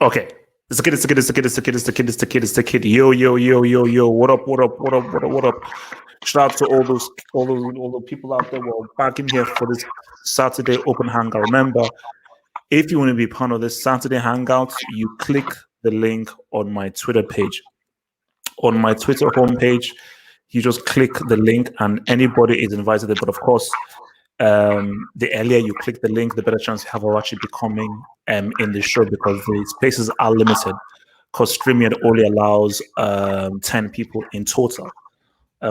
Okay. It's the kid. Yo. What up? Shout out to all the people out there. We're back in here for this Saturday open hangout. Remember, if you want to be part of this Saturday hangout, you click the link on my Twitter page. On my Twitter homepage, you just click the link and anybody is invited. But of course, the earlier you click the link, the better chance you have of actually becoming in the show, because the spaces are limited. Because StreamYard only allows 10 people in total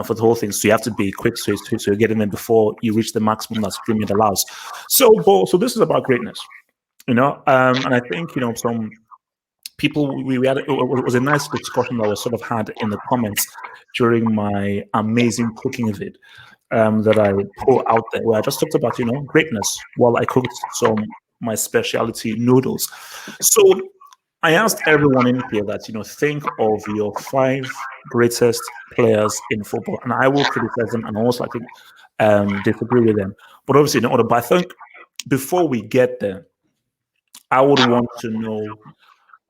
for the whole thing. So you have to be quick so you're getting in before you reach the maximum that StreamYard allows. So this is about greatness, and I think, some people, we had, it was a nice discussion that was sort of had in the comments during my amazing cooking vid that I put out there, where I just talked about, greatness while I cooked my specialty noodles. So I asked everyone in here that, think of your 5 greatest players in football, and I will criticize them and also, I think, disagree with them. But obviously, in order, but I think before we get there, I would want to know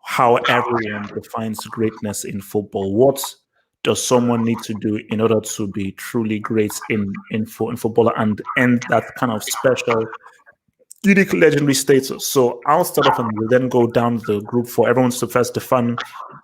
how everyone defines greatness in football. What does someone need to do in order to be truly great in football and end that kind of special, unique, legendary status? So I'll start off and we'll then go down the group for everyone to first define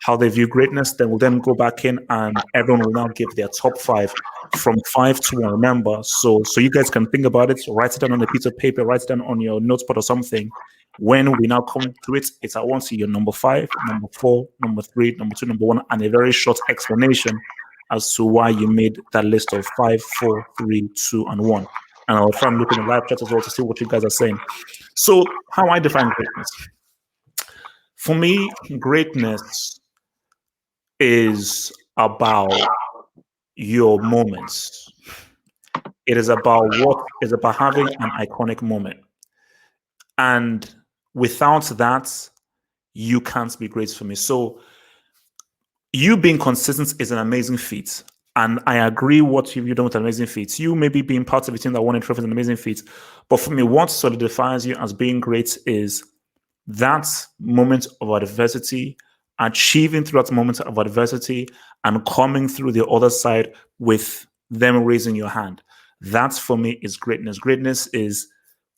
how they view greatness. Then we'll then go back in and everyone will now give their top 5 from 5 to 1. Remember, so you guys can think about it, write it down on a piece of paper, write it down on your notepad or something. When we now come to it, it's I want to see your number 5, number 4, number 3, number 2, number 1, and a very short explanation as to why you made that list of 5, 4, 3, 2, and 1. And I'll try and look in the live chat as well to see what you guys are saying. So, how I define greatness. For me, greatness is about your moments. It is about having an iconic moment. And without that, you can't be great for me. So you being consistent is an amazing feat. And I agree what you've done with an amazing feat. You maybe being part of a team that won a trophy is an amazing feat. But for me, what sort of defines you as being great is that moment of adversity, achieving through that moment of adversity and coming through the other side with them raising your hand. That for me is greatness. Greatness is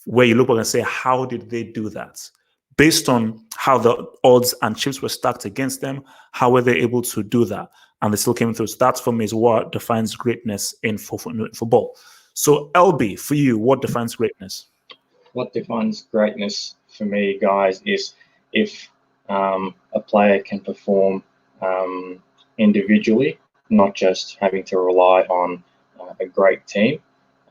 where you look back and say, how did they do that? Based on how the odds and chips were stacked against them, how were they able to do that? And they still came through. So that for me is what defines greatness in football. So LB, for you, what defines greatness? What defines greatness for me, guys, is if a player can perform individually, not just having to rely on a great team.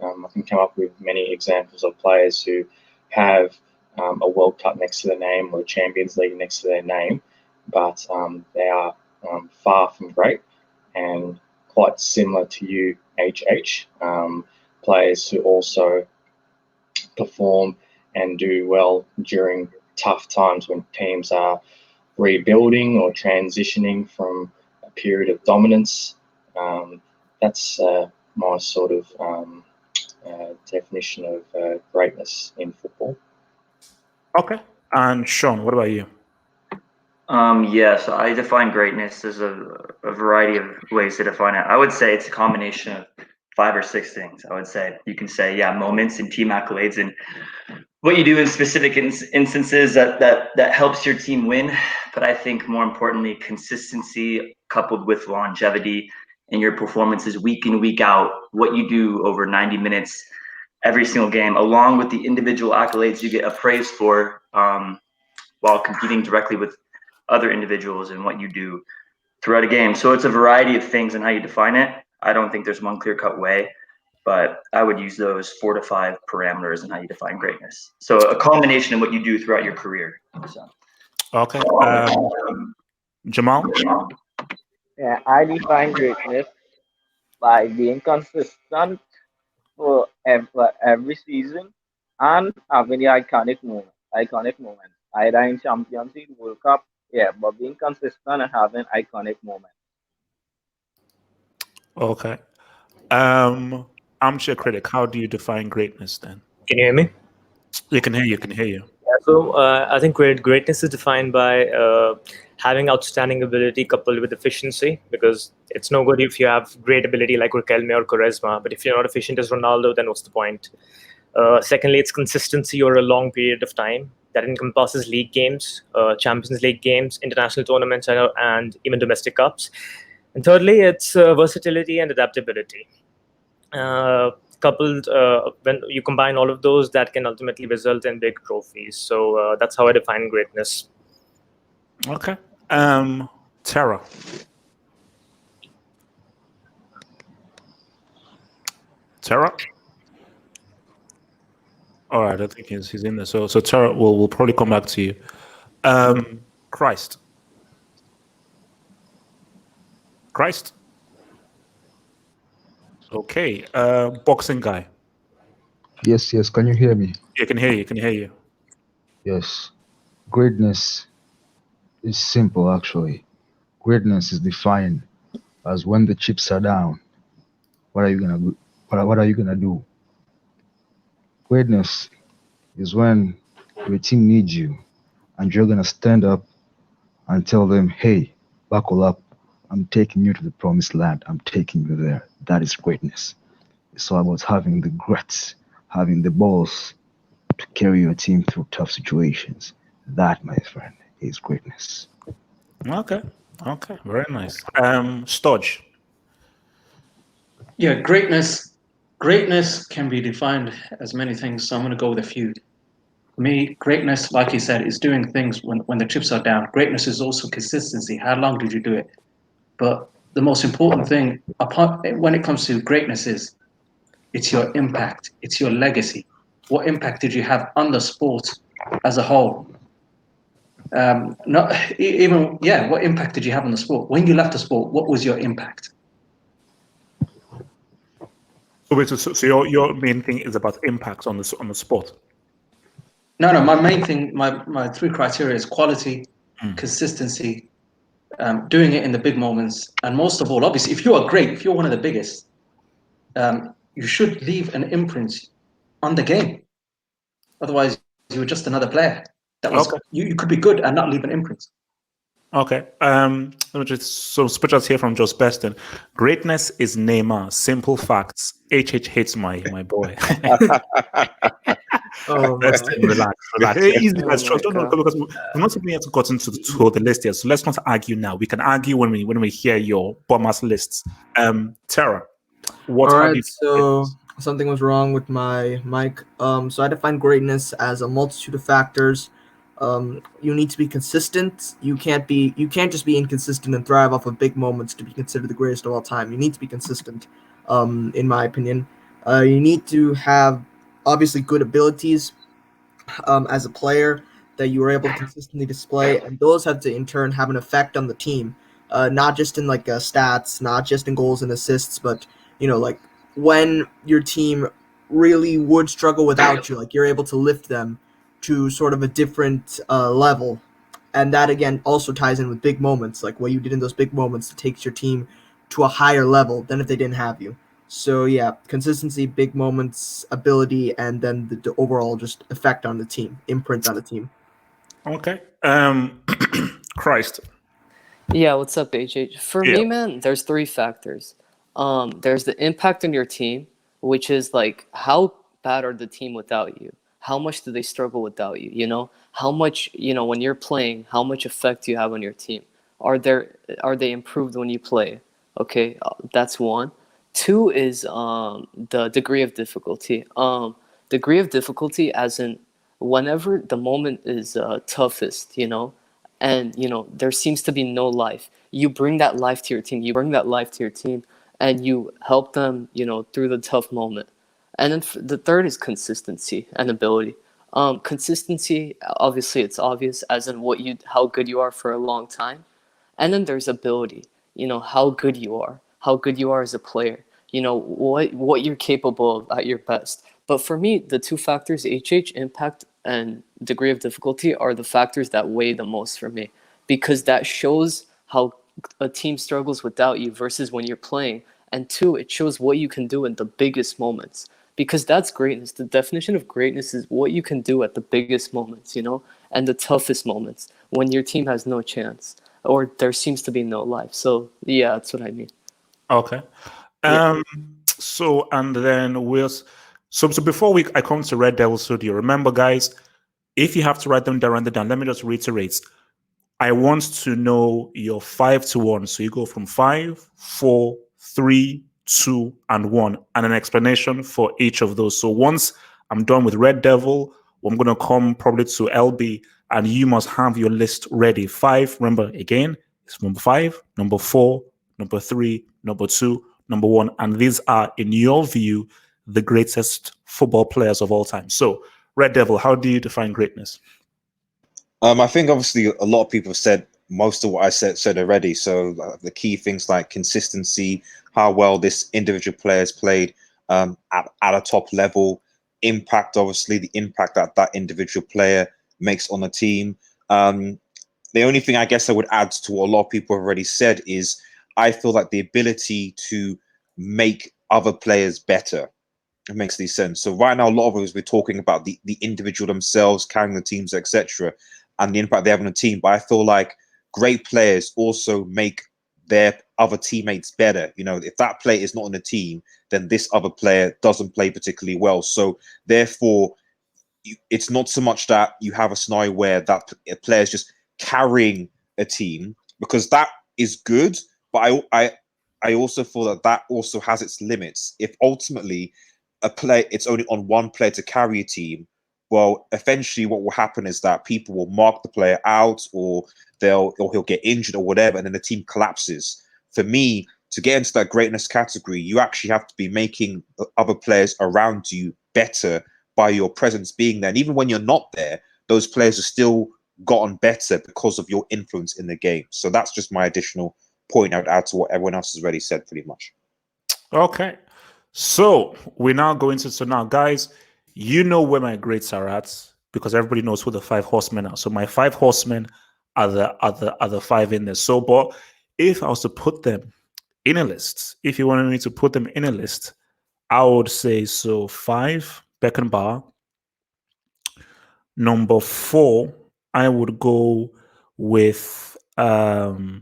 I can come up with many examples of players who have a World Cup next to their name or a Champions League next to their name, but they are far from great, and quite similar to you, HH, players who also perform and do well during tough times when teams are rebuilding or transitioning from a period of dominance. That's my sort of definition of greatness in football. Okay. And Sean, what about you? Yes, I define greatness as a variety of ways to define it. I would say it's a combination of 5 or 6 things. I would say you can say, moments and team accolades and what you do in specific instances that helps your team win. But I think more importantly, consistency coupled with longevity in your performances week in, week out, what you do over 90 minutes every single game, along with the individual accolades you get appraised for while competing directly with other individuals and what you do throughout a game. So it's a variety of things and how you define it. I don't think there's one clear-cut way, but I would use those 4 to 5 parameters in how you define greatness. So a combination of what you do throughout your career. So. Okay. Jamal? Yeah, I define greatness by being consistent for every season and having the iconic moment. Either in Champions League, World Cup, but being consistent and having iconic moments. Okay. Armchair critic, how do you define greatness then? Can you hear me? You can hear you. Yeah, So I think greatness is defined by having outstanding ability coupled with efficiency, because it's no good if you have great ability like Riquelme or Quaresma, but if you're not efficient as Ronaldo, then what's the point? Secondly, it's consistency over a long period of time that encompasses league games, Champions League games, international tournaments, and even domestic cups. And thirdly, it's versatility and adaptability. Coupled, when you combine all of those, that can ultimately result in big trophies. So that's how I define greatness. Okay. Tara. Tara? All right, I think he's in there. So Tara, we'll probably come back to you. Christ. Okay. Boxing guy. Yes, yes. Can you hear me? You can hear you. Can hear you. Yes. Greatness is simple, actually. Greatness is defined as when the chips are down. What are you gonna do? What are you gonna do? Greatness is when your team needs you, and you're gonna stand up and tell them, "Hey, buckle up. I'm taking you to the promised land. I'm taking you there." That is greatness. It's all about having the guts, having the balls to carry your team through tough situations. That, my friend, is greatness. Okay. Okay. Very nice. Stodge. Yeah, greatness can be defined as many things, so I'm going to go with a few. For me, greatness, like you said, is doing things when the chips are down. Greatness is also consistency. How long did you do it? But the most important thing when it comes to greatness is it's your impact, it's your legacy. What impact did you have on the sport as a whole? What impact did you have on the sport? When you left the sport, what was your impact? So your main thing is about impact on the sport. No, my main thing, my three criteria is quality, consistency, doing it in the big moments, and most of all, obviously, if you are great, if you're one of the biggest, you should leave an imprint on the game. Otherwise, you're just another player. Okay. You could be good and not leave an imprint. Okay. Let me just switch us here from Joe Beston. Greatness is Neymar. Simple facts. HH hates my boy. Oh, Beston, relax. Hey, easy, Oh guys. my Trust, God. because we've not even yet gotten to the list yet. So let's not argue now. We can argue when we hear your bombers lists. Tara, what All have right, you? so something was wrong with my mic. So I define greatness as a multitude of factors. You need to be consistent. You can't just be inconsistent and thrive off of big moments to be considered the greatest of all time. You need to be consistent, in my opinion. You need to have obviously good abilities as a player that you were able to consistently display, and those have to in turn have an effect on the team, not just in like stats, not just in goals and assists, but like when your team really would struggle without you, like you're able to lift them to sort of a different level, and that again also ties in with big moments, like what you did in those big moments that takes your team to a higher level than if they didn't have you. So yeah, consistency, big moments, ability, and then the overall just effect on the team, imprint on the team. Okay. Christ. Yeah, what's up, HH? For Yeah. me, man, there's three factors. There's the impact on your team, which is like how bad are the team without you? How much do they struggle without you? How much, when you're playing, how much effect do you have on your team? Are they improved when you play? Okay, that's one. Two is the degree of difficulty. Degree of difficulty as in whenever the moment is toughest, and there seems to be no life, you bring that life to your team and you help them through the tough moment. And then the third is consistency and ability. Consistency, obviously it's obvious as in how good you are for a long time. And then there's ability, how good you are as a player, what you're capable of at your best. But for me, the two factors, impact and degree of difficulty, are the factors that weigh the most for me, because that shows how a team struggles without you versus when you're playing. And two, it shows what you can do in the biggest moments. because that's greatness. The definition of greatness is what you can do at the biggest moments, and the toughest moments when your team has no chance or there seems to be no life. So yeah, that's what I mean. Okay. So and then so before I come to Red Devil Studio, remember guys, if you have to write them down, let me just reiterate. I want to know your 5 to 1. So you go from 5, 4, 3, 2, and 1, and an explanation for each of those. So once I'm done with Red Devil, I'm going to come probably to LB, and you must have your list ready. 5, remember again, it's number 5, number 4, number 3, number 2, number 1. And these are, in your view, the greatest football players of all time. So, Red Devil, how do you define greatness? I think obviously a lot of people have said most of what I said already. So the key things like consistency, how well this individual player has played at a top level, impact, obviously the impact that that individual player makes on the team. The only thing I guess I would add to what a lot of people have already said is I feel like the ability to make other players better. It makes any sense. So right now, a lot of us we're talking about the individual themselves, carrying the teams, etc., and the impact they have on the team. But I feel like great players also make their other teammates better. If that player is not on the team, then this other player doesn't play particularly well. So therefore, it's not so much that you have a scenario where that a player is just carrying a team, because that is good. But I also feel that that also has its limits. If ultimately it's only on one player to carry a team, well, eventually what will happen is that people will mark the player out, or he'll get injured or whatever, and then the team collapses. For me, to get into that greatness category, you actually have to be making other players around you better by your presence being there. And even when you're not there, those players are still gotten better because of your influence in the game. So that's just my additional point I would add to what everyone else has already said pretty much. Okay. So we're now going to, so now guys, you know where my greats are at, because everybody knows who the 5 horsemen are. So my 5 horsemen are the 5 in there. So, but if I was to put them in a list, if you wanted me to put them in a list, I would say, so 5, Beckenbauer. Number 4, I would go with number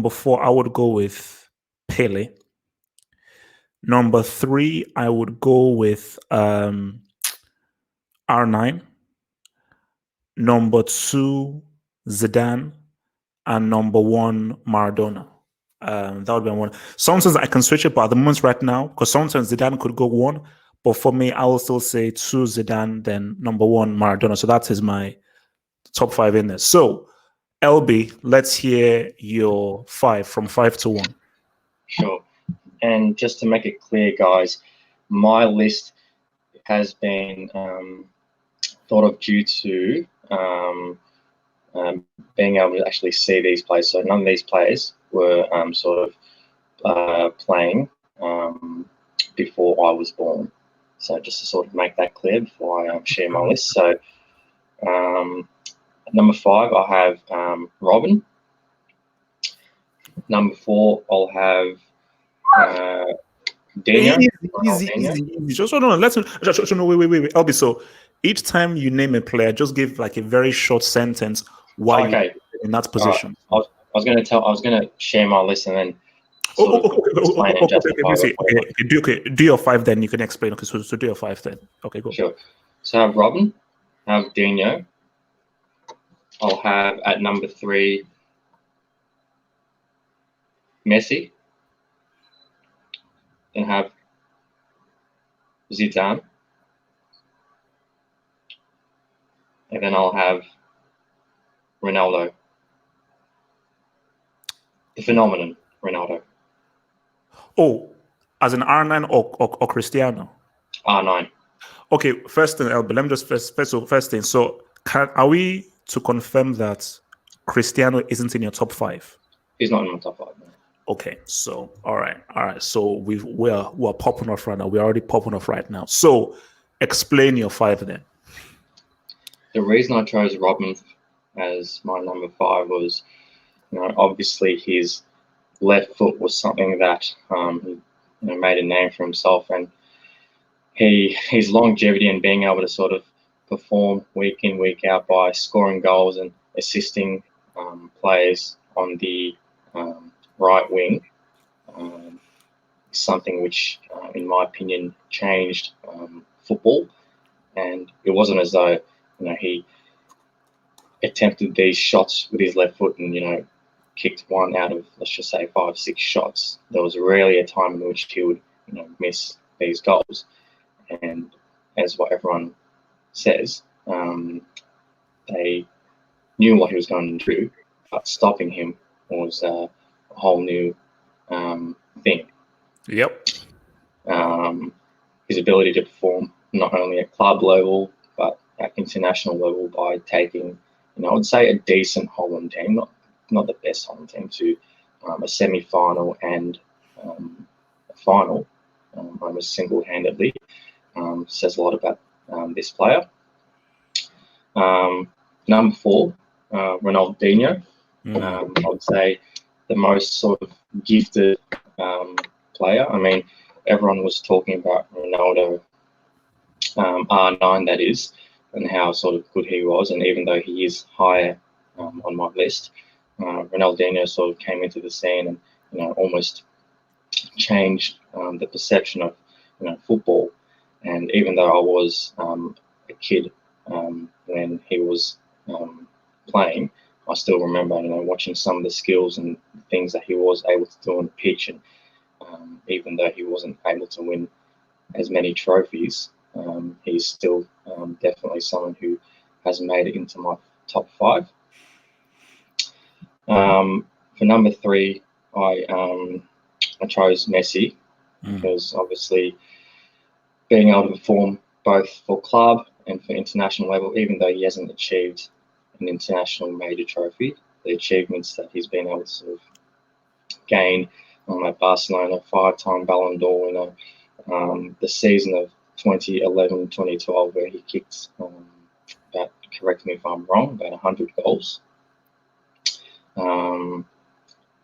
4, I would go with Pele. Number 3, I would go with R9. Number 2, Zidane. And number 1, Maradona. That would be one. Sometimes I can switch it, but at the moment right now, because sometimes Zidane could go 1, but for me, I will still say 2 Zidane, then number 1 Maradona. So that is my top 5 in there. So, LB, let's hear your 5 from 5 to 1. Sure. And just to make it clear, guys, my list has been thought of due to being able to actually see these players. So none of these players were sort of playing before I was born. So just to sort of make that clear before I share my list. So number 5, I have Robin. Number 4, I'll have Dino. Easy. Just no. Let's no. Wait. LB. So each time you name a player, just give like a very short sentence why you're in that position. I was going to share my list and then explain and justify. Okay. Do your 5 then. You can explain. Okay, so do your 5 then. Okay, go. Sure. So I have Robin. I have Dino. I'll have at number 3 Messi. Then have Zidane. And then I'll have Ronaldo. The phenomenon, Ronaldo. Oh, as an R9 or Cristiano? R9. Okay, first thing, Albert, let me just first thing. So, are we to confirm that Cristiano isn't in your top 5? He's not in my top 5. No. Okay, so all right. So we're popping off right now. We're already popping off right now. So, explain your 5 then. The reason I chose Robin as my number 5 was, obviously his left foot was something that he made a name for himself, and his longevity and being able to sort of perform week in, week out by scoring goals and assisting players on the right wing is something which, in my opinion, changed football. And it wasn't as though he attempted these shots with his left foot and kicked one out of, let's just say, 5, 6 shots. There was rarely a time in which he would miss these goals. And as what everyone says, they knew what he was going to do, but stopping him was a whole new thing. Yep. His ability to perform not only at club level but at international level by taking, I would say, a decent Holland team, not the best Holland team, to a semi-final and a final almost single-handedly, says a lot about this player. Number 4, Ronaldinho. I would say the most sort of gifted player. I mean, everyone was talking about Ronaldo, R9 that is, and how sort of good he was. And even though he is higher on my list, Ronaldinho sort of came into the scene and almost changed the perception of football. And even though I was a kid when he was playing, I still remember watching some of the skills and things that he was able to do on the pitch. And even though he wasn't able to win as many trophies, he's still definitely someone who has made it into my top 5. For number 3, I chose Messi because obviously being able to perform both for club and for international level, even though he hasn't achieved an international major trophy, the achievements that he's been able to sort of gain at Barcelona, 5-time Ballon d'Or winner, the season of 2011-2012 where he kicked about, correct me if I'm wrong, about 100 goals.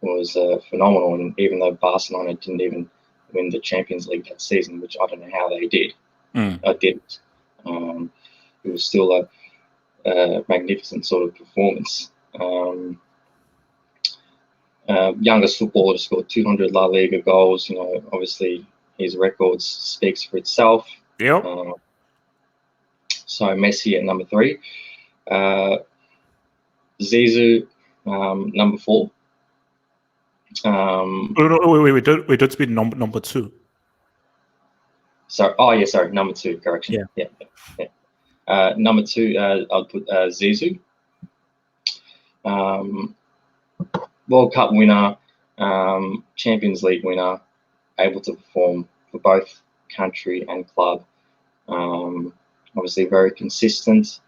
Was phenomenal. And even though Barcelona didn't even win the Champions League that season, which I don't know how they did, didn't. It was still a magnificent sort of performance. Youngest footballer to score 200 La Liga goals. Obviously his records speaks for itself. Yep. So Messi at number 3. Zizou, number 4. Wait, don't speak number 2. Sorry, number 2, correction. Yeah. Number 2, I'll put Zizou. World Cup winner, Champions League winner, able to perform for both country and club. Obviously very consistent.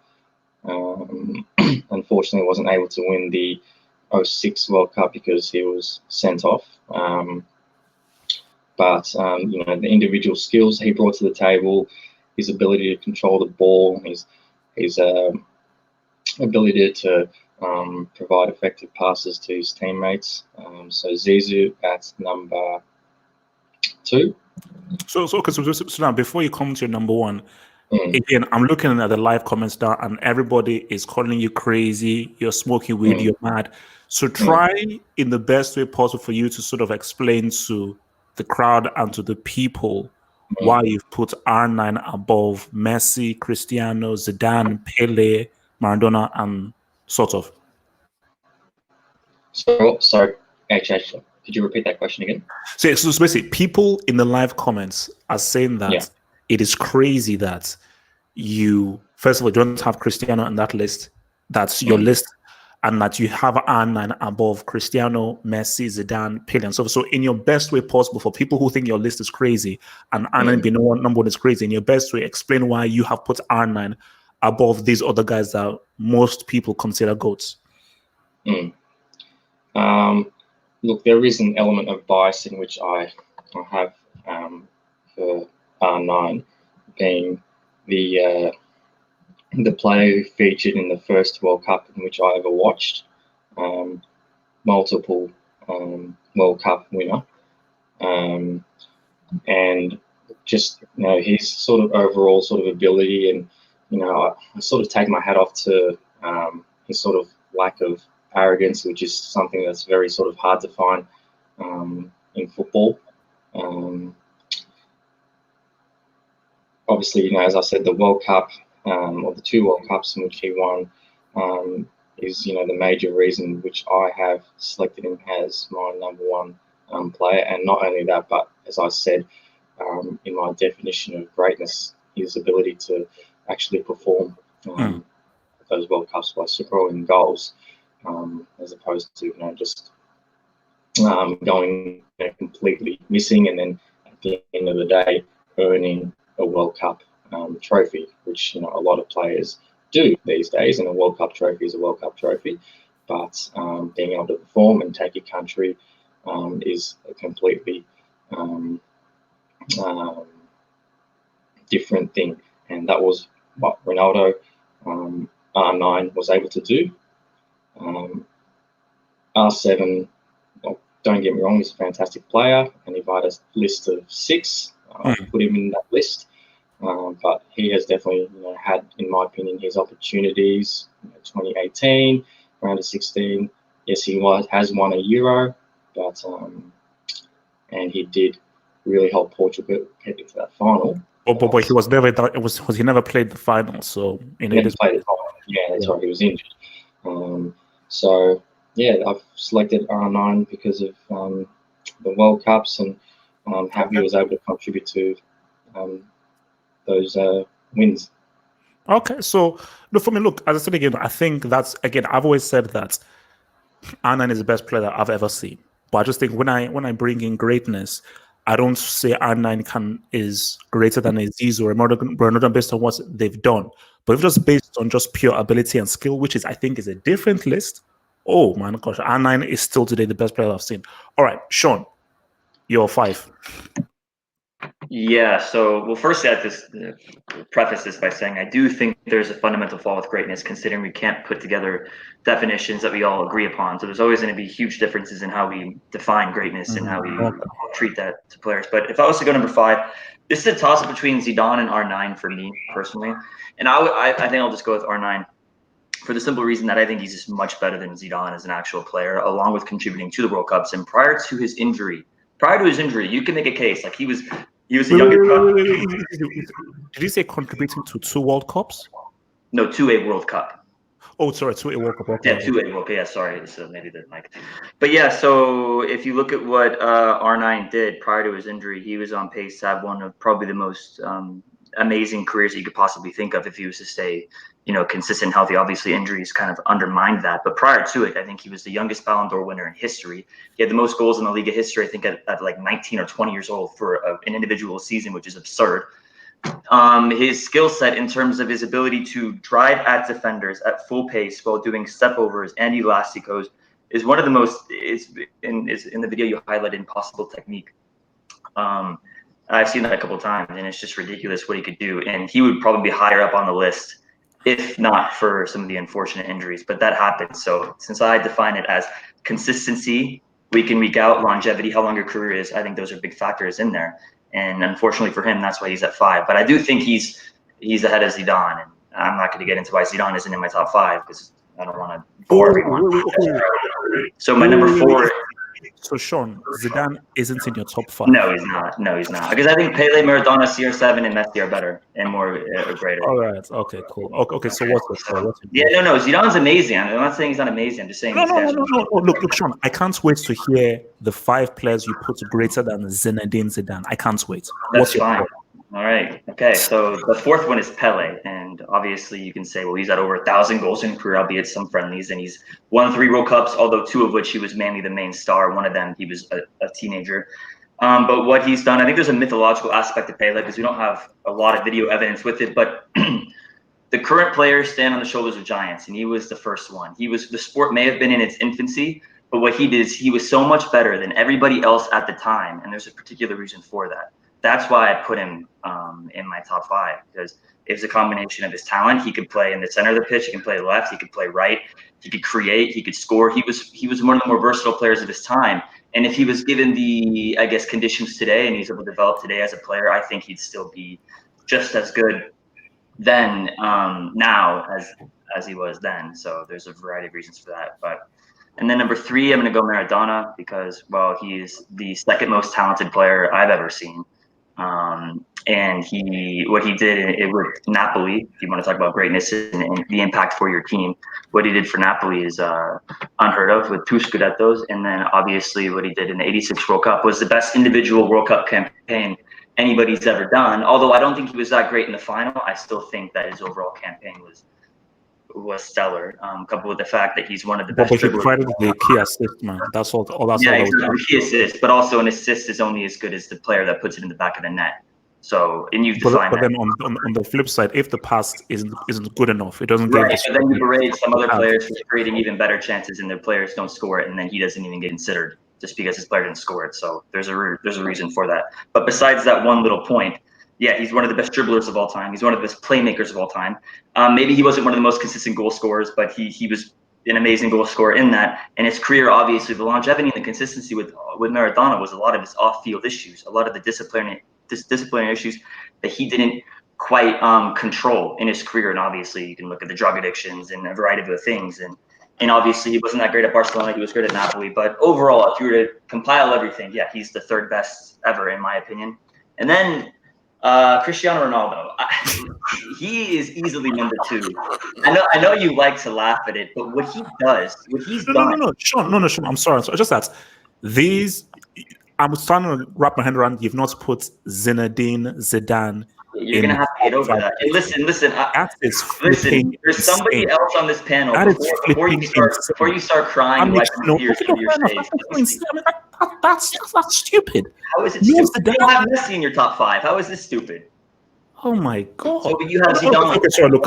Unfortunately wasn't able to win the 06 World Cup because he was sent off. But the individual skills he brought to the table, his ability to control the ball, his ability to provide effective passes to his teammates. So Zizou at number 2. So now before you come to your number 1, again, I'm looking at the live comments now, and everybody is calling you crazy. You're smoking weed. You're mad. So try in the best way possible for you to sort of explain to the crowd and to the people why you've put R9 above Messi, Cristiano, Zidane, Pele, Maradona, and sort of. Sorry, actually, could you repeat that question again? So basically, people in the live comments are saying that it is crazy that you, first of all, don't have Cristiano on that list. That's your list. And that you have R9 above Cristiano, Messi, Zidane, Pele, and so in your best way possible, for people who think your list is crazy and R9 being number 1 is crazy, in your best way, explain why you have put R9 above these other guys that most people consider GOATs. Look, there is an element of bias in which I have for R9 being the player who featured in the first World Cup in which I ever watched, multiple World Cup winner, and just his sort of overall sort of ability, and I sort of take my hat off to his sort of lack of arrogance, which is something that's very sort of hard to find in football. Obviously, as I said, the World Cup, or the 2 World Cups in which he won, is the major reason which I have selected him as my #1 player. And not only that, but as I said, in my definition of greatness, his ability to actually perform those World Cups by scoring goals, as opposed to just going completely missing, and then at the end of the day earning a World Cup trophy, which a lot of players do these days. And a World Cup trophy is a World Cup trophy, but being able to perform and take your country is a completely different thing. And that was what Ronaldo R9 was able to do. R7, don't get me wrong, he's a fantastic player, and if I had a list of 6, I'll put him in that list. But he has definitely had, in my opinion, his opportunities. 2018, round of 16. Yes, he has won a Euro, but and he did really help Portugal get into that final. But he was never. He never played the final, so he never played the final. Yeah, that's right. He was injured. So yeah, I've selected R9 because of the World Cups and how he was able to contribute to those wins. Okay, so look for me. Look, as I said again, I think that's I've always said that R9 is the best player that I've ever seen. But I just think when I bring in greatness, I don't say R9 is greater than Aziz or Ronaldo based on what they've done. But if just based on just pure ability and skill, which I think is a different list. Oh my gosh, R9 is still today the best player I've seen. All right, Sean, you're 5. Yeah, so, well, first I have to preface this by saying I do think there's a fundamental flaw with greatness, considering we can't put together definitions that we all agree upon. So there's always going to be huge differences in how we define greatness and how we treat that to players. But if I was to go number 5, this is a toss-up between Zidane and R9 for me personally. And I think I'll just go with R9 for the simple reason that I think he's just much better than Zidane as an actual player, along with contributing to the World Cups. And prior to his injury, you can make a case like he was the youngest. Did you say contributing to 2 World Cups? No, to a World Cup. Oh, sorry, to a World Cup. Okay. Yeah, to a World Cup. Yeah, sorry. So maybe the mic. But yeah, so if you look at what R9 did prior to his injury, he was on pace to have one of probably the most amazing careers that you could possibly think of if he was to stay, consistent and healthy. Obviously, injuries kind of undermined that. But prior to it, I think he was the youngest Ballon d'Or winner in history. He had the most goals in the Liga history, I think, at like 19 or 20 years old for an individual season, which is absurd. His skill set in terms of his ability to drive at defenders at full pace while doing stepovers and elasticos is one of the most is in the video you highlighted impossible technique. I've seen that a couple of times, and it's just ridiculous what he could do. And he would probably be higher up on the list if not for some of the unfortunate injuries. But that happened. So since I define it as consistency, week in, week out, longevity, how long your career is, I think those are big factors in there. And unfortunately for him, that's why he's at 5. But I do think he's ahead of Zidane, and I'm not going to get into why Zidane isn't in my top 5 because I don't want to bore everyone. So my number 4. So Sean, Zidane isn't in your top 5. No, he's not. No, he's not. Because I think Pele, Maradona, CR7, and Messi are better and more greater. All right. Okay. Cool. Okay. So what's it? Yeah. No. Zidane's amazing. I'm not saying he's not amazing. I'm just saying. No. Look, Sean. I can't wait to hear the 5 players you put greater than Zinedine Zidane. I can't wait. That's fine. All right. Okay. So the 4th one is Pele, and obviously you can say, well, he's had over 1,000 goals in career, albeit some friendlies, and he's won 3 World Cups, although 2 of which he was mainly the main star. One of them he was a teenager. But what he's done, I think there's a mythological aspect to Pele because we don't have a lot of video evidence with it, but the current players stand on the shoulders of giants, and he was the first one. The sport may have been in its infancy, but what he did is he was so much better than everybody else at the time, and there's a particular reason for that. That's why I put him in my top 5, because it was a combination of his talent. He could play in the center of the pitch. He can play left. He could play right. He could create. He could score. He was one of the more versatile players of his time. And if he was given the, I guess, conditions today and he's able to develop today as a player, I think he'd still be just as good then now as he was then. So there's a variety of reasons for that. And then number 3, I'm going to go Maradona because, well, he's the second most talented player I've ever seen. And what he did with Napoli, if you want to talk about greatness and the impact for your team, what he did for Napoli is unheard of with 2 Scudettos. And then obviously what he did in the '86 World Cup was the best individual World Cup campaign anybody's ever done. Although I don't think he was that great in the final, I still think that his overall campaign was stellar, coupled with the fact that he's one of the best. But he provided the key assist, man. That's all. That's yeah, all. Exactly. Key assist, but also an assist is only as good as the player that puts it in the back of the net. So, and you've defined but that. then on the flip side, if the pass isn't good enough, it doesn't Right, give but then you berate some other players for creating even better chances, and their players don't score it, and then he doesn't even get considered just because his player didn't score it. So there's a reason for that. But besides that one little point, yeah, he's one of the best dribblers of all time. He's one of the best playmakers of all time. Maybe he wasn't one of the most consistent goal scorers, but he was an amazing goal scorer in that. And his career, obviously, the longevity and the consistency with Maradona was a lot of his off-field issues, a lot of the disciplinary issues that he didn't quite control in his career. And obviously, you can look at the drug addictions and a variety of other things. And obviously, he wasn't that great at Barcelona. He was great at Napoli. But overall, if you were to compile everything, yeah, he's the 3rd best ever, in my opinion. And then Cristiano Ronaldo, he is easily number 2. I know you like to laugh at it, but what he's done. No, Sean. I'm sorry. Just that these. I'm trying to wrap my head around. You've not put Zinedine Zidane. You're gonna have to get over that. And listen. There's somebody else on this panel. Before you start crying, tears from your face. That's stupid. How is it stupid? You don't have Messi in your top 5. How is this stupid? Oh my God! So you have Zidane. Okay, sorry, look,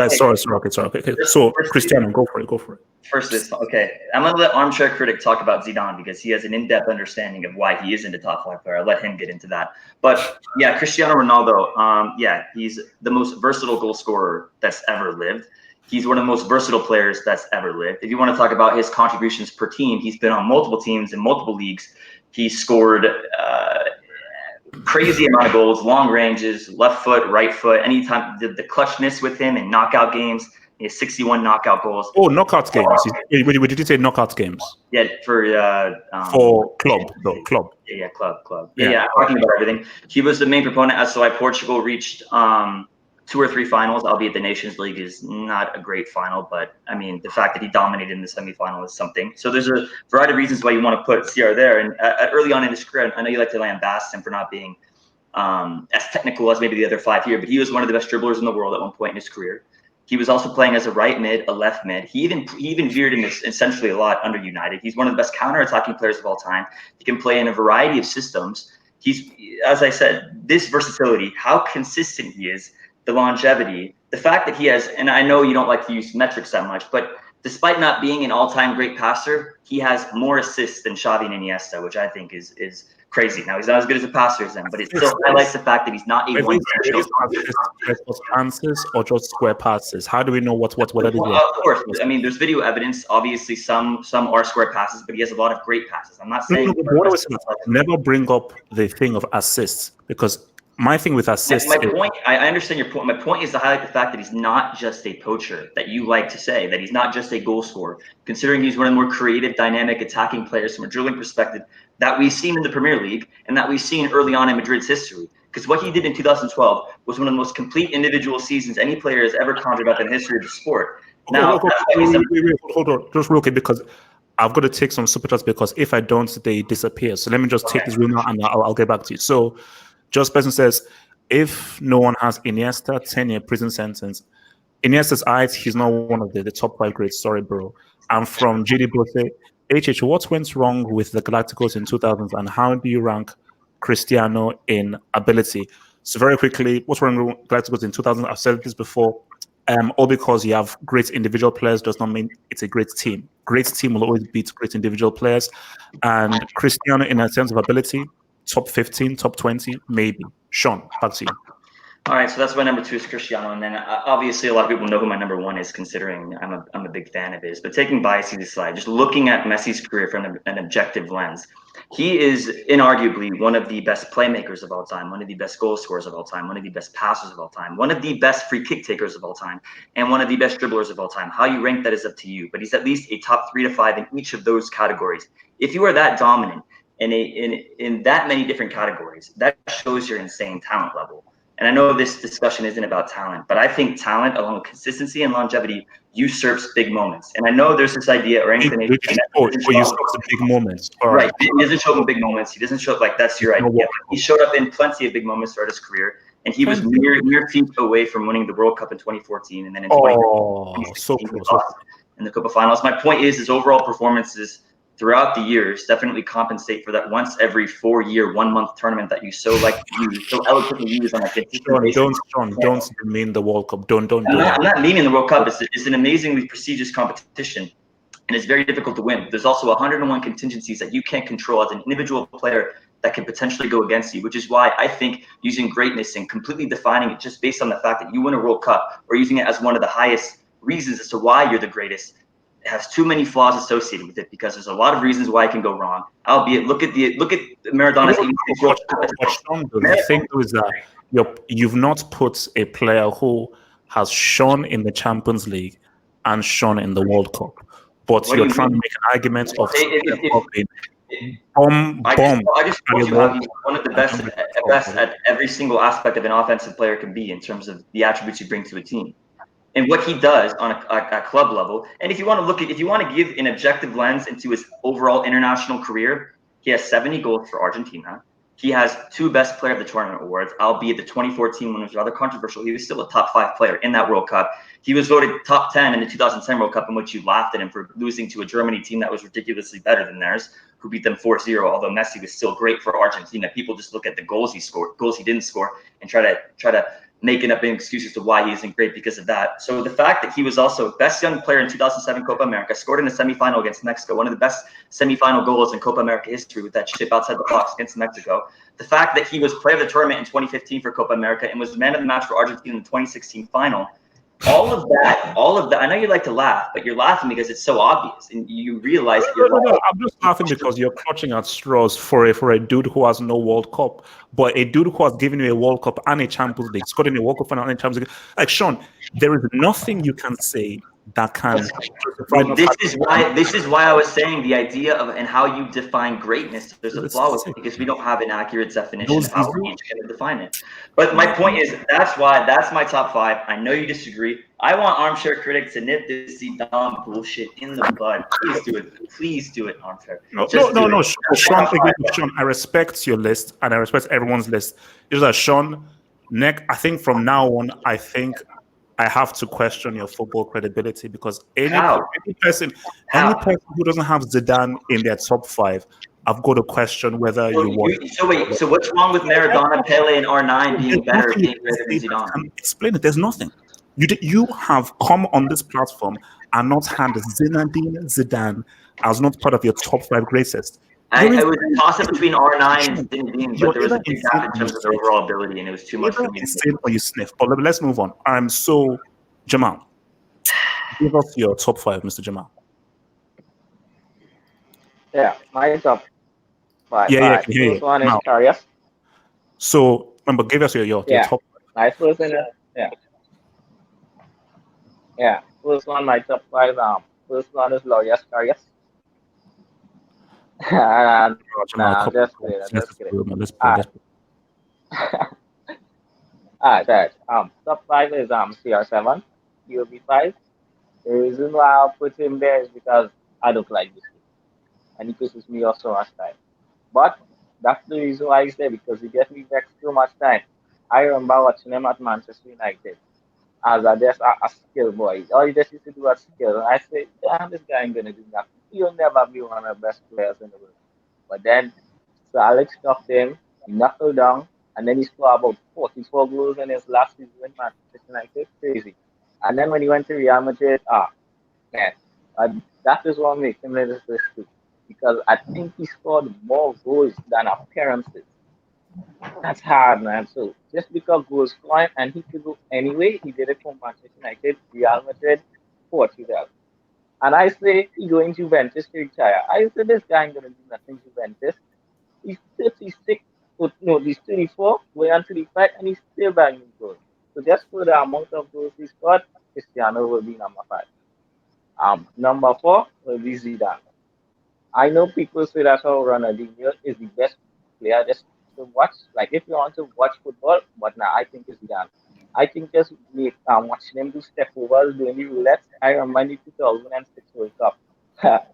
sorry. Okay. So Cristiano, go for it. First, okay. I'm gonna let Armchair Critic talk about Zidane because he has an in-depth understanding of why he isn't a top 5 player. I'll let him get into that. But yeah, Cristiano Ronaldo. Yeah, he's the most versatile goal scorer that's ever lived. He's one of the most versatile players that's ever lived. If you want to talk about his contributions per team, he's been on multiple teams in multiple leagues. He scored crazy amount of goals, long ranges, left foot, right foot. Anytime the clutchness with him in knockout games, he has 61 knockout goals. Oh, knockout games. Did you say knockout games? Yeah, for club though. Club. Yeah, club. Yeah, talking about everything. He was the main proponent as to why Portugal reached 2 or 3 finals, albeit the Nations League is not a great final, but I mean, the fact that he dominated in the semifinal is something. So there's a variety of reasons why you want to put CR there. And early on in his career, I know you like to lambast him for not being as technical as maybe the other 5 here, but he was one of the best dribblers in the world at one point in his career. He was also playing as a right mid, a left mid. He even veered in essentially a lot under United. He's one of the best counter-attacking players of all time. He can play in a variety of systems. He's, as I said, this versatility, how consistent he is, the longevity, the fact that he has, and I know you don't like to use metrics that much, but despite not being an all-time great passer, he has more assists than Xavi and Iniesta, which I think is crazy. Now, he's not as good as a passer as them, but it still highlights the fact that he's not a one-dimensional passes or just square passes. How do we know what that is? Well, of course, I mean, there's video evidence. Obviously, some are square passes, but he has a lot of great passes. I'm not saying never bring up the thing of assists, because my thing with assists. My point, I understand your point. My point is to highlight the fact that he's not just a poacher, that you like to say, that he's not just a goal scorer, considering he's one of the more creative, dynamic, attacking players from a dribbling perspective that we've seen in the Premier League and that we've seen early on in Madrid's history. Because what he did in 2012 was one of the most complete individual seasons any player has ever conjured up in the history of the sport. Now, hold on, just real quick, because I've got to take some super chats, because if I don't, they disappear. So let me just take this real now, and I'll get back to you. So, Just Person says, if no one has Iniesta, 10-year prison sentence. Iniesta's eyes, he's not one of the top 5 greats. Sorry, bro. I'm from GD Bose. HH, what went wrong with the Galacticos in 2000s, and how do you rank Cristiano in ability? So very quickly, what's wrong with Galacticos in 2000? I've said this before. All because you have great individual players does not mean it's a great team. Great team will always beat great individual players. And Cristiano, in a sense of ability, top 15, top 20, maybe. Sean, back to you. All right, so that's my number 2 is Cristiano, and then obviously a lot of people know who my number 1 is, considering I'm a big fan of his. But taking biases aside, just looking at Messi's career from an objective lens, He is inarguably one of the best playmakers of all time, one of the best goal scorers of all time, one of the best passers of all time, one of the best free kick takers of all time, and one of the best dribblers of all time. How you rank that is up to you, but he's at least a top 3 to 5 in each of those categories. If you are that dominant in that many different categories, that shows your insane talent level. And I know this discussion isn't about talent, but I think talent, along with consistency and longevity, usurps big moments. And I know there's this idea or inclination. You usurps the big moments. Right. He doesn't show up in big moments. He doesn't show up like that's your idea. He showed up in plenty of big moments throughout his career. And he was mere feet away from winning the World Cup in 2014. And then in 2016, so he close. lost in the Copa Finals. My point is his overall performances throughout the years definitely compensate for that once every 4-year, 1-month tournament that you so like to use, so eloquently use on a consistent basis. Don't mean the World Cup. Don't do I'm not meaning the World Cup. It's an amazingly prestigious competition, and it's very difficult to win. There's also 101 contingencies that you can't control as an individual player that can potentially go against you, which is why I think using greatness and completely defining it just based on the fact that you win a World Cup or using it as one of the highest reasons as to why you're the greatest, it has too many flaws associated with it because there's a lot of reasons why it can go wrong. Albeit, look at Maradona's 86 World Cup. The thing is that you've not put a player who has shone in the Champions League and shone in the World Cup, but you're trying to make an argument of I just told you how he's one of the best at every single aspect of an offensive player can be in terms of the attributes you bring to a team. And what he does on a club level, and if you want to give an objective lens into his overall international career, he has 70 goals for Argentina. He has 2 best player of the tournament awards, albeit the 2014 one was rather controversial. He was still a top 5 player in that World Cup. He was voted top 10 in the 2010 World Cup, in which you laughed at him for losing to a Germany team that was ridiculously better than theirs, who beat them 4-0, although Messi was still great for Argentina. People just look at the goals he scored, goals he didn't score, and try to making up excuses to why he isn't great because of that. So the fact that he was also best young player in 2007 Copa America, scored in the semifinal against Mexico, one of the best semifinal goals in Copa America history with that chip outside the box against Mexico. The fact that he was player of the tournament in 2015 for Copa America and was man of the match for Argentina in the 2016 final. All of that. I know you like to laugh, but you're laughing because it's so obvious, and you realize that you're No. I'm just laughing because you're clutching at straws for a dude who has no World Cup, but a dude who has given you a World Cup and a Champions League, scored in a World Cup final and a Champions League. Like Sean, there is nothing you can say that can. This is why I was saying the idea of and how you define greatness. There's a flaw with it because we don't have an accurate definition of how we each can define it. But my point is that's my top 5. I know you disagree. I want armchair critics to nip this Zidane bullshit in the bud. Please do it, armchair. No. Sean, I respect your list and I respect everyone's list. It's like Sean, I think from now on, I have to question your football credibility because any person who doesn't have Zidane in their top 5, I've got to question whether you want. So what's wrong with Maradona, Pele, and R9 being better than Zidane? Explain it. There's nothing. You have come on this platform and not had Zinedine Zidane as not part of your top 5 greatest. I was a toss-up between R9 and Zinedine, but there was a big gap in terms of their overall ability, and it was too much for me. Or you sniff. But let's move on. Jamal, give us your top 5, Mr. Jamal. Yeah, my top 5. Yeah, I can hear you. First one is Karius. So remember, give us your top 5. My first one, first one, my top 5. First one is Loris Karius. Just kidding. Top 5 is CR7, UB5. The reason why I'll put him there is because I don't like this game, and he pisses me off so much time. But that's the reason why he's there, because he gets me vexed so much time. I remember watching him at Manchester United as a skill boy. All he just used to do was skill, and I said, damn, this guy ain't gonna do nothing. He'll never be one of the best players in the world. But then Sir Alex stopped him, he knuckled down, and then he scored about 44 goals in his last season in Manchester United. Crazy. And then when he went to Real Madrid, that is what makes him the first two. Because I think he scored more goals than appearances. That's hard, man. So just because goals scoring, and he could go anyway, he did it for Manchester United, Real Madrid, Portugal. And I say he going to Juventus to retire. I said this guy ain't gonna do nothing to Juventus. He's 36, no, he's 34, going on 35, and he's still banging goals. So just for the amount of goals he scored, Cristiano will be number 5. Number 4 will be Zidane. I know people say that Ronaldinho is the best player just to watch. Like if you want to watch football, but now I think it's Zidane. I think just watching them do step overs doing the roulette. I remember the 2006 World Cup.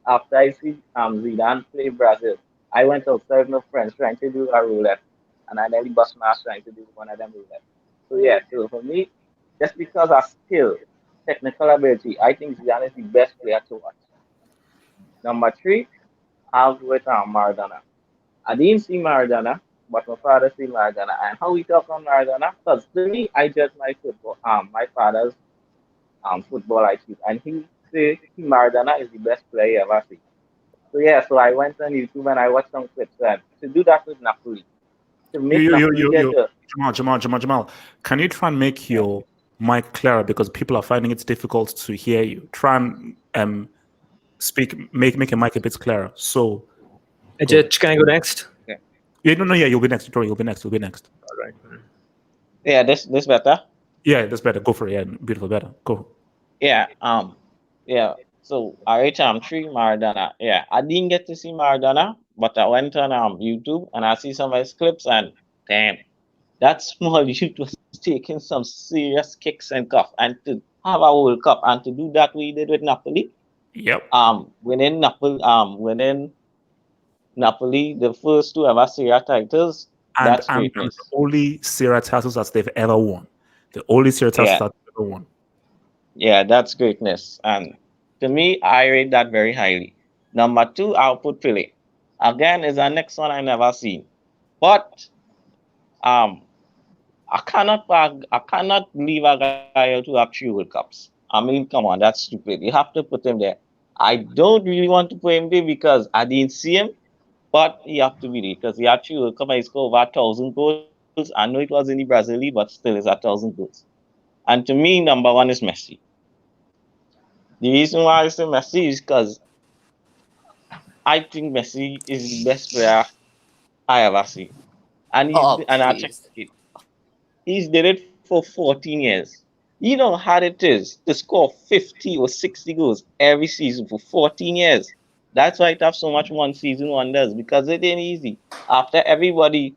After I see Zidane play Brazil, I went outside with my friends trying to do a roulette, and I nearly bust my ass trying to do one of them roulette. So yeah, so for me, just because of skill, technical ability, I think Zidane is the best player to watch. Number 3, I'll go with Maradona. I didn't see Maradona, but my father see Maradona. And how we talk on Maradona? Because to me, I judge my football, my father's football IQ, and he say Maradona is the best player he ever seen. So yeah, so I went on YouTube and I watched some clips. And to do that with Napoli, to make Napoli get the Jamal. Can you try and make your mic clearer because people are finding it difficult to hear you? Try and speak, make your mic a bit clearer. So, Ajay, can I go next? yeah, no, you'll be next. You'll be next. All right. Yeah, this better. Yeah, that's better. Go for it. Yeah, beautiful, better. Go. Yeah. Yeah. So I rate 3 Maradona. Yeah, I didn't get to see Maradona, but I went on YouTube and I see some of his clips and damn, that small youth was taking some serious kicks and cuff, and to have a World Cup and to do that we did with Napoli. Yep. Winning Napoli, the first 2 ever Serie A titles. That's greatness. And the only Serie A titles that they've ever won. The only Serie A titles that they've ever won. Yeah, that's greatness. And to me, I rate that very highly. Number 2, I'll put Pele. Again, is the next one I never seen. But I cannot leave a guy out who have 3 World Cups. I mean, come on, that's stupid. You have to put him there. I don't really want to put him there because I didn't see him, but he have to be there because he had 3 World Cups and he scored over 1,000 goals. I know it was in the Brazil League, but still it's 1,000 goals. And to me, number 1 is Messi. The reason why I say Messi is because I think Messi is the best player I ever seen. And I checked it. He's did it for 14 years. You know how it is to score 50 or 60 goals every season for 14 years. That's why it have so much one season wonders, because it ain't easy. After everybody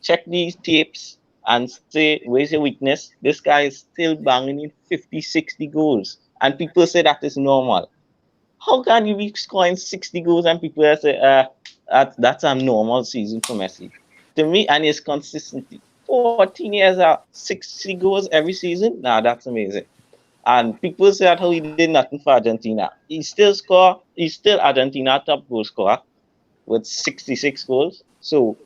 check these tapes and say, where's your weakness? This guy is still banging in 50, 60 goals. And people say that is normal. How can you be scoring 60 goals and people say, that's a normal season for Messi? To me, and his consistency. 14 years out, 60 goals every season? Nah, that's amazing. And people say that how he did nothing for Argentina. He's still Argentina top goal scorer with 66 goals. So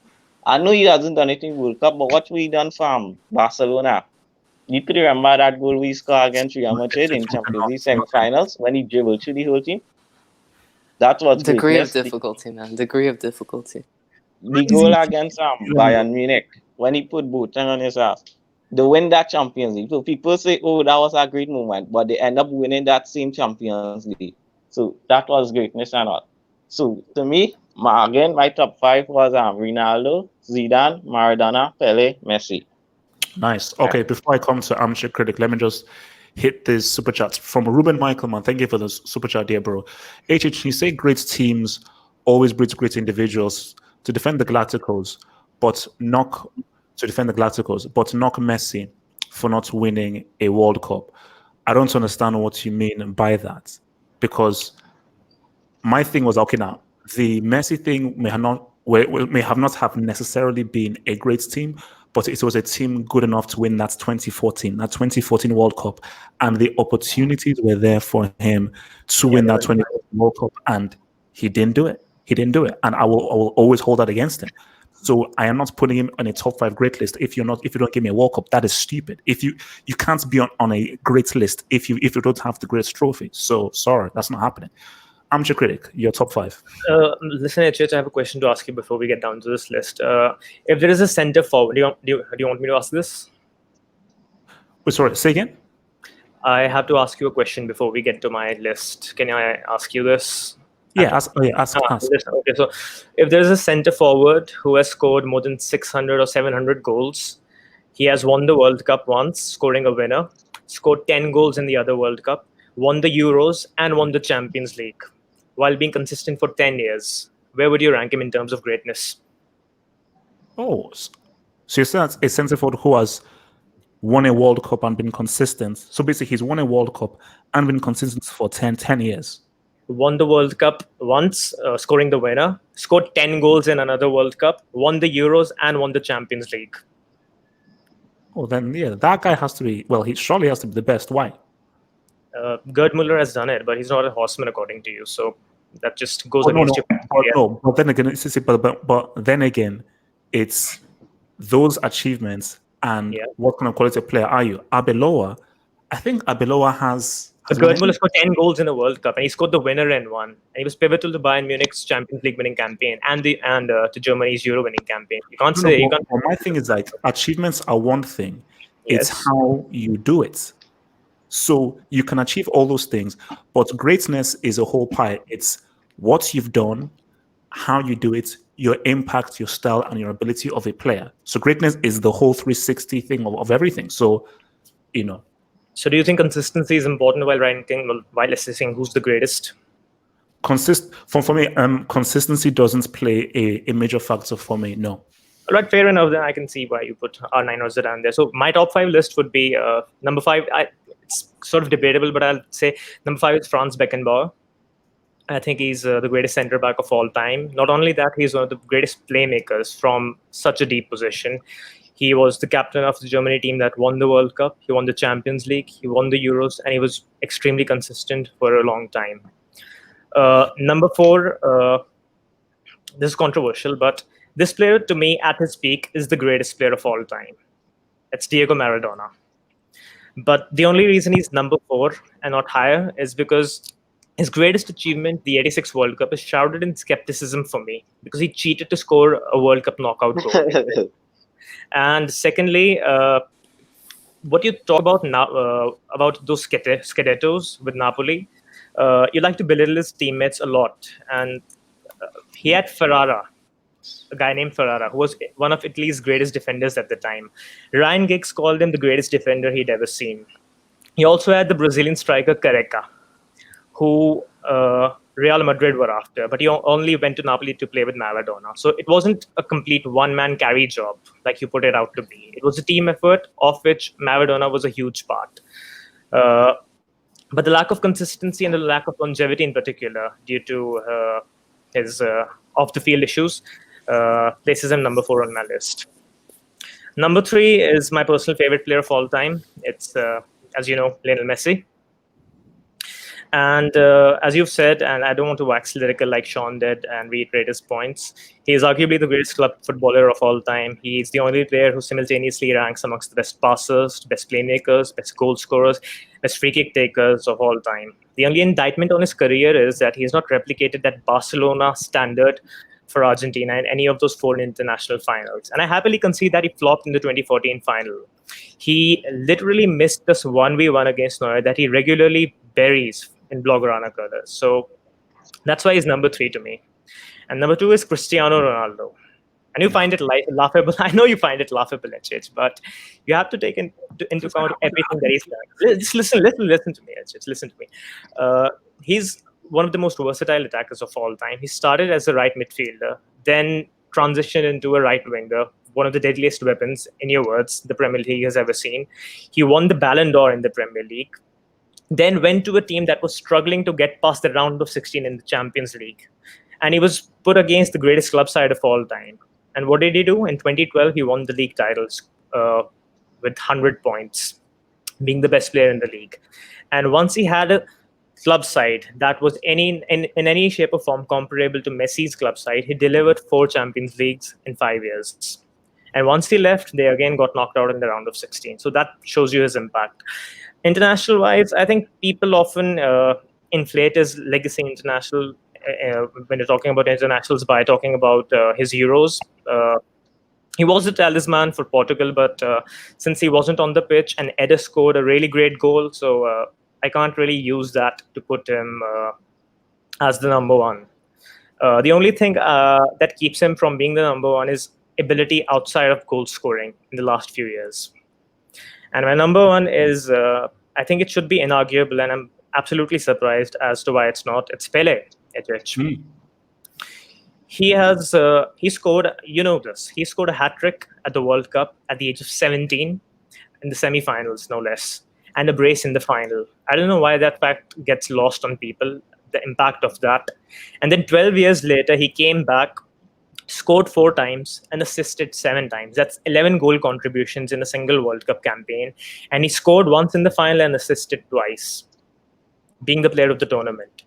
I know he hasn't done anything World Cup, but what we done from Barcelona? You could remember that goal we scored against Real Madrid in Champions League semi-finals when he dribbled through the whole team. That was degree greatness. of difficulty, man. Degree of difficulty. The goal against Bayern Munich when he put Boateng on his ass. They win that Champions League. So people say, oh, that was a great moment, but they end up winning that same Champions League. So that was greatness and all. So to me, my top 5 was Ronaldo, Zidane, Maradona, Pele, Messi. Nice. Okay, before I come to Armchair Critic, let me just hit this super chat from Ruben Michaelman. Thank you for the super chat, dear bro. You say great teams always breed great individuals to defend the Galacticos, but knock Messi for not winning a World Cup. I don't understand what you mean by that, because my thing was, okay, now the Messi thing may have not have necessarily been a great team, but it was a team good enough to win that 2014 World Cup, and the opportunities were there for him to win that 2014 World Cup, and he didn't do it. And I will always hold that against him. So I am not putting him on a top 5 great list. If you don't give me a World Cup, that is stupid. If you can't be on a great list if you don't have the greatest trophy. So sorry, that's not happening. Armchair Critic, your top 5. Listen, HH, I have a question to ask you before we get down to this list. If there is a center forward, do you want me to ask this? Wait, sorry, say again? I have to ask you a question before we get to my list. Can I ask you this? Yeah, ask. Oh, yeah, ask. Okay, so if there's a center forward who has scored more than 600 or 700 goals, he has won the World Cup once, scoring a winner, scored 10 goals in the other World Cup, won the Euros, and won the Champions League, while being consistent for 10 years. Where would you rank him in terms of greatness? Oh, so you said a center forward who has won a World Cup and been consistent. So basically, he's won a World Cup and been consistent for 10 years. Won the World Cup once, scoring the winner, scored 10 goals in another World Cup, won the Euros, and won the Champions League. Oh, then yeah, that guy has to be. Well, he surely has to be the best. Why? Gerd Muller has done it, but he's not a horseman according to you. So that just goes Oh, no, against no, your. but, no. But then again, but then again, it's those achievements and what kind of quality of player are you? Arbeloa, I think Arbeloa has. Gerd Muller scored 10 goals in a World Cup, and he scored the winner in one. And he was pivotal to Bayern Munich's Champions League winning campaign and to Germany's Euro winning campaign. You can't No, say. no, You can't. but my thing is like achievements are one thing. It's Yes. how you do it. So you can achieve all those things, but greatness is a whole pie. It's what you've done, how you do it, your impact, your style, and your ability of a player. So greatness is the whole 360 thing of everything. So, you know. So do you think consistency is important while assessing who's the greatest? For me, consistency doesn't play a major factor for me. No. All right, fair enough. Then I can see why you put R9 or Zidane there. So my top 5 list would be number 5. It's sort of debatable, but I'll say number 5 is Franz Beckenbauer. I think he's the greatest center back of all time. Not only that, he's one of the greatest playmakers from such a deep position. He was the captain of the Germany team that won the World Cup. He won the Champions League. He won the Euros, and he was extremely consistent for a long time. Number 4, this is controversial, but this player, to me, at his peak, is the greatest player of all time. It's Diego Maradona. But the only reason he's number 4 and not higher is because his greatest achievement, the '86 World Cup, is shrouded in skepticism for me because he cheated to score a World Cup knockout goal. And secondly, what you talk about now about those Scudettos with Napoli, you like to belittle his teammates a lot, and he had Ferrara, a guy named Ferrara, who was one of Italy's greatest defenders at the time. Ryan Giggs called him the greatest defender he'd ever seen. He also had the Brazilian striker Careca, who Real Madrid were after, but he only went to Napoli to play with Maradona. So it wasn't a complete one-man carry job like you put it out to be. It was a team effort of which Maradona was a huge part. But the lack of consistency and the lack of longevity in particular, due to his off-the-field issues, places him number 4 on my list. Number 3 is my personal favorite player of all time. It's, as you know, Lionel Messi. And as you've said, and I don't want to wax lyrical like Sean did and reiterate his points, he is arguably the greatest club footballer of all time. He's the only player who simultaneously ranks amongst the best passers, best playmakers, best goal scorers, best free kick takers of all time. The only indictment on his career is that he has not replicated that Barcelona standard for Argentina in any of those 4 international finals. And I happily concede that he flopped in the 2014 final. He literally missed this 1v1 against Neuer that he regularly buries in Blaugrana colors. So that's why he's number 3 to me. And number 2 is Cristiano Ronaldo. And you find it laughable. I know you find it laughable, HH, but you have to take into account everything that he's done. Just listen to me, HH. Listen to me. He's one of the most versatile attackers of all time. He started as a right midfielder, then transitioned into a right winger, one of the deadliest weapons, in your words, the Premier League has ever seen. He won the Ballon d'Or in the Premier League, then went to a team that was struggling to get past the round of 16 in the Champions League. And he was put against the greatest club side of all time. And what did he do? In 2012, he won the league titles with 100 points, being the best player in the league. And once he had a club side that was in any shape or form comparable to Messi's club side, he delivered 4 Champions Leagues in 5 years. And once he left, they again got knocked out in the round of 16. So that shows you his impact. International-wise, I think people often inflate his legacy international when you're talking about internationals by talking about his Euros. He was a talisman for Portugal, but since he wasn't on the pitch, and Eder scored a really great goal, so I can't really use that to put him as the number one. The only thing that keeps him from being the number one is ability outside of goal scoring in the last few years. And my number one is, I think it should be inarguable, and I'm absolutely surprised as to why it's not. It's Pele. He scored, you know this, he scored a hat-trick at the World Cup at the age of 17 in the semi-finals, no less, and a brace in the final. I don't know why that fact gets lost on people, the impact of that. And then 12 years later, he came back, scored 4 times, and assisted 7 times. That's 11 goal contributions in a single World Cup campaign. And he scored once in the final and assisted twice, being the player of the tournament.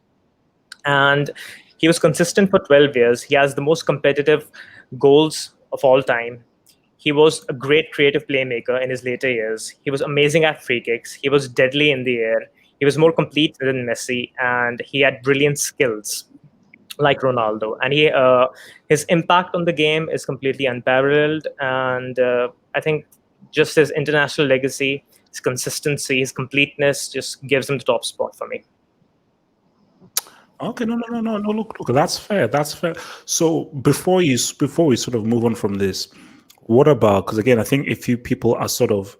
And he was consistent for 12 years. He has the most competitive goals of all time. He was a great creative playmaker in his later years. He was amazing at free kicks. He was deadly in the air. He was more complete than Messi, and he had brilliant skills like Ronaldo. And his impact on the game is completely unparalleled. And I think just his international legacy, his consistency, his completeness just gives him the top spot for me. Okay, no. Look, that's fair. That's fair. So before we sort of move on from this, what about, because again, I think a few people are sort of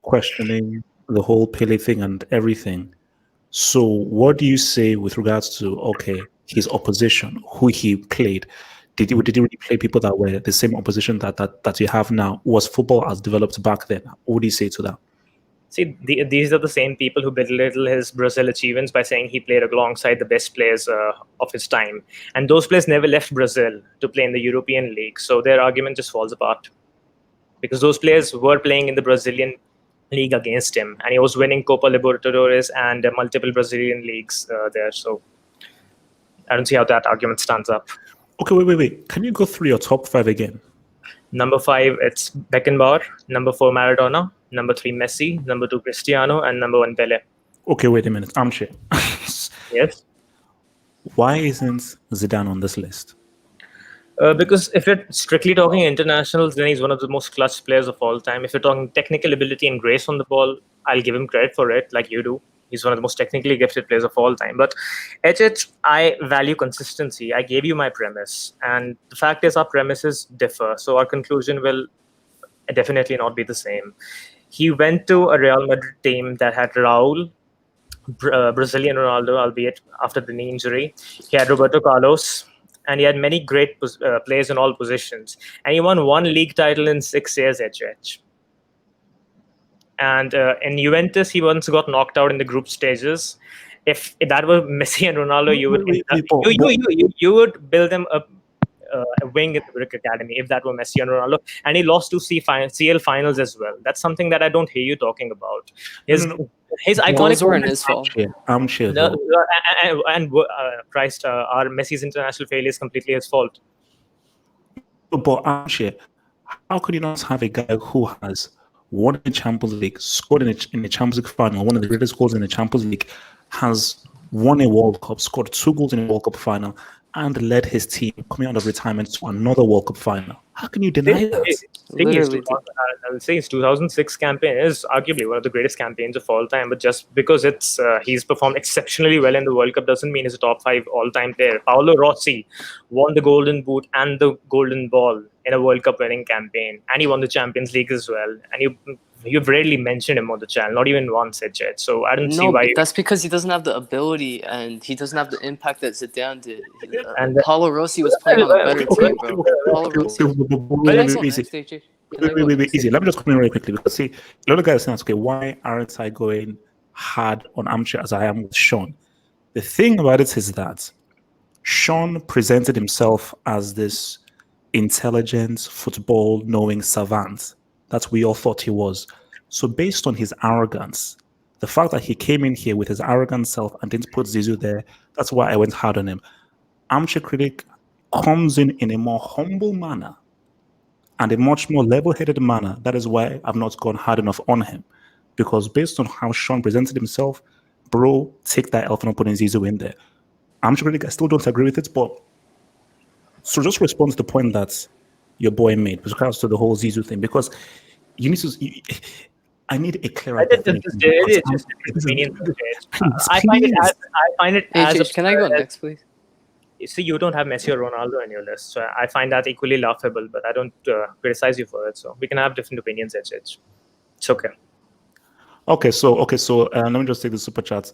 questioning the whole Pele thing and everything. So what do you say with regards to, okay, his opposition, who he played? Did he really play people that were the same opposition that you have now? Was football as developed back then? What do you say to that? See, these are the same people who belittle his Brazil achievements by saying he played alongside the best players of his time. And those players never left Brazil to play in the European League. So their argument just falls apart. Because those players were playing in the Brazilian league against him. And he was winning Copa Libertadores and multiple Brazilian leagues there. So I don't see how that argument stands up. Okay, wait. Can you go through your top 5 again? Number 5, it's Beckenbauer. Number 4, Maradona. Number 3, Messi. Number 2, Cristiano. And number 1, Pele. Okay, wait a minute. Armchair. Yes? Why isn't Zidane on this list? Because if you're strictly talking internationals, then he's one of the most clutch players of all time. If you're talking technical ability and grace on the ball, I'll give him credit for it, like you do. He's one of the most technically gifted players of all time. But I value consistency. I gave you my premise. And the fact is, our premises differ. So our conclusion will definitely not be the same. He went to a Real Madrid team that had Raul, Brazilian Ronaldo, albeit after the knee injury. He had Roberto Carlos, and he had many great players in all positions. And he won 1 league title in 6 years, HH. And in Juventus, he once got knocked out in the group stages. If that were Messi and Ronaldo, you would build them a wing in the Brick Academy if that were Messi and Ronaldo. And he lost to CL finals as well. That's something that I don't hear you talking about. His iconic Those weren't his fault. Armchair. Christ, our Messi's international failure is completely his fault. But Armchair, how could you not have a guy who has won in the Champions League, scored in the Champions League final, one of the greatest goals in the Champions League, has won a World Cup, scored 2 goals in a World Cup final, and led his team coming out of retirement to another World Cup final? How can you deny that? I would say his 2006 campaign is arguably one of the greatest campaigns of all time. But just because he's performed exceptionally well in the World Cup doesn't mean he's a top 5 all-time player. Paolo Rossi won the Golden Boot and the Golden Ball in a World Cup winning campaign, and he won the Champions League as well. And you've rarely mentioned him on the channel, not even once, Ed. So I don't see why. That's because he doesn't have the ability and he doesn't have the impact that Zidane did. Paulo Rossi was playing on a better team, bro. Paulo Rossi. Wait, easy. Let me just come in really quickly, because see, a lot of guys saying, okay, why aren't I going hard on Armchair as I am with Sean? The thing about it is that Sean presented himself as this intelligent, football-knowing savant that we all thought he was. So based on his arrogance, the fact that he came in here with his arrogant self and didn't put Zizou there, that's why I went hard on him. Armchair Critic comes in a more humble manner and a much more level-headed manner. That is why I've not gone hard enough on him. Because based on how Sean presented himself, bro, take that L for not putting Zizou in there. Armchair Critic, I still don't agree with it, but so just respond to the point that your boy made with regards to the whole Zizou thing, because you need to. I need a clearer I did definition. it is because just this is- opinions. please, I find it please. as HH, can I go absurd next, please? see, you don't have Messi or Ronaldo on your list, so I find that equally laughable. But I don't criticize you for it. So we can have different opinions. It's okay. Okay, so let me just take the super chats.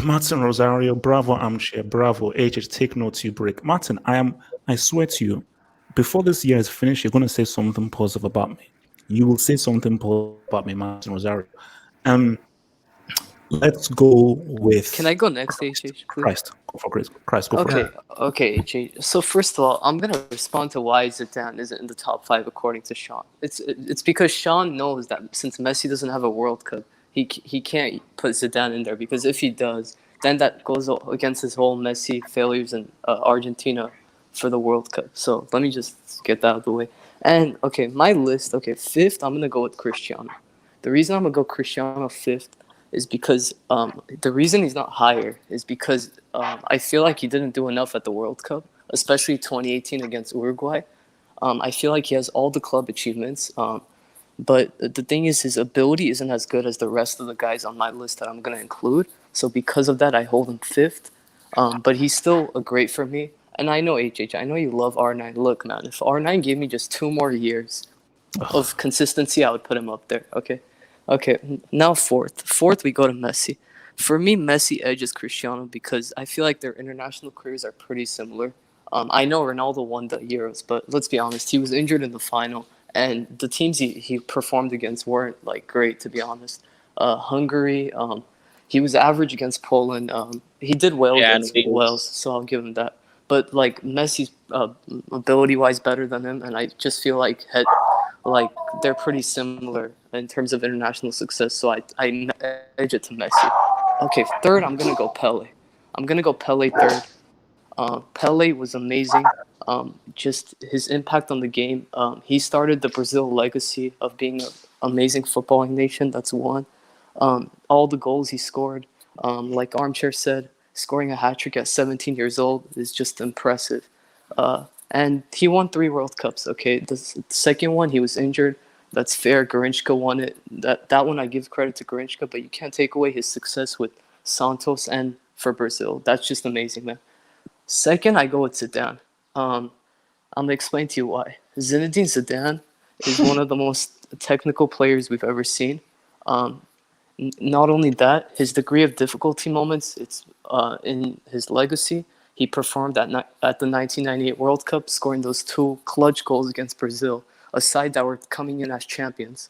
Martin Rosario, bravo armchair, bravo HH. Take notes, you break. Martin, I swear to you, before this year is finished, you're gonna say something positive about me. You will say something positive about me, Martin Rosario. Let's go with. Can I go next, HH, please? Christ, go for Christ. Christ, go for it. Okay, HH. So first of all, I'm gonna respond to why Zidane isn't in the top 5 according to Sean. It's because Sean knows that since Messi doesn't have a World Cup, he can't put Zidane in there, because if he does, then that goes against his whole Messi failures in Argentina for the World Cup. So let me just get that out of the way. And okay, my list. Okay, 5th, I'm gonna go with Cristiano. The reason I'm gonna go Cristiano 5th is because the reason he's not higher is because I feel like he didn't do enough at the World Cup, especially 2018 against Uruguay. I feel like he has all the club achievements, but the thing is his ability isn't as good as the rest of the guys on my list that I'm going to include. So because of that, I hold him 5th. But he's still a great for me. And I know, HH, I know you love R9. Look, man, if R9 gave me just 2 more years of consistency, I would put him up there, okay? Okay, now 4th. 4th, we go to Messi. For me, Messi edges Cristiano because I feel like their international careers are pretty similar. I know Ronaldo won the Euros, but let's be honest, he was injured in the final, and the teams he performed against weren't like great, to be honest. Hungary, he was average against Poland. He did well against Wales, so I'll give him that. But like Messi's ability-wise better than him, and I just feel like they're pretty similar in terms of international success. So I edge it to Messi. Okay, 3rd, I'm gonna go Pele. I'm gonna go Pele 3rd. Pele was amazing. Just his impact on the game. He started the Brazil legacy of being an amazing footballing nation. That's one. All the goals he scored, like Armchair said, scoring a hat trick at 17 years old is just impressive. And he won 3 World Cups. Okay, the second one he was injured. That's fair. Garinchka won it. That one I give credit to Garinchka, but you can't take away his success with Santos and for Brazil. That's just amazing, man. Second, I go with Zidane. I'm gonna explain to you why. Zinedine Zidane is one of the most technical players we've ever seen. Not only that, his degree of difficulty moments, it's in his legacy. He performed at the 1998 World Cup, scoring those 2 clutch goals against Brazil, a side that were coming in as champions.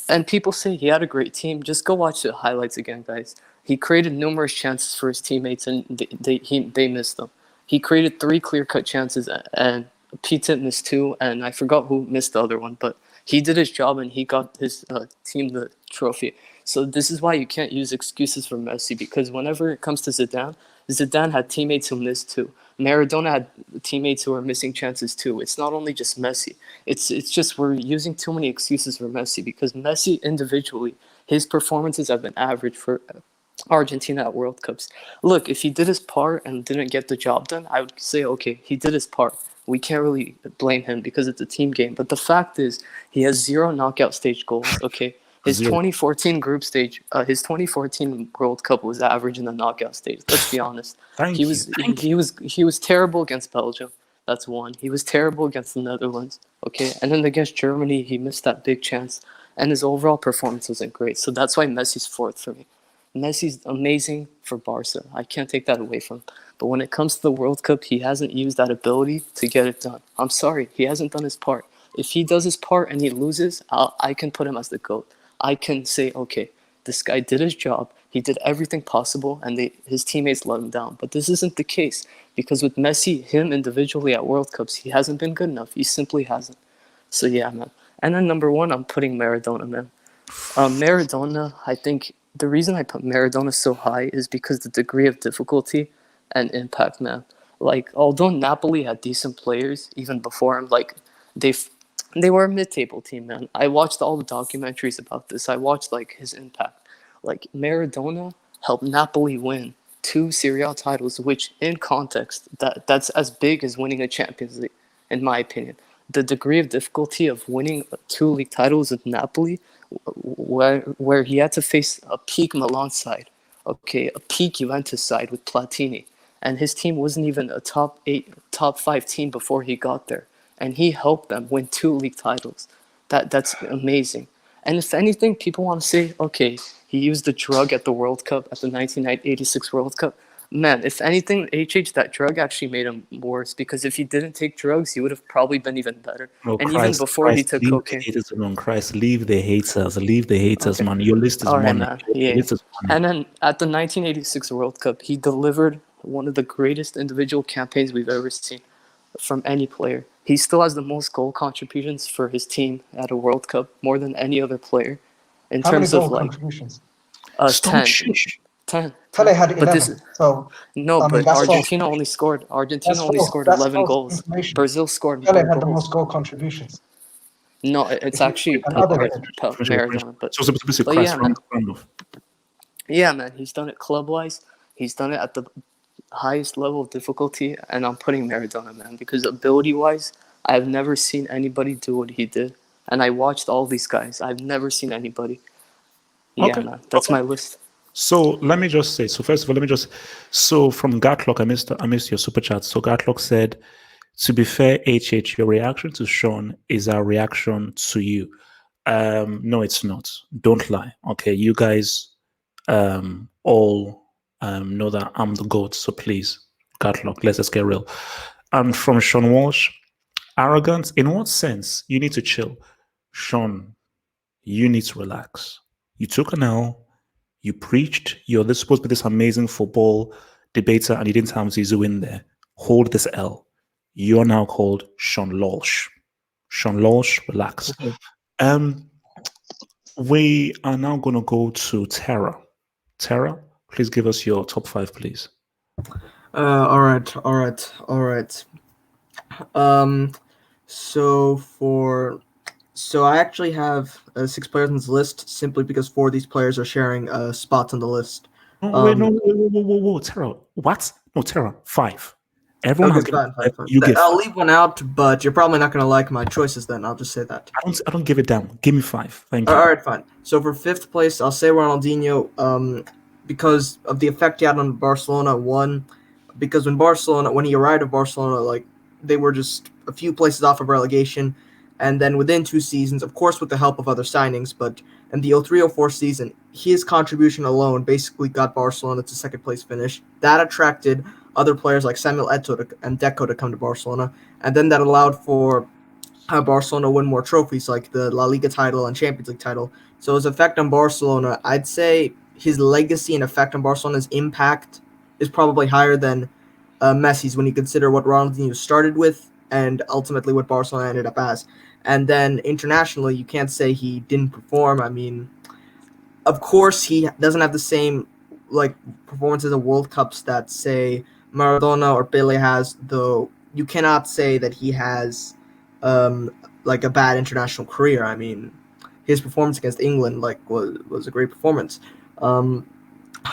And people say he had a great team. Just go watch the highlights again, guys. He created numerous chances for his teammates, and they missed them. He created 3 clear-cut chances, and Pete missed 2, and I forgot who missed the other one, but he did his job, and he got his team the trophy. So this is why you can't use excuses for Messi, because whenever it comes to Zidane, Zidane had teammates who missed too. Maradona had teammates who were missing chances too. It's not only just Messi. It's just we're using too many excuses for Messi, because Messi individually, his performances have been average for Argentina at World Cups. Look, if he did his part and didn't get the job done, I would say, okay, he did his part. We can't really blame him because it's a team game. But the fact is, he has 0 knockout stage goals, okay? His 2014 group stage, his 2014 World Cup was average in the knockout stage. Let's be honest. He was terrible against Belgium. That's one. He was terrible against the Netherlands. Okay, and then against Germany, he missed that big chance, and his overall performance wasn't great. So that's why Messi's 4th for me. Messi's amazing for Barca. I can't take that away from him. But when it comes to the World Cup, he hasn't used that ability to get it done. I'm sorry, he hasn't done his part. If he does his part and he loses, I can put him as the GOAT. I can say, okay, this guy did his job. He did everything possible, and his teammates let him down. But this isn't the case, because with Messi, him individually at World Cups, he hasn't been good enough. He simply hasn't. So yeah, man. And then number 1, I'm putting Maradona, man. Maradona, I think the reason I put Maradona so high is because the degree of difficulty and impact, man. Like, although Napoli had decent players even before him, like they were a mid-table team, man. I watched all the documentaries about this. I watched like his impact. Like, Maradona helped Napoli win 2 Serie A titles, which in context that's as big as winning a Champions League, in my opinion. the degree of difficulty of winning 2 league titles with Napoli, where he had to face a peak Milan side, okay, a peak Juventus side with Platini, and his team wasn't even a top 8, top 5 team before he got there, and he helped them win 2 league titles. That's amazing. And if anything, people want to say, okay, he used the drug at the World Cup, at the 1986 World Cup. Man, if anything, that drug actually made him worse, because if he didn't take drugs, he would have probably been even better. Oh, And even before he took leave cocaine. the haters alone. Christ, leave the haters, Okay. man. Your list is All right, money. man. Your Yeah. list is money. And then at the 1986 World Cup, he delivered one of the greatest individual campaigns we've ever seen from any player. He still has the most goal contributions for his team at a World Cup, more than any other player. In How many terms goal of like contributions? 10. Shush. 10. Pele had But 11. So no, I mean but that's Argentina only scored. Argentina only scored That's 11 false goals. information. Brazil scored Pele more had the goals. most goal contributions. No, it's If you actually another Maradona. But So, But Christ, yeah, man. round off. Yeah, man. He's done it club-wise. He's done it at the highest level of difficulty, and I'm putting Maradona, man, because ability-wise, I've never seen anybody do what he did. And I watched all these guys. I've never seen anybody. Yeah, Okay. man. That's Okay. my list. So let me just say. So first of all, So from Gatlock, I missed your super chat. So Gatlock said, "To be fair, HH, your reaction to Sean is our reaction to you." No, it's not. Don't lie. Okay, you guys all know that I'm the GOAT. So please, Gatlock, let's just get real. And from Sean Walsh, arrogance. In what sense? You need to chill, Sean. You need to relax. You took an L. You preached. You're this supposed to be this amazing football debater, and you didn't have Zizou in there. Hold this L. You're now called Sean Walsh. Sean Walsh, relax. We are now going to go to Tara. Tara, please give us your top 5, please. All right. So I actually have 6 players on this list simply because 4 of these players are sharing spots on the list. Whoa, Tara. What? No, Tara, 5. Everyone has fine. You get I'll 5. leave one out, but you're probably not going to like my choices then. I'll just say that. I don't give it down. Give me 5. Thank you. All right, fine. So for 5th place, I'll say Ronaldinho because of the effect he had on Barcelona. One, because when he arrived at Barcelona, like they were just a few places off of relegation. And then within 2 seasons, of course with the help of other signings, but in the 03-04 season, his contribution alone basically got Barcelona to 2nd place finish. That attracted other players like Samuel Eto'o and Deco to come to Barcelona. And then that allowed for Barcelona win more trophies like the La Liga title and Champions League title. So his effect on Barcelona, I'd say his legacy and effect on Barcelona's impact is probably higher than Messi's when you consider what Ronaldinho started with and ultimately what Barcelona ended up as. And then internationally, you can't say he didn't perform. I mean, of course, he doesn't have the same like performances in World Cups that say Maradona or Pele has, though you cannot say that he has like a bad international career. I mean, his performance against England was a great performance. All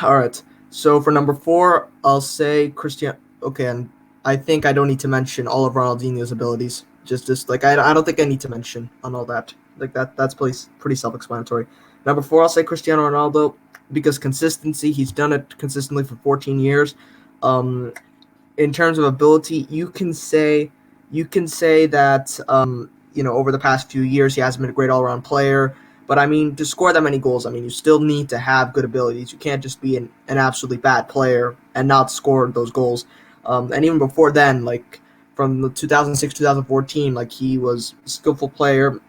right. So for number 4, I'll say Cristiano. Okay, and I think I don't need to mention all of Ronaldinho's abilities. Just like I don't think I need to mention on all that. Like that's pretty self-explanatory. Number 4, I'll say Cristiano Ronaldo because consistency. He's done it consistently for 14 years. In terms of ability, you can say that over the past few years he hasn't been a great all-around player. But I mean, to score that many goals, I mean, you still need to have good abilities. You can't just be an absolutely bad player and not score those goals. And even before then, like from the 2006-2014, like he was a skillful player.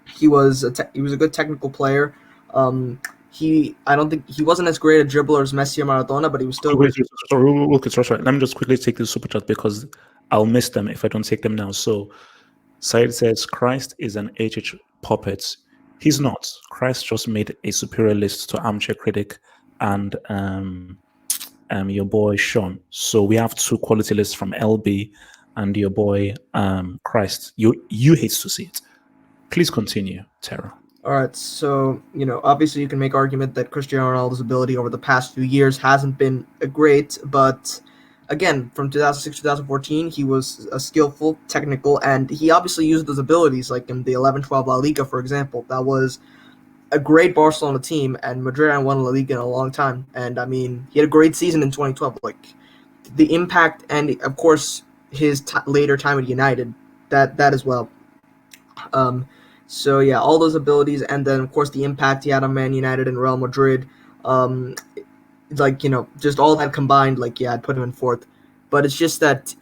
He was a good technical player. I don't think he wasn't as great a dribbler as Messi or Maradona, but he was still. Sorry. Let me just quickly take this super chat because I'll miss them if I don't take them now. So, Said says Christ is an HH puppet. He's not. Christ just made a superior list to Armchair Critic and your boy Sean. So we have 2 quality lists from LB and your boy Christ. You hate to see it. Please continue, Tara. All right, so obviously you can make argument that Cristiano Ronaldo's ability over the past few years hasn't been great, but again, from 2006 2014, he was a skillful, technical, and he obviously used those abilities, like in the 11-12 La Liga, for example. That was a great Barcelona team, and Madrid hadn't won La Liga in a long time. And I mean, he had a great season in 2012. Like the impact, and of course his later time at United, that as well. Um, so yeah, all those abilities, and then of course the impact he had on Man United and Real Madrid. Um, like just all that combined, like yeah, I'd put him in fourth. But it's just that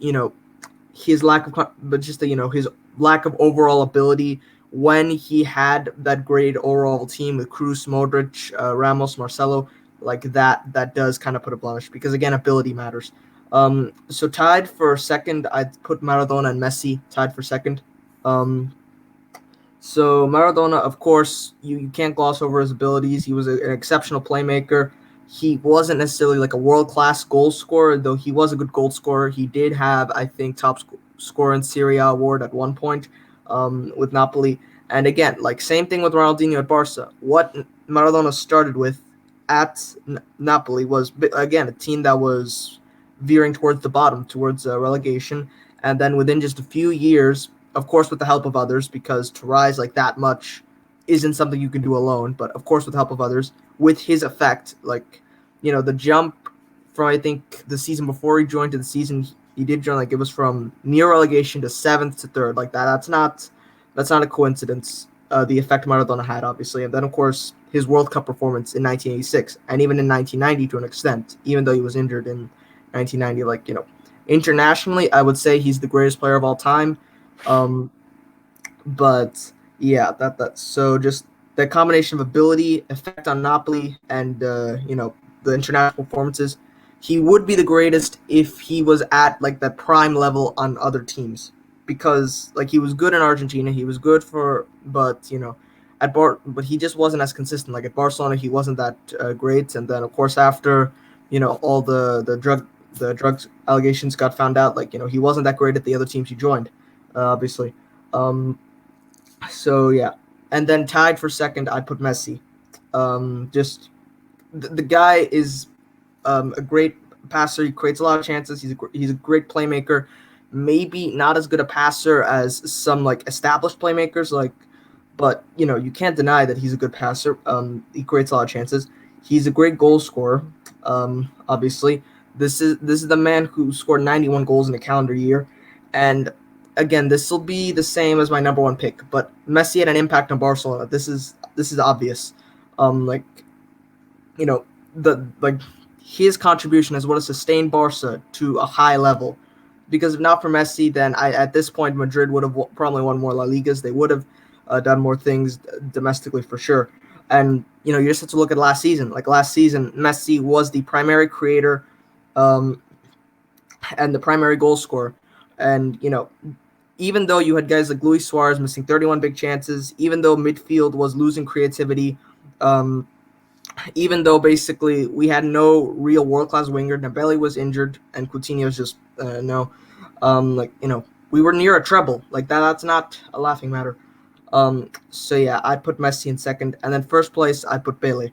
his lack of, but just that his lack of overall ability when he had that great overall team with Cruz, Modric, Ramos, Marcelo, like that does kind of put a blemish because again, ability matters. So tied for second, I'd put Maradona and Messi tied for second. So Maradona, of course, you can't gloss over his abilities. He was an exceptional playmaker. He wasn't necessarily like a world-class goal scorer, though he was a good goal scorer. He did have, I think, top scorer in Serie A award at one point with Napoli. And again, like same thing with Ronaldinho at Barca. What Maradona started with at Napoli was, again, a team that was veering towards the bottom, towards relegation. And then within just a few years, of course, with the help of others, because to rise like that much isn't something you can do alone, but of course, with the help of others, with his effect, like, the jump from, I think, the season before he joined to the season he did join, like, it was from near relegation to 7th to 3rd, like that. That's not a coincidence. The effect Maradona had, obviously. And then, of course, his World Cup performance in 1986, and even in 1990 to an extent, even though he was injured in 1990, like, internationally, I would say he's the greatest player of all time. But yeah, that's so just the combination of ability, effect on Napoli, and the international performances. He would be the greatest if he was at like that prime level on other teams, because like he was good in Argentina, he was good but but he just wasn't as consistent. Like at Barcelona, he wasn't that great, and then of course after all the drugs allegations got found out, like he wasn't that great at the other teams he joined, obviously. So yeah, and then tied for second, I'd put Messi. Just the guy is a great passer. He creates a lot of chances. He's a great playmaker. Maybe not as good a passer as some like established playmakers, but you can't deny that he's a good passer. He creates a lot of chances. He's a great goal scorer. Obviously, this is the man who scored 91 goals in a calendar year, and again, this will be the same as my number one pick. But Messi had an impact on Barcelona. This is obvious. Like the like his contribution is what has sustained Barca to a high level. Because if not for Messi, then at this point Madrid would have probably won more La Ligas. They would have done more things domestically for sure. And you just have to look at last season. Like last season, Messi was the primary creator, and the primary goal scorer. And even though you had guys like Luis Suarez missing 31 big chances, even though midfield was losing creativity, even though basically we had no real world-class winger, Nabelli was injured, and Coutinho's just no. We were near a treble. Like that's not a laughing matter. So yeah, I'd put Messi in second, and then first place I'd put Pele.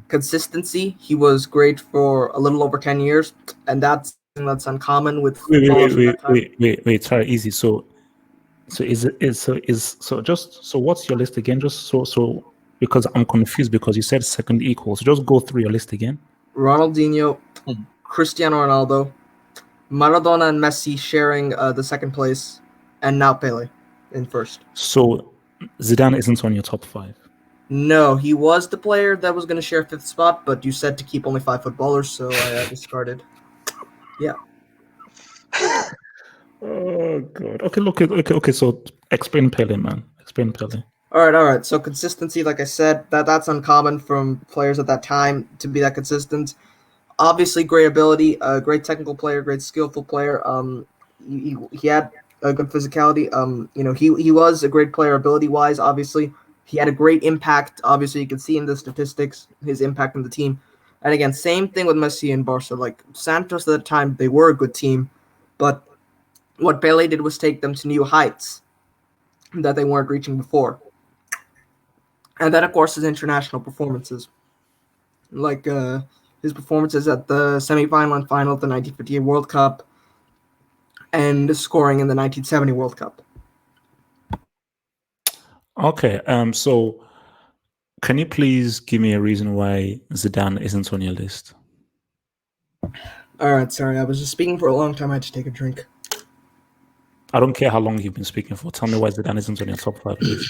Consistency, he was great for a little over 10 years, and that's uncommon with wait. Sorry, easy. So what's your list again? Just so because I'm confused because you said second equal. So just go through your list again. Ronaldinho, Cristiano Ronaldo, Maradona and Messi sharing the second place, and now Pele in first. So Zidane isn't on your top 5. No, he was the player that was going to share 5th spot, but you said to keep only 5 footballers, so I discarded. Yeah. Oh god. Okay. So explain Pele, man. Explain Pele. All right. So consistency, like I said, that's uncommon from players at that time to be that consistent. Obviously, great ability, great technical player, great skillful player. He had a good physicality. He was a great player ability wise. Obviously, he had a great impact. Obviously, you can see in the statistics his impact on the team. And again, same thing with Messi and Barca. Like Santos at the time, they were a good team, but what Pele did was take them to new heights that they weren't reaching before. And then, of course, his international performances. Like his performances at the semi-final and final of the 1958 World Cup, and scoring in the 1970 World Cup. Okay. So can you please give me a reason why Zidane isn't on your list? All right, sorry, I was just speaking for a long time. I had to take a drink. I don't care how long you've been speaking for. Tell me why Zidane isn't on your top 5 list.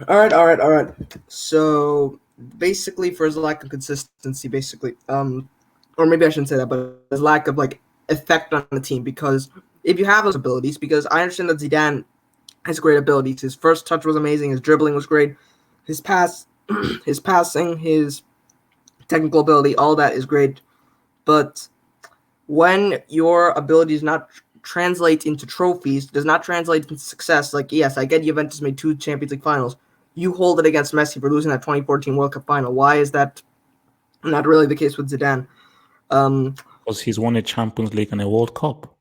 All right. So basically, for his lack of consistency, or maybe I shouldn't say that, but his lack of like effect on the team. Because if you have those abilities, because I understand that Zidane has great abilities. His first touch was amazing. His dribbling was great. His his passing, his technical ability, all that is great. But when your ability does not translate into trophies, does not translate into success, like, yes, I get Juventus made 2 Champions League finals. You hold it against Messi for losing that 2014 World Cup final. Why is that not really the case with Zidane? Because he's won a Champions League and a World Cup.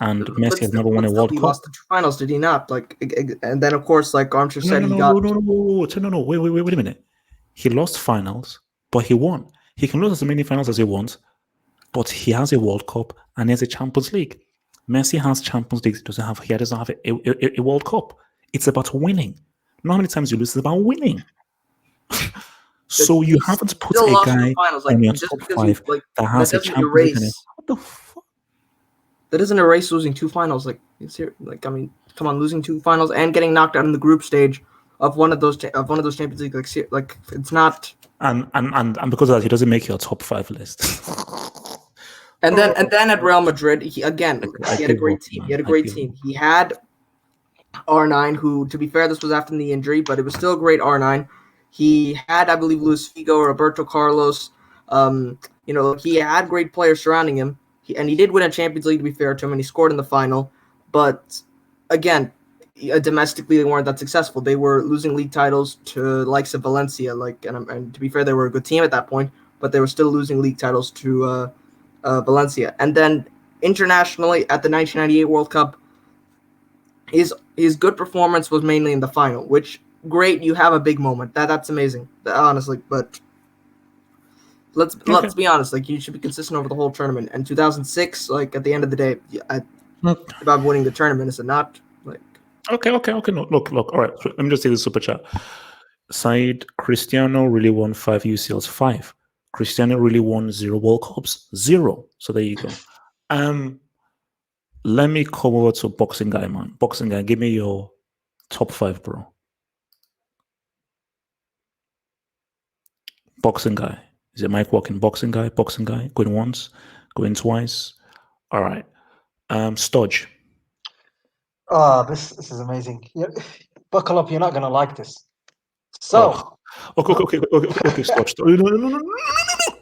And Messi has never won a World He Cup. lost the 2 finals, did he not? Like, and then of course, like Armchair said, he got Wait a minute. He lost finals, but he won. He can lose as many finals as he wants, but he has a World Cup and he has a Champions League. Messi has Champions League. He doesn't have a World Cup. It's about winning. Not how many times you lose. It's about winning. So you haven't put a guy on your top 5 that has a Champions League. What the fuck? That doesn't erase losing 2 finals. Like, it's here. Like, I mean, come on, losing 2 finals and getting knocked out in the group stage of one of those Champions League, like it's not. And because of that, he doesn't make your top 5 list. And then at Real Madrid, he had a great team. He had a great team. He had R9, who, to be fair, this was after the injury, but it was still a great R9. He had, I believe, Luis Figo, Roberto Carlos. He had great players surrounding him. He did win a Champions League, to be fair to him, and he scored in the final. But again, domestically, they weren't that successful. They were losing league titles to the likes of Valencia. And to be fair, they were a good team at that point, but they were still losing league titles to Valencia. And then internationally, at the 1998 World Cup, his good performance was mainly in the final. Which, great, you have a big moment. That's amazing, honestly. But let's be honest. Like, you should be consistent over the whole tournament. And 2006, like, at the end of the day, about winning the tournament, is it not? Like, okay. No, look. All right. So let me just say this super chat. Said, Cristiano really won 5 UCLs. 5. Cristiano really won 0 World Cups. 0. So there you go. Let me come over to Boxing Guy, man. Boxing Guy, give me your top 5, bro. Boxing Guy. Is it Mike walking? Boxing Guy. Going once, going twice. All right. Stodge. Oh, this is amazing. Buckle up, you're not gonna like this. So, okay. Stodge. No.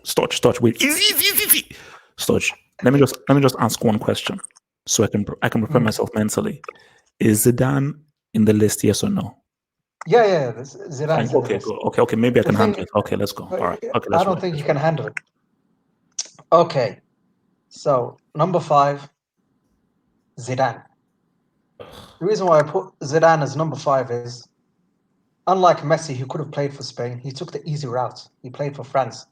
Stodge. Wait. Easy. Stodge. Let me just ask one question, so I can prepare myself mentally. Is Zidane in the list? Yes or no? Yeah. Zidane's in the list. Okay. Maybe I can handle it. Okay, let's go. All right. Okay, I don't think you can handle it. Okay. So, number 5, Zidane. The reason why I put Zidane as number 5 is, unlike Messi, who could have played for Spain, he took the easy route. He played for France.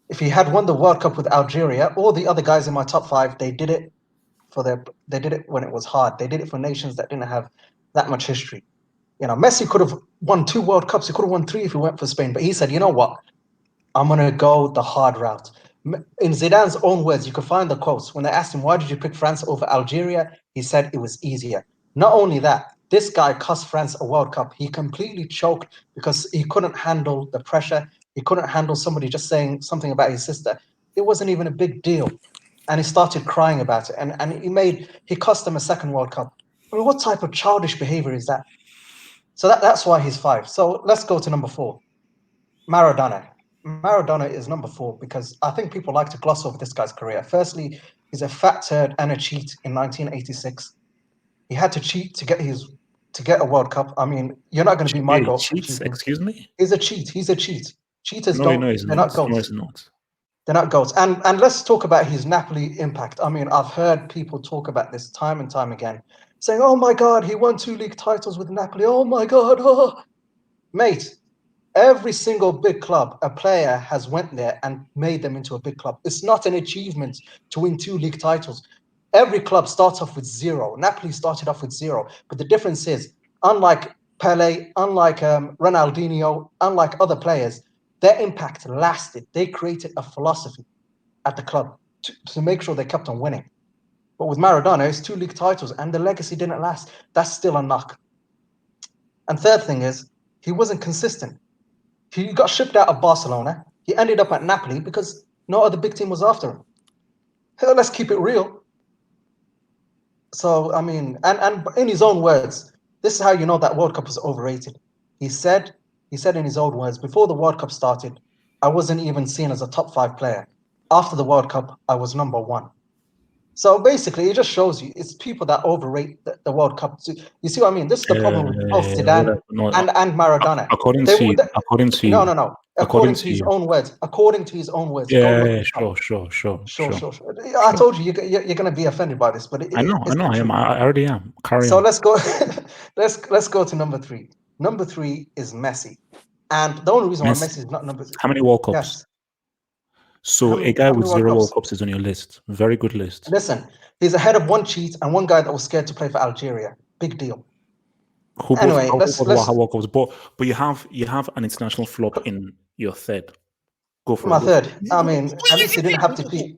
If he had won the World Cup with Algeria, all the other guys in my top 5, they did it when it was hard. They did it for nations that didn't have that much history. Messi could have won 2 World Cups. He could have won 3 if he went for Spain. But he said, you know what? I'm going to go the hard route. In Zidane's own words, you can find the quotes. When they asked him, why did you pick France over Algeria? He said it was easier. Not only that, this guy cost France a World Cup. He completely choked because he couldn't handle the pressure. He couldn't handle somebody just saying something about his sister. It wasn't even a big deal. And he started crying about it. And he cost them a 2nd World Cup. I mean, what type of childish behavior is that? So that's why he's 5. So let's go to number 4. Maradona. Maradona is number 4 because I think people like to gloss over this guy's career. Firstly, he's a fat turd and a cheat in 1986. He had to cheat to get a World Cup. I mean, you're not going to be my goal. Cheats? Excuse me? He's a cheat. Cheaters they're not goats. No, he's not. They're not goats. And let's talk about his Napoli impact. I mean, I've heard people talk about this time and time again, saying, oh my God, he won 2 league titles with Napoli. Oh my God. Oh. Mate, every single big club, a player has went there and made them into a big club. It's not an achievement to win 2 league titles. Every club starts off with 0. Napoli started off with 0, but the difference is, unlike Pele, unlike Ronaldinho, unlike other players, their impact lasted. They created a philosophy at the club to make sure they kept on winning. But with Maradona, it's 2 league titles, and the legacy didn't last. That's still a knock. And third thing is, he wasn't consistent. He got shipped out of Barcelona. He ended up at Napoli because no other big team was after him. Hell, let's keep it real. So, I mean, and in his own words, this is how you know that World Cup was overrated. He said in his own words, before the World Cup started, I wasn't even seen as a top 5 player. After the World Cup, I was number 1. So basically, it just shows you it's people that overrate the World Cup. You see what I mean? This is the problem with both Zidane and Maradona. According They to would- you, according to no, you, no, no. according According to to his you. own words. According to his own words. Go Yeah, look yeah, it up. sure. I told you you're going to be offended by this, but I know, it's the I am. truth. I already am. Carry So on. let's go. let's go to number 3. Number 3 is Messi, and the only reason why Messi is not number 3. How many World Cups? Yes. So a guy with 0 World Cups is on your list. Very good list. Listen, he's ahead of 1 cheat and 1 guy that was scared to play for Algeria. Big deal. Who Anyway, both World Cups, but you have an international flop in your third. Go for my it. third. I mean, at least he didn't have to cheat.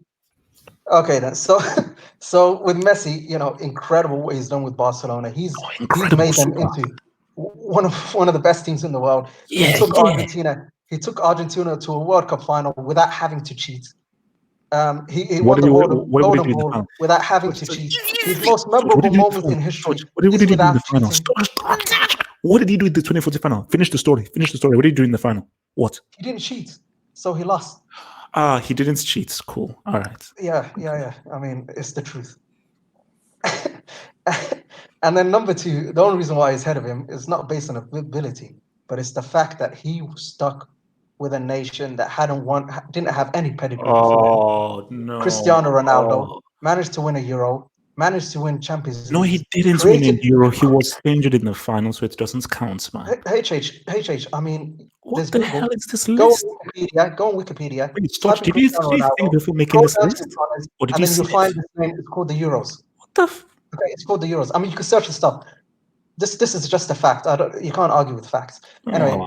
Okay, then. So with Messi, you know, incredible what he's done with Barcelona. He's made them into one of the best teams in the world. Yeah, he took Argentina. He took Argentina to a World Cup final without having to cheat. He won the Golden Ball without having to cheat. His most memorable moment in history is without cheating. What did he do in the 2014 final? Finish the story. What did he do in the final? What? He didn't cheat, so he lost. He didn't cheat. Cool. All right. Yeah. I mean, it's the truth. And then number 2, the only reason why he's ahead of him is not based on ability, but it's the fact that he was stuck with a nation that didn't have any pedigree before him. No. Cristiano Ronaldo managed to win a Euro, managed to win Champions League. No, he didn't win a Euro. He was injured in the final, so it doesn't count, man. HH, I mean, what the hell is this list? Go on Wikipedia. Wait, stop. Did you think before making this list? Or did and you then you'll find this name. It's called the Euros. What the Okay, it's called the Euros. I mean, you can search the stuff. This is just a fact. You can't argue with facts. Anyway,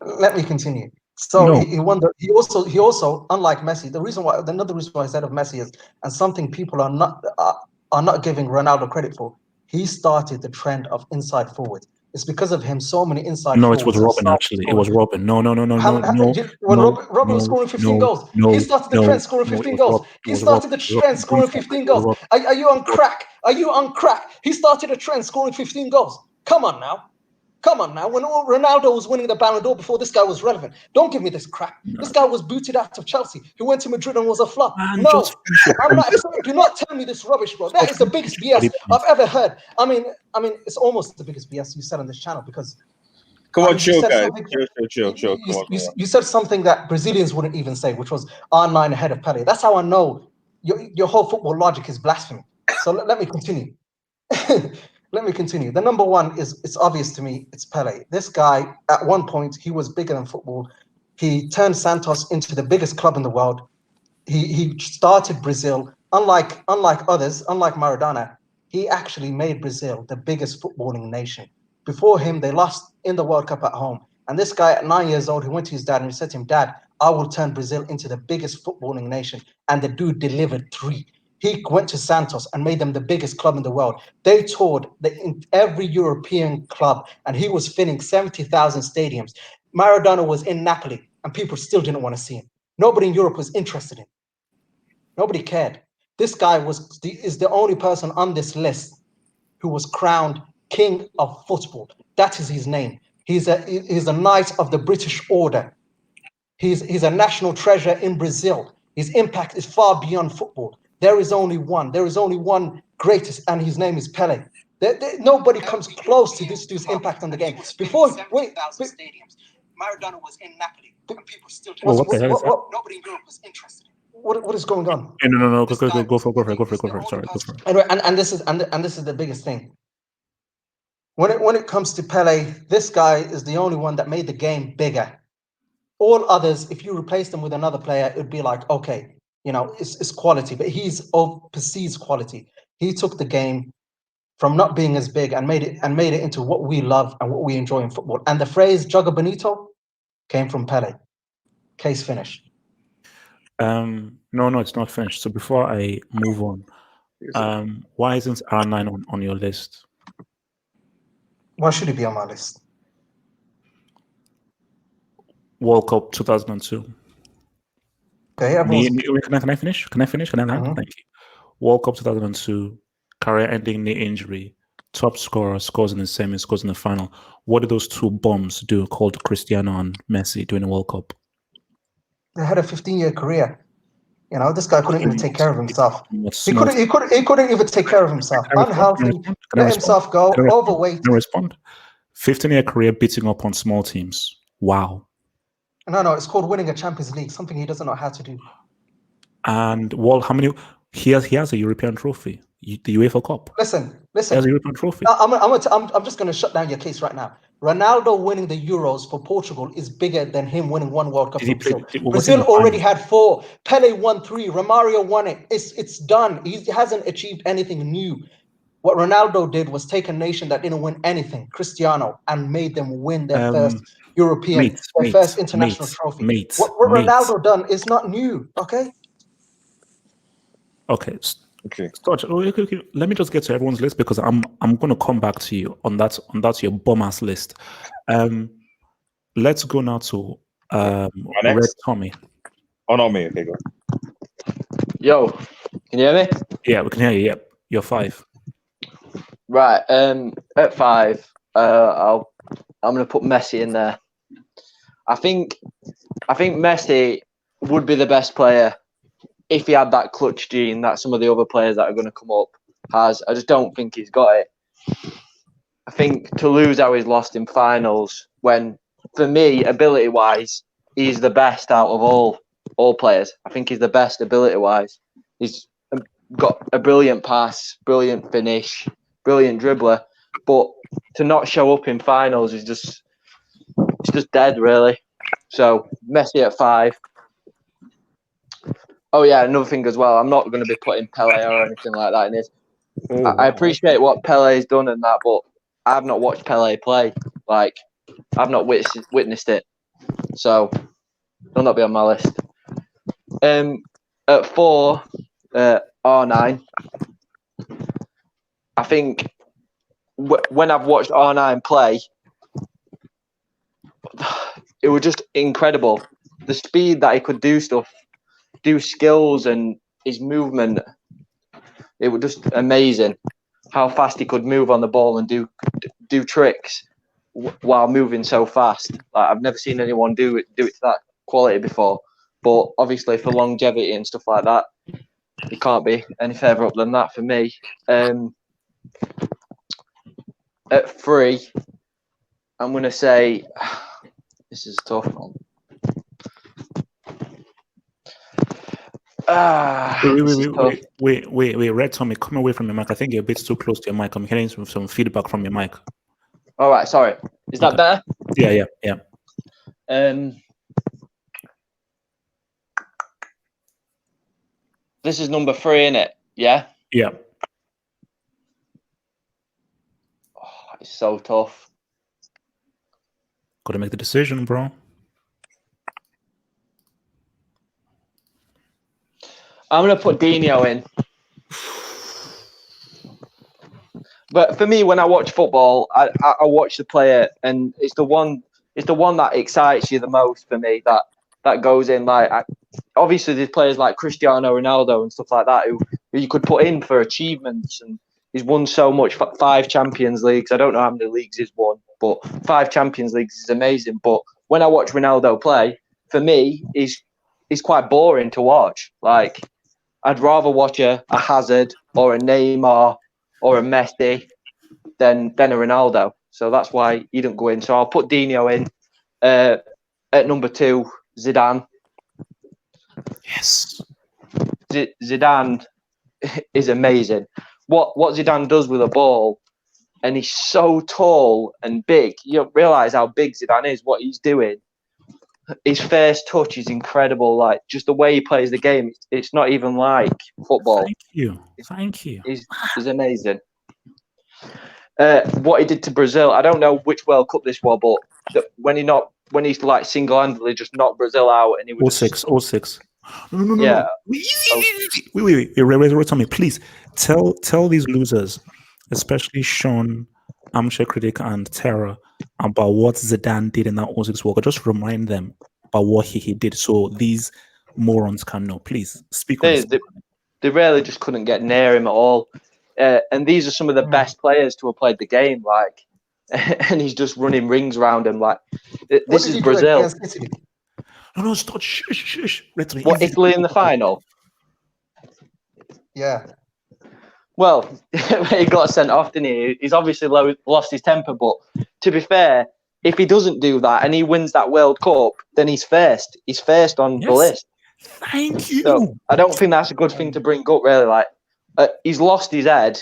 let me continue. So he won. He also, unlike Messi, another reason why I said of Messi is, and something people are not giving Ronaldo credit for, he started the trend of inside forward. It's because of him so many inside forwards. No, it was Robin, actually. It was Robin. No. When Robin was scoring 15 goals, he started the trend scoring 15 goals. He started the trend scoring 15 goals. Are you on crack? He started a trend scoring 15 goals. Come on now. When Ronaldo was winning the Ballon d'Or before this guy was relevant. Don't give me this crap. No. This guy was booted out of Chelsea. He went to Madrid and was a flop. I'm not. Do not tell me this rubbish, bro. That is the biggest BS I've ever heard. I mean, it's almost the biggest BS you said on this channel because. Come on, chill, guys. Chill. You said something that Brazilians wouldn't even say, which was R9 ahead of Pele. That's how I know your whole football logic is blasphemy. So let me continue. The number 1 it's obvious to me. It's Pele. This guy, at one point, he was bigger than football. He turned Santos into the biggest club in the world. He started Brazil. Unlike others, unlike Maradona, he actually made Brazil the biggest footballing nation. Before him, they lost in the World Cup at home. And this guy, at 9 years old, he went to his dad and he said to him, "Dad, I will turn Brazil into the biggest footballing nation." And the dude delivered 3. He went to Santos and made them the biggest club in the world. They toured every European club, and he was filling 70,000 stadiums. Maradona was in Napoli, and people still didn't want to see him. Nobody in Europe was interested in him. Nobody cared. This guy is the only person on this list who was crowned King of Football. That is his name. He's a knight of the British Order. He's a national treasure in Brazil. His impact is far beyond football. There is only one greatest, and his name is Pele. Nobody comes close to this dude's impact on the game. Maradona was in Napoli, and people still didn't. What the hell is that? Nobody in Europe was interested. What is going on? No. Go for it. Sorry, go for it. Anyway, and this is the biggest thing. when it comes to Pele, this guy is the only one that made the game bigger. All others, if you replace them with another player, it'd be like, okay, it's quality, but he's perceives quality. He took the game from not being as big and made it into what we love and what we enjoy in football. And the phrase "Joga Bonito" came from Pele. Case finished. No, it's not finished. So before I move on, why isn't R9 on your list? Why should he be on my list? World Cup 2002. Okay, Can I finish? Can I land? Thank you. World Cup 2002, career-ending knee injury, top scorer, scores in the semi, scores in the final. What did those two bums do called Cristiano and Messi during the World Cup? They had a 15-year career. This guy couldn't even take care of himself. He couldn't even take care of himself. Unhealthy, let himself go, overweight. Can I respond? 15-year career beating up on small teams. Wow. No, it's called winning a Champions League, something he doesn't know how to do. And how many? He has a European trophy, the UEFA Cup. Listen. He has a European trophy. I'm just going to shut down your case right now. Ronaldo winning the Euros for Portugal is bigger than him winning one World Cup for Brazil. Brazil already had 4. Pele won 3. Romario won it. It's done. He hasn't achieved anything new. What Ronaldo did was take a nation that didn't win anything, Cristiano, and made them win their first European, first international trophy. What Ronaldo done is not new, okay? Okay. Okay. Let me just get to everyone's list because I'm going to come back to you on that your bum ass list. Let's go now to Red Tommy. Oh no, me. Okay, go. Yo, can you hear me? Yeah, we can hear you. Yep, you're 5. Right. At 5, I'm gonna put Messi in there. I think Messi would be the best player if he had that clutch gene that some of the other players that are going to come up has. I just don't think he's got it. I think to lose how he's lost in finals, when for me, ability-wise, he's the best out of all players. I think he's the best ability-wise. He's got a brilliant pass, brilliant finish, brilliant dribbler, but to not show up in finals is just dead, really. So Messi at 5. Oh yeah, another thing as well. I'm not going to be putting Pele or anything like that in this. I appreciate what Pele's done and that, but I've not watched Pele play. Like, I've not witnessed it, so he'll not be on my list. At 4, R9. I think when I've watched R9 play, it was just incredible. The speed that he could do stuff, do skills, and his movement. It was just amazing how fast he could move on the ball and do tricks while moving so fast. Like, I've never seen anyone do it to that quality before. But obviously, for longevity and stuff like that, he can't be any further up than that for me. At 3, I'm going to say this is a tough one. Wait, Red Tommy, come away from your mic. I think you're a bit too close to your mic. I'm hearing some feedback from your mic. All right, sorry. Is that better? Yeah. This is number 3, innit? Yeah? Yeah. Oh, it's so tough. Got to make the decision, bro. I'm going to put Dino in. But for me, when I watch football, I watch the player, and it's the one that excites you the most for me, that goes in. Like, obviously, there's players like Cristiano Ronaldo and stuff like that who you could put in for achievements, and he's won so much. 5 Champions Leagues. I don't know how many leagues he's won, but 5 Champions Leagues is amazing. But when I watch Ronaldo play, for me, he's quite boring to watch. Like, I'd rather watch a Hazard or a Neymar or a Messi than a Ronaldo. So that's why he didn't go in. So I'll put Dino in. At number 2, Zidane. Yes. Zidane is amazing. What Zidane does with a ball and he's so tall and big. You don't realize how big Zidane is, what he's doing. His first touch is incredible. Like, just the way he plays the game, it's not even like football. Thank you. He's amazing. What he did to Brazil, I don't know which World Cup this was, but when he's like single-handedly just knocked Brazil out, and he was 06. No. Yeah. Wait, Tommy, please tell these losers, especially Sean, Armchair Critic, and Tara, about what Zidane did in that 06 World Cup. Just remind them about what he did, so these morons can know. Please speak on this. They really just couldn't get near him at all. And these are some of the best players to have played the game, like, and he's just running rings around him. Like, this is Brazil. No, stop. Shush. What, Italy in the final? Yeah. Well, he got sent off, didn't he? He's obviously lost his temper, but to be fair, if he doesn't do that and he wins that World Cup, then he's first. He's first on the list. Thank you. So I don't think that's a good thing to bring up, really. Like, he's lost his head.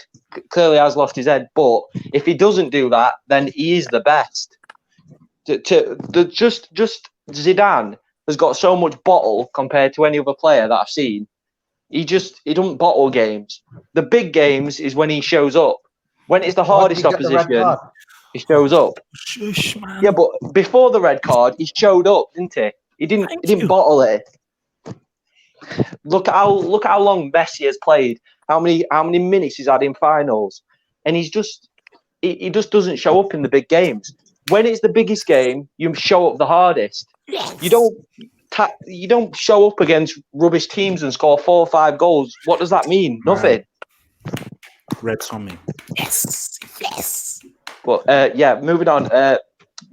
Clearly has lost his head, but if he doesn't do that, then he is the best. Just Zidane has got so much bottle compared to any other player that I've seen. He don't bottle games. The big games is when he shows up. When it's the hardest opposition, he shows up. Shush, man. Yeah, but before the red card, he showed up, didn't he? He didn't bottle it. Look how long Messi has played. How many minutes he's had in finals, and he just doesn't show up in the big games. When it's the biggest game, you show up the hardest. Yes. You don't show up against rubbish teams and score 4 or 5 goals. What does that mean? Nothing. Red Tommy. Yes. But yeah, moving on.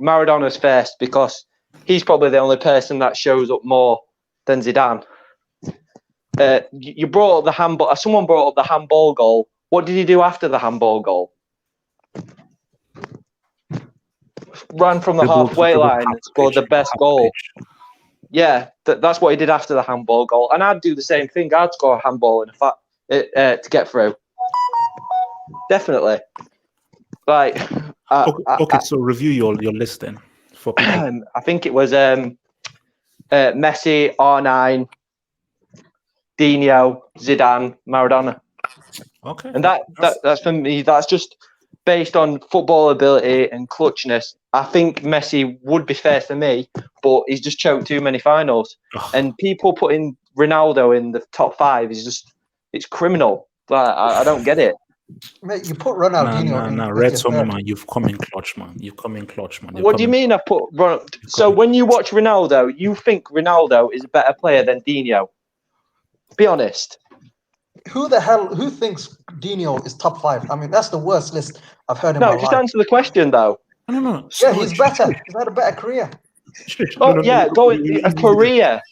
Maradona's first because he's probably the only person that shows up more than Zidane. You brought up the handball. Someone brought up the handball goal. What did he do after the handball goal? Ran from the halfway line and scored the best goal. Yeah, that's what he did after the handball goal. And I'd do the same thing. I'd score a handball to get through. Definitely. Right. Okay, so review your list then. For people. I think it was Messi, R9, Dino, Zidane, Maradona. Okay. And that's for me. That's just based on football ability and clutchness. I think Messi would be first for me, but he's just choked too many finals. And people putting Ronaldo in the top 5 is it's criminal. I don't get it. Mate, you put Ronaldinho in. No, Red Tommy, man, you've come in clutch, man. What do you mean I put Ronaldo? So when you watch Ronaldo, you think Ronaldo is a better player than Dino? Be honest. Who thinks Dino is top 5? I mean, that's the worst list I've heard in my life. No, just answer the question, though. No. Yeah, he's better. He's had a better career. A career.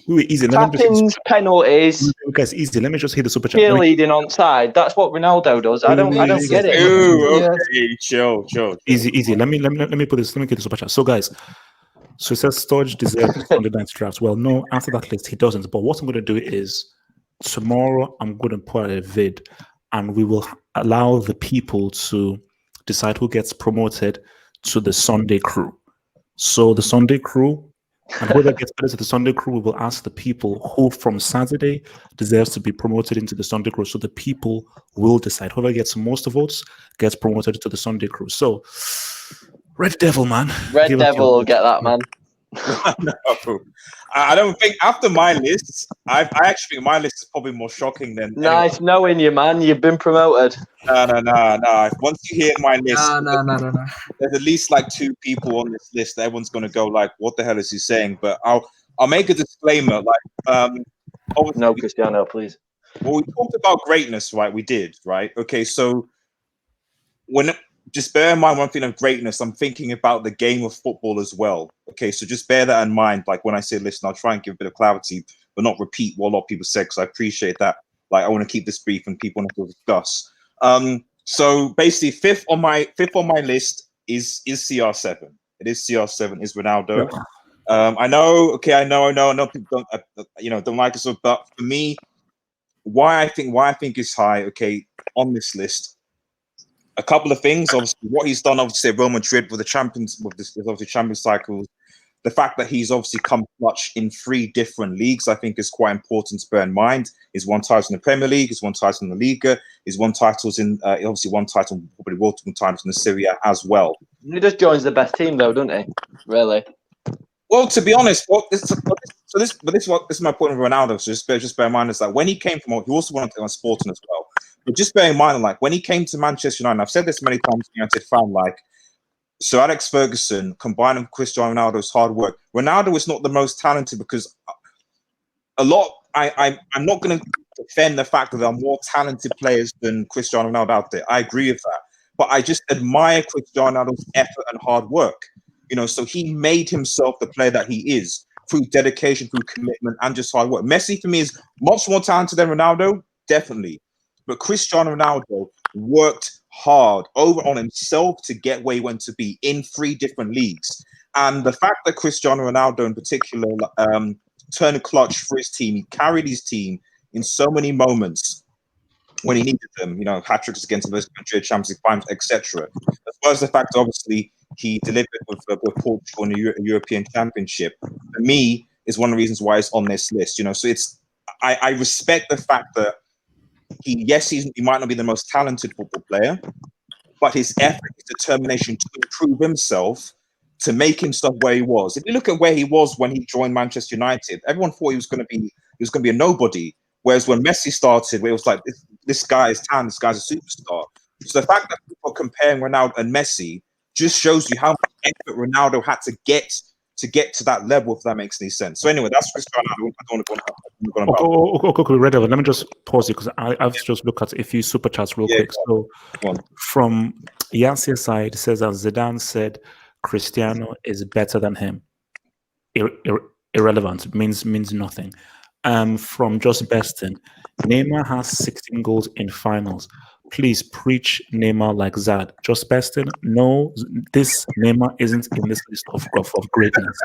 Easy. Tappings, penalties. Guys, easy. Let me just hit the super chat. Cheerleading on side. That's what Ronaldo does. I don't get it. Ooh, okay, chill. Easy. Let me put this. Let me get the super chat. So, guys, so it says Sturge deserves Sunday night drafts. Well, no, after that list, he doesn't. But what I'm going to do is tomorrow I'm going to put a vid, and we will allow the people to decide who gets promoted to the Sunday crew. So the Sunday crew, and whoever gets added to the Sunday crew, we will ask the people who from Saturday deserves to be promoted into the Sunday crew. So the people will decide. Whoever gets most votes gets promoted to the Sunday crew. So Red Devil, man. Red Devil will get that, man. No, I don't think after my list, I actually think my list is probably more shocking than. Nice knowing you, man. You've been promoted. No. Once you hear my list, No. there's at least like 2 people on this list. Everyone's gonna go like, "What the hell is he saying?" But I'll make a disclaimer. Like, no, Cristiano, please. Well, we talked about greatness, right? We did, right? Okay, so just bear in mind one thing of greatness. I'm thinking about the game of football as well. Okay, so just bear that in mind. Like when I say listen, I'll try and give a bit of clarity, but not repeat what a lot of people said because I appreciate that. Like I want to keep this brief and people want to discuss. So basically, fifth on my list is CR7. It is CR7. Is Ronaldo. I know people don't like it, but for me, why I think is high. Okay, on this list. a couple of things. Obviously, what he's done, obviously, at Real Madrid with the champions, with this, obviously Champions cycles. The fact that he's obviously come clutch in 3 different leagues, I think, is quite important to bear in mind. He's won titles in the Premier League, he's won titles in the Liga, he's won titles in, obviously, won title, probably multiple titles in the Serie A as well. He just joins the best team, though, doesn't he? Really? Well, to be honest, this is my point with Ronaldo. So just bear in mind is that when he came from, he also wanted to go on Sporting as well. But just bear in mind, like when he came to Manchester United, I've said this many times, United fan, like Sir Alex Ferguson combined with Cristiano Ronaldo's hard work. Ronaldo is not the most talented because I'm not going to defend the fact that there are more talented players than Cristiano Ronaldo out there. I agree with that, but I just admire Cristiano Ronaldo's effort and hard work. You know, so he made himself the player that he is through dedication, through commitment, and just hard work. Messi, for me, is much more talented than Ronaldo, definitely. But Cristiano Ronaldo worked hard over on himself to get where he went to be in 3 different leagues. And the fact that Cristiano Ronaldo in particular turned clutch for his team, he carried his team in so many moments when he needed them, you know, hat-tricks against the Madrid, Champions League finals, etc. As well as the fact, obviously, he delivered with Portugal in a European Championship. For me, is one of the reasons why it's on this list. You know, so I respect the fact that he might not be the most talented football player, but his effort, his determination to improve himself, to make himself where he was. If you look at where he was when he joined Manchester United, everyone thought he was going to be a nobody. Whereas when Messi started, where it was like this guy is talented, this guy's a superstar. So the fact that people are comparing Ronaldo and Messi just shows you how much effort Ronaldo had to get to that level, if that makes any sense. So anyway, that's Cristiano. I don't want to go Okay, ready. Let me just pause you because I've just looked at a few super chats real quick. So from Yancey's side, it says that Zidane said Cristiano is better than him. Irrelevant, means nothing. From Just Beston, Neymar has 16 goals in finals. Please preach Neymar like Zad. Just Beston, no, this Neymar isn't in this list of greatness.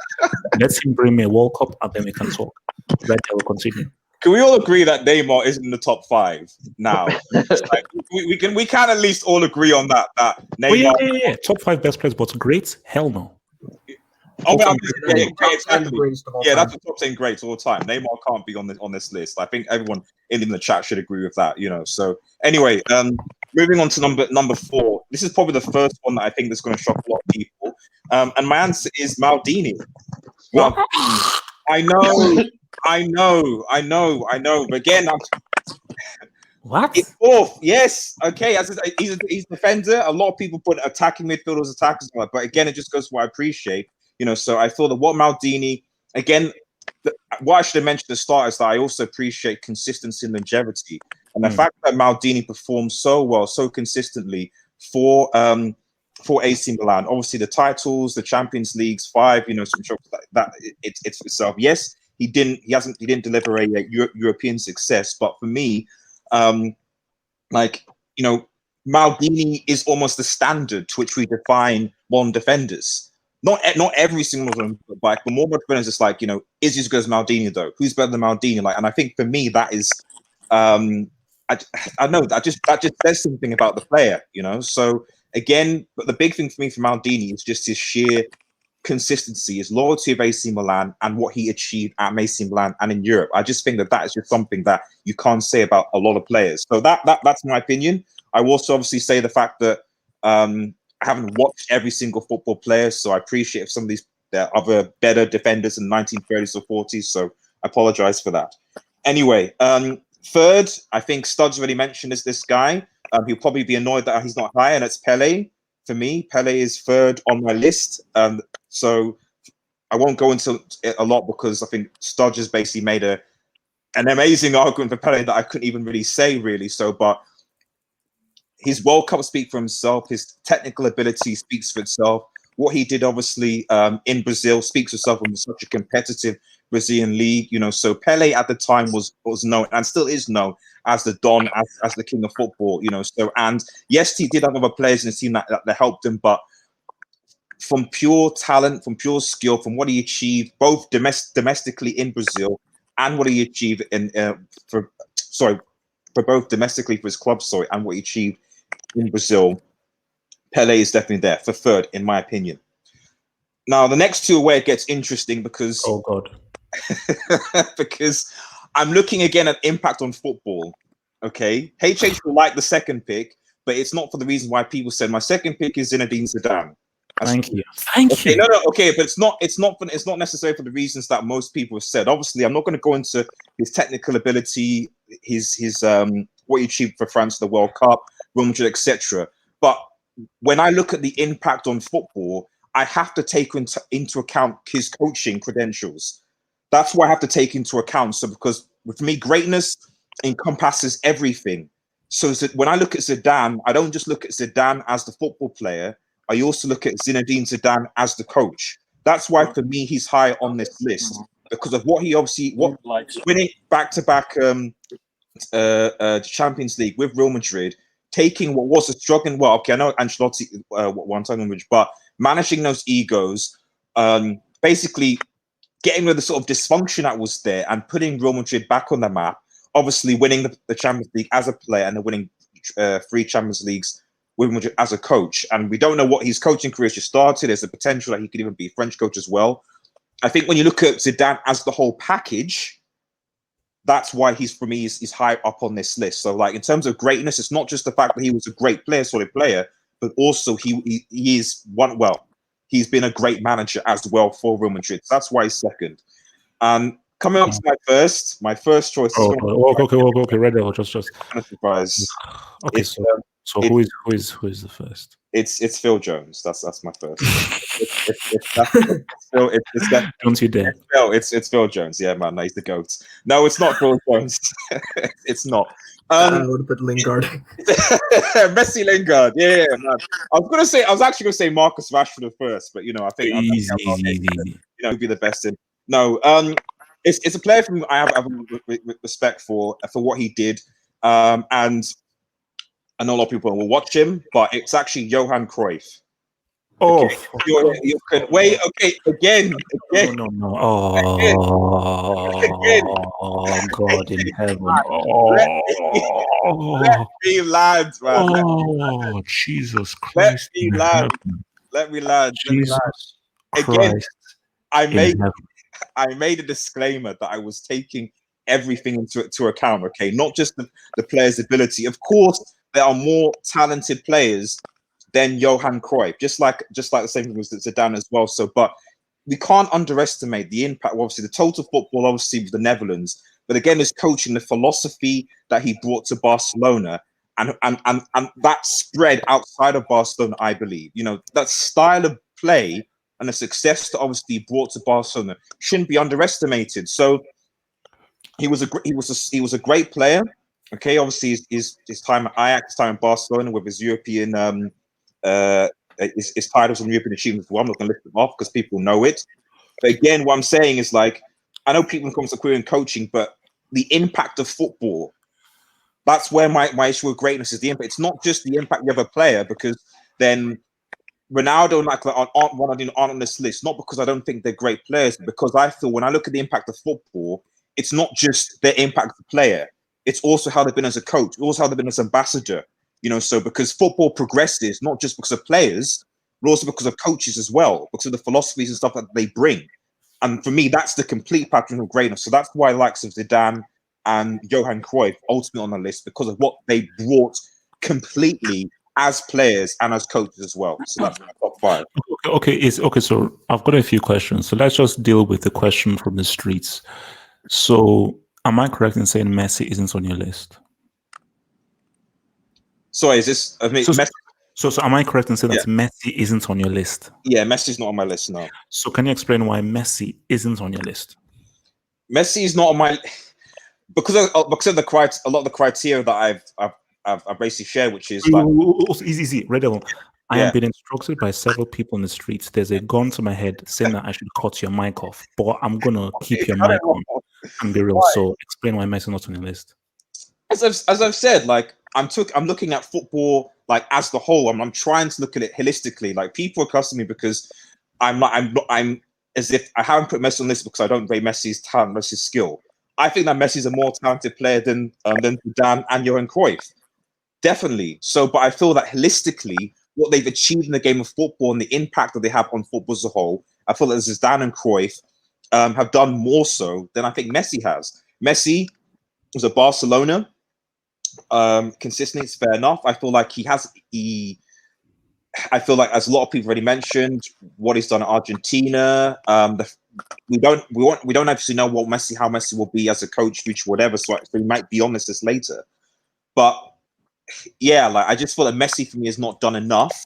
Let him bring me a World Cup and then we can talk. Right, I will continue. Can we all agree that Neymar isn't in the top 5 now? Like, we can at least all agree on that. That Neymar, yeah. Top 5 best players, but great? Hell no. Exactly. Yeah, that's the top 10 greats all time. Neymar can't be on this list. I think everyone in the chat should agree with that. You know. So anyway, moving on to number 4. This is probably the first one that I think that's going to shock a lot of people. And my answer is Maldini. I know. But again, what? It's 4th. Yes. Okay. He's a defender. A lot of people put attacking midfielders, attackers, but again, it just goes to what I appreciate. You know, so I thought that what Maldini, again, what I should have mentioned at the start is that I also appreciate consistency and longevity. And the fact that Maldini performed so well, so consistently for AC Milan, obviously the titles, the Champions Leagues, 5, you know, some shows that it's for itself. Yes, he didn't deliver a European success, but for me, like, you know, Maldini is almost the standard to which we define modern defenders. Not every single one, but more defenders, it's like, you know, is he as good as Maldini though? Who's better than Maldini? Like, and I think for me that is, I know that just says something about the player, you know. So again, but the big thing for me for Maldini is just his sheer consistency, his loyalty of AC Milan, and what he achieved at AC Milan and in Europe. I just think that is just something that you can't say about a lot of players. So that's my opinion. I will also obviously say the fact that I haven't watched every single football player, so I appreciate if some of these there are other better defenders in the 1930s or 40s. So I apologize for that. Anyway, 3rd, I think Studs already mentioned this guy. He'll probably be annoyed that he's not high, and it's Pele. For me, Pele is 3rd on my list. So I won't go into it a lot because I think Studge has basically made an amazing argument for Pele that I couldn't even really say really. So, but his World Cup speaks for himself. His technical ability speaks for itself. What he did, obviously, in Brazil speaks for itself in such a competitive Brazilian league. You know, so Pele at the time was known and still is known as the Don, as the king of football. You know, so and yes, he did have other players in the team that helped him, but from pure talent, from pure skill, from what he achieved both domestically in Brazil and what he achieved for both domestically for his club, and what he achieved in Brazil, Pele is definitely there for third, in my opinion. Now, the next two are where it gets interesting because Oh God. because I'm looking again at impact on football. Okay, HH will like the second pick, but it's not for the reason why people said my second pick is Zinedine Zidane. Thank you. Thank you. No, okay, but it's not necessarily for the reasons that most people have said. Obviously, I'm not going to go into his technical ability, his what he achieved for France, the World Cup, Real Madrid, etc. But when I look at the impact on football, I have to take into account his coaching credentials. That's what I have to take into account. So, because with me, greatness encompasses everything. So when I look at Zidane, I don't just look at Zidane as the football player. I also look at Zinedine Zidane as the coach. That's why, for me, he's high on this list because of what he obviously winning back-to-back Champions League with Real Madrid, taking what was a struggling. Well, okay, I know Ancelotti one time, but managing those egos, basically getting rid of the sort of dysfunction that was there and putting Real Madrid back on the map. Obviously, winning the Champions League as a player and then winning 3 Champions Leagues with Madrid as a coach. And we don't know what his coaching career just started. There's a potential that he could even be a French coach as well. I think when you look at Zidane as the whole package, that's why he's, for me, is high up on this list. So, like, in terms of greatness, it's not just the fact that he was a great player, solid player, but also he is one. Well, he's been a great manager as well for Real Madrid. So that's why he's second. Coming up to my first choice. Okay, Red Devil, just. Kind of surprise. Okay, so who is the first? It's Phil Jones. That's my first. Don't you dare. It's Phil Jones. Yeah, man, he's the GOAT. No, it's not Phil Jones. It's not. I would have put Lingard. Messi, Lingard. Yeah, man. I was actually gonna say Marcus Rashford first, but I think easy. Would be the best in. No, it's a player from I have respect for what he did, and I know a lot of people will watch him, but it's actually Johan Cruyff. Oh, okay. You can wait. Okay, again. No. Oh, God in heaven. Let me land, man. Oh, Jesus Christ. Let me land. Jesus Again, Christ. I made a disclaimer that I was taking everything into account. Okay, not just the player's ability. Of course, there are more talented players than Johan Cruyff, just like the same thing with Zidane as well. So, but we can't underestimate the impact. Obviously, the total football, obviously, with the Netherlands, but again, his coaching, the philosophy that he brought to Barcelona, and that spread outside of Barcelona, I believe. That style of play and the success that obviously brought to Barcelona shouldn't be underestimated. So, he was a great player. Okay, obviously his time at Ajax, time in Barcelona with his European his titles and European achievements. Well, I'm not going to list them off because people know it. But again, what I'm saying is, like, I know people come to querying coaching, but the impact of football, that's where my issue with greatness is. The impact. It's not just the impact of a player, because then Ronaldo and aren't on this list, not because I don't think they're great players, but because I feel when I look at the impact of football, it's not just their impact as a player. It's also how they've been as a coach, also how they've been as ambassador. So because football progresses not just because of players, but also because of coaches as well, because of the philosophies and stuff that they bring. And for me, that's the complete pattern of greatness. So that's why the likes of Zidane and Johan Cruyff ultimately on the list, because of what they brought completely as players and as coaches as well. So that's my top 5. Okay. So I've got a few questions. So let's just deal with the question from the streets. So am I correct in saying Messi isn't on your list? So is this? I mean, so am I correct in saying that Messi isn't on your list? Yeah, Messi's not on my list now. So can you explain why Messi isn't on your list? Messi is not on my because of a lot of the criteria that I've basically shared, which is like easy. Red Devil. I am being instructed by several people in the streets. There's a gun to my head saying that I should cut your mic off, but I'm gonna keep your mic on and be real. Why? So explain why Messi not on your list. As I've said, like I'm looking at football like as the whole. I'm trying to look at it holistically. Like people accustom me because I'm as if I haven't put Messi on this because I don't rate Messi's talent, Messi's skill. I think that Messi's a more talented player than Zidane and Johan Cruyff. Definitely. So, but I feel that holistically, what they've achieved in the game of football and the impact that they have on football as a whole, I feel that Zidane and Cruyff have done more so than I think Messi has. Messi was at Barcelona. Consistently, it's fair enough. I feel like I feel like, as a lot of people already mentioned, what he's done at Argentina. We don't actually know how Messi will be as a coach, future, whatever. So we might be on this later. But yeah, like I just feel that Messi for me has not done enough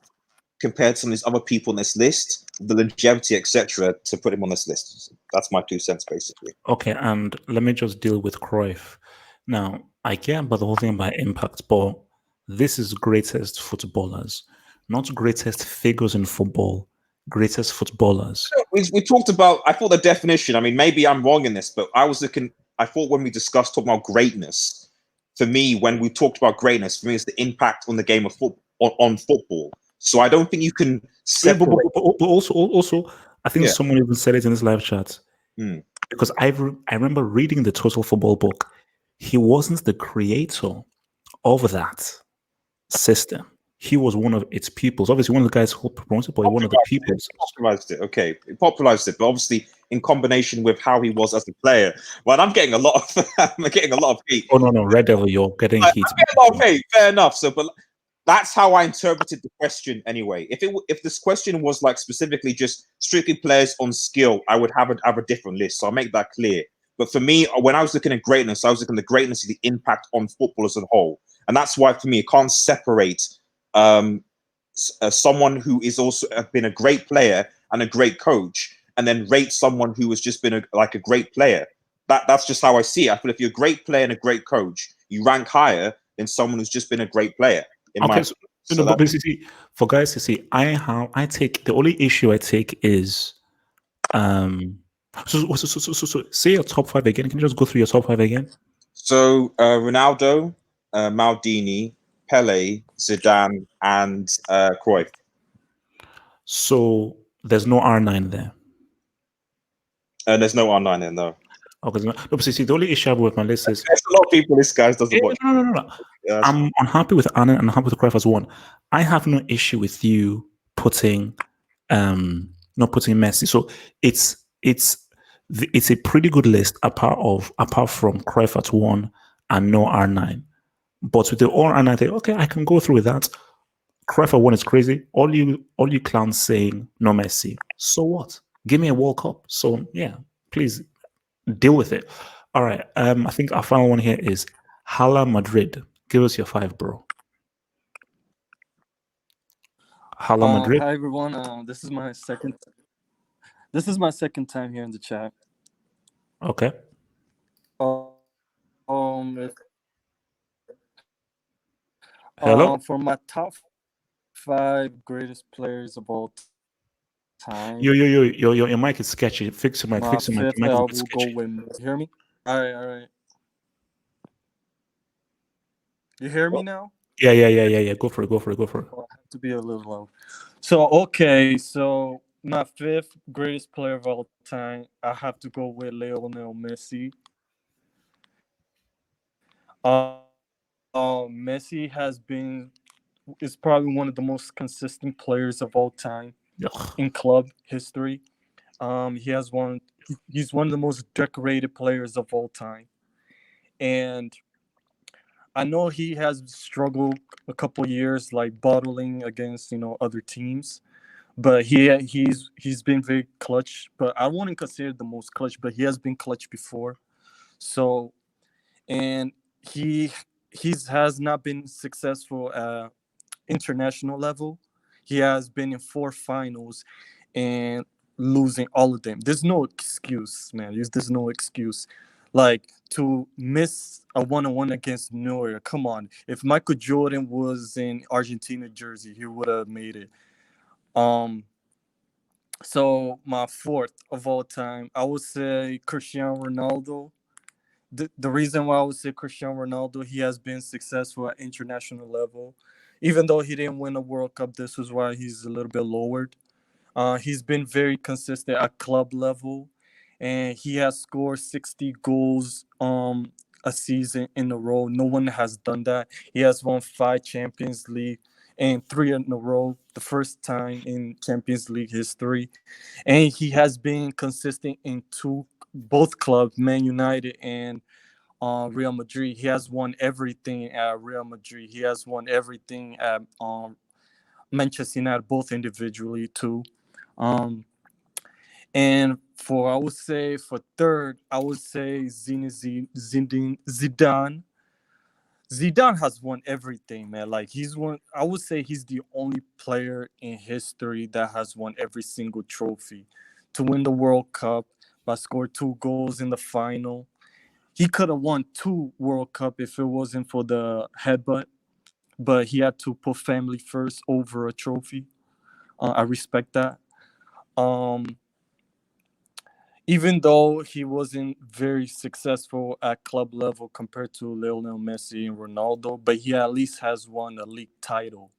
compared to some of these other people on this list, the longevity, etc., to put him on this list. That's my 2 cents, basically. Okay, and let me just deal with Cruyff. Now, I care about the whole thing about impact, but this is greatest footballers, not greatest figures in football, greatest footballers. We talked about, I thought the definition, I mean, maybe I'm wrong in this, but I thought when we discussed talking about greatness, for me, when we talked about greatness, for me, it's the impact on the game of football, on football. So I don't think you can separate. But also, I think someone even said it in this live chat. Because I remember reading the Total Football book. He wasn't the creator of that system. He was one of its pupils. Obviously, one of the guys who promoted it, but one of the pupils. Popularized it, okay. He popularized it, but obviously in combination with how he was as a player. Well, I'm getting a lot of hate. Oh no, Red Devil, you're getting heat. I'm getting a lot of hate. Fair enough. So, but that's how I interpreted the question anyway. If this question was like specifically just strictly players on skill, I would have a different list. So I'll make that clear. But for me, when I was looking at greatness, I was looking at the greatness of the impact on football as a whole. And that's why, for me, it can't separate someone who is also been a great player and a great coach, and then rate someone who has just been a great player. That's just how I see it. I feel if you're a great player and a great coach, you rank higher than someone who's just been a great player. But basically, for guys to see, I take the only issue I take is So say your top 5 again. Can you just go through your top 5 again? So Ronaldo, Maldini, Pele, Zidane, and Cruyff. So there's no R9 there. There's no R9 there, no. Okay, no, but see, the only issue I have with my list is there's a lot of people. This guy doesn't watch. No. Yeah, I'm unhappy with Anna and I'm happy with Cruyff as one. I have no issue with you putting, not putting Messi. So it's a pretty good list apart from Cruyff at 1 and no R9. But with the all R9, I think okay, I can go through with that. Cruyff at 1 is crazy. All you clowns saying no Messi. So what? Give me a World Cup. So yeah, please deal with it. All right. I think our final one here is Hala Madrid. Give us your 5, bro. Hala Madrid. Hi everyone. This is my second time here in the chat. Okay. Hello. For my top 5 greatest players of all time. Your mic is sketchy. Fix your mic. Fix your mic. I will go with. Hear me? All right. You hear me now? Yeah. Go for it. I have to be a little low. So my 5th greatest player of all time, I have to go with Lionel Messi. Messi is probably one of the most consistent players of all time in club history. He's one of the most decorated players of all time, and I know he has struggled a couple years, like battling against other teams, but he's been very clutch. But I wouldn't consider the most clutch, but he has been clutch before. So, and he has not been successful at international level. He has been in 4 finals and losing all of them. There's no excuse, man. There's no excuse. Like, to miss a 1-on-1 against Neuer. Come on. If Michael Jordan was in Argentina jersey, he would have made it. So my 4th of all time, I would say Cristiano Ronaldo. The reason why I would say Cristiano Ronaldo, he has been successful at international level. Even though he didn't win a World Cup, this is why he's a little bit lowered. He's been very consistent at club level, and he has scored 60 goals a season in a row. No one has done that. He has won 5 Champions League and 3 in a row, the first time in Champions League history. And he has been consistent in both clubs, Man United and Real Madrid. He has won everything at Real Madrid. He has won everything at Manchester United, both individually too. And I would say for third, I would say Zidane. Zidane has won everything, man. Like he's won. I would say he's the only player in history that has won every single trophy. To win the World Cup, by scored 2 goals in the final. He could have won 2 World Cup if it wasn't for the headbutt, but he had to put family first over a trophy. I respect that. Even though he wasn't very successful at club level compared to Lionel Messi and Ronaldo, but he at least has won a league title.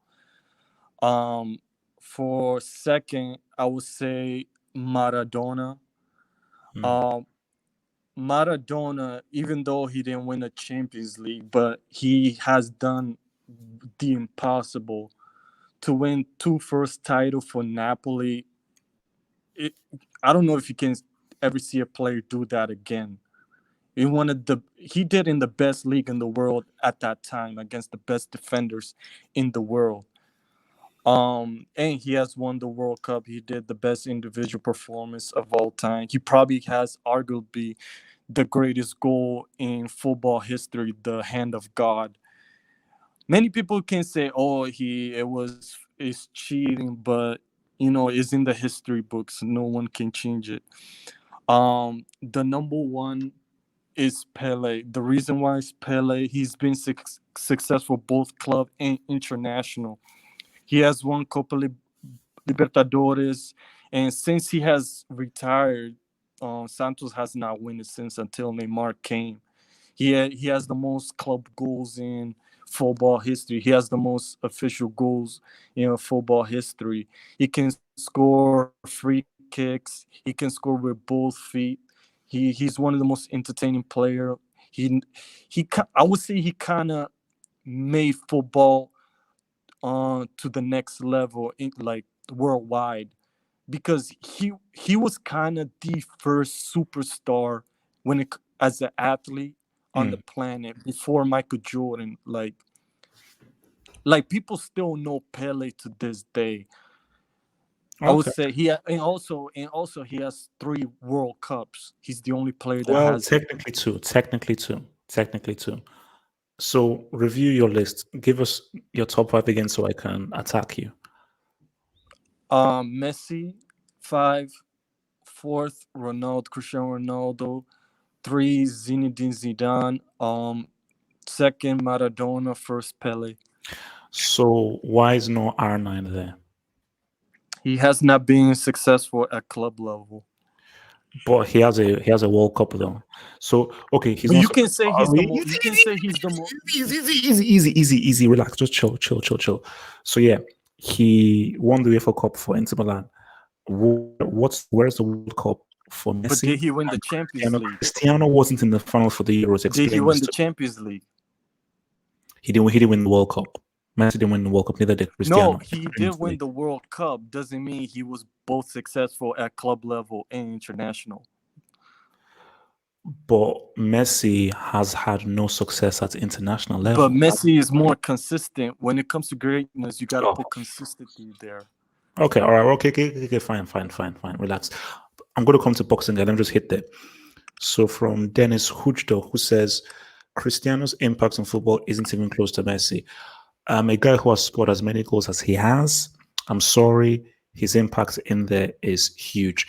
For second, I would say Maradona. Maradona, even though he didn't win a Champions League, but he has done the impossible to win 2 first titles for Napoli. I don't know if you can ever see a player do that again. He did in the best league in the world at that time against the best defenders in the world. And he has won the World Cup. He did the best individual performance of all time. He probably has arguably the greatest goal in football history, the hand of God. Many people can say, "Oh, it's cheating," but it's in the history books. No one can change it. The number one is Pele. The reason why is Pele. He's been successful both club and international. He has won Copa Libertadores, and since he has retired, Santos has not won it since until Neymar came. He has the most club goals in football history. He has the most official goals in football history. He can score free kicks. He can score with both feet. He's one of the most entertaining player. I would say he kind of made football to the next level like worldwide, because he was kind of the first superstar as an athlete on the planet before Michael Jordan. Like people still know Pele to this day. I would say and also he has 3 World Cups. He's the only player that has technically two. So review your list. Give us your top 5 again so I can attack you. Messi 5, 4th Cristiano Ronaldo, 3 Zinedine Zidane, 2nd Maradona, 1st Pele. So why is no R9 there? He has not been successful at club level. But he has a World Cup though. So okay, he's but not. You can say he's the most. You can say he's the most. Easy. Relax. Just chill. So yeah, he won the UEFA Cup for Inter Milan. Where's the World Cup for Messi? But did he win the Champions League? Cristiano wasn't in the final for the Euros. Did he win the Champions League? He didn't win the World Cup. Messi didn't win the World Cup. Neither did Cristiano. No, he did win the World Cup. Doesn't mean he was both successful at club level and international. But Messi has had no success at international level. But Messi is more consistent. When it comes to greatness, you got to put consistency there. Okay, all right, okay, fine. Relax. I'm going to come to boxing and let me just hit there. So from Dennis Hujdo, who says, Cristiano's impact on football isn't even close to Messi. A guy who has scored as many goals as he has, I'm sorry, his impact in there is huge.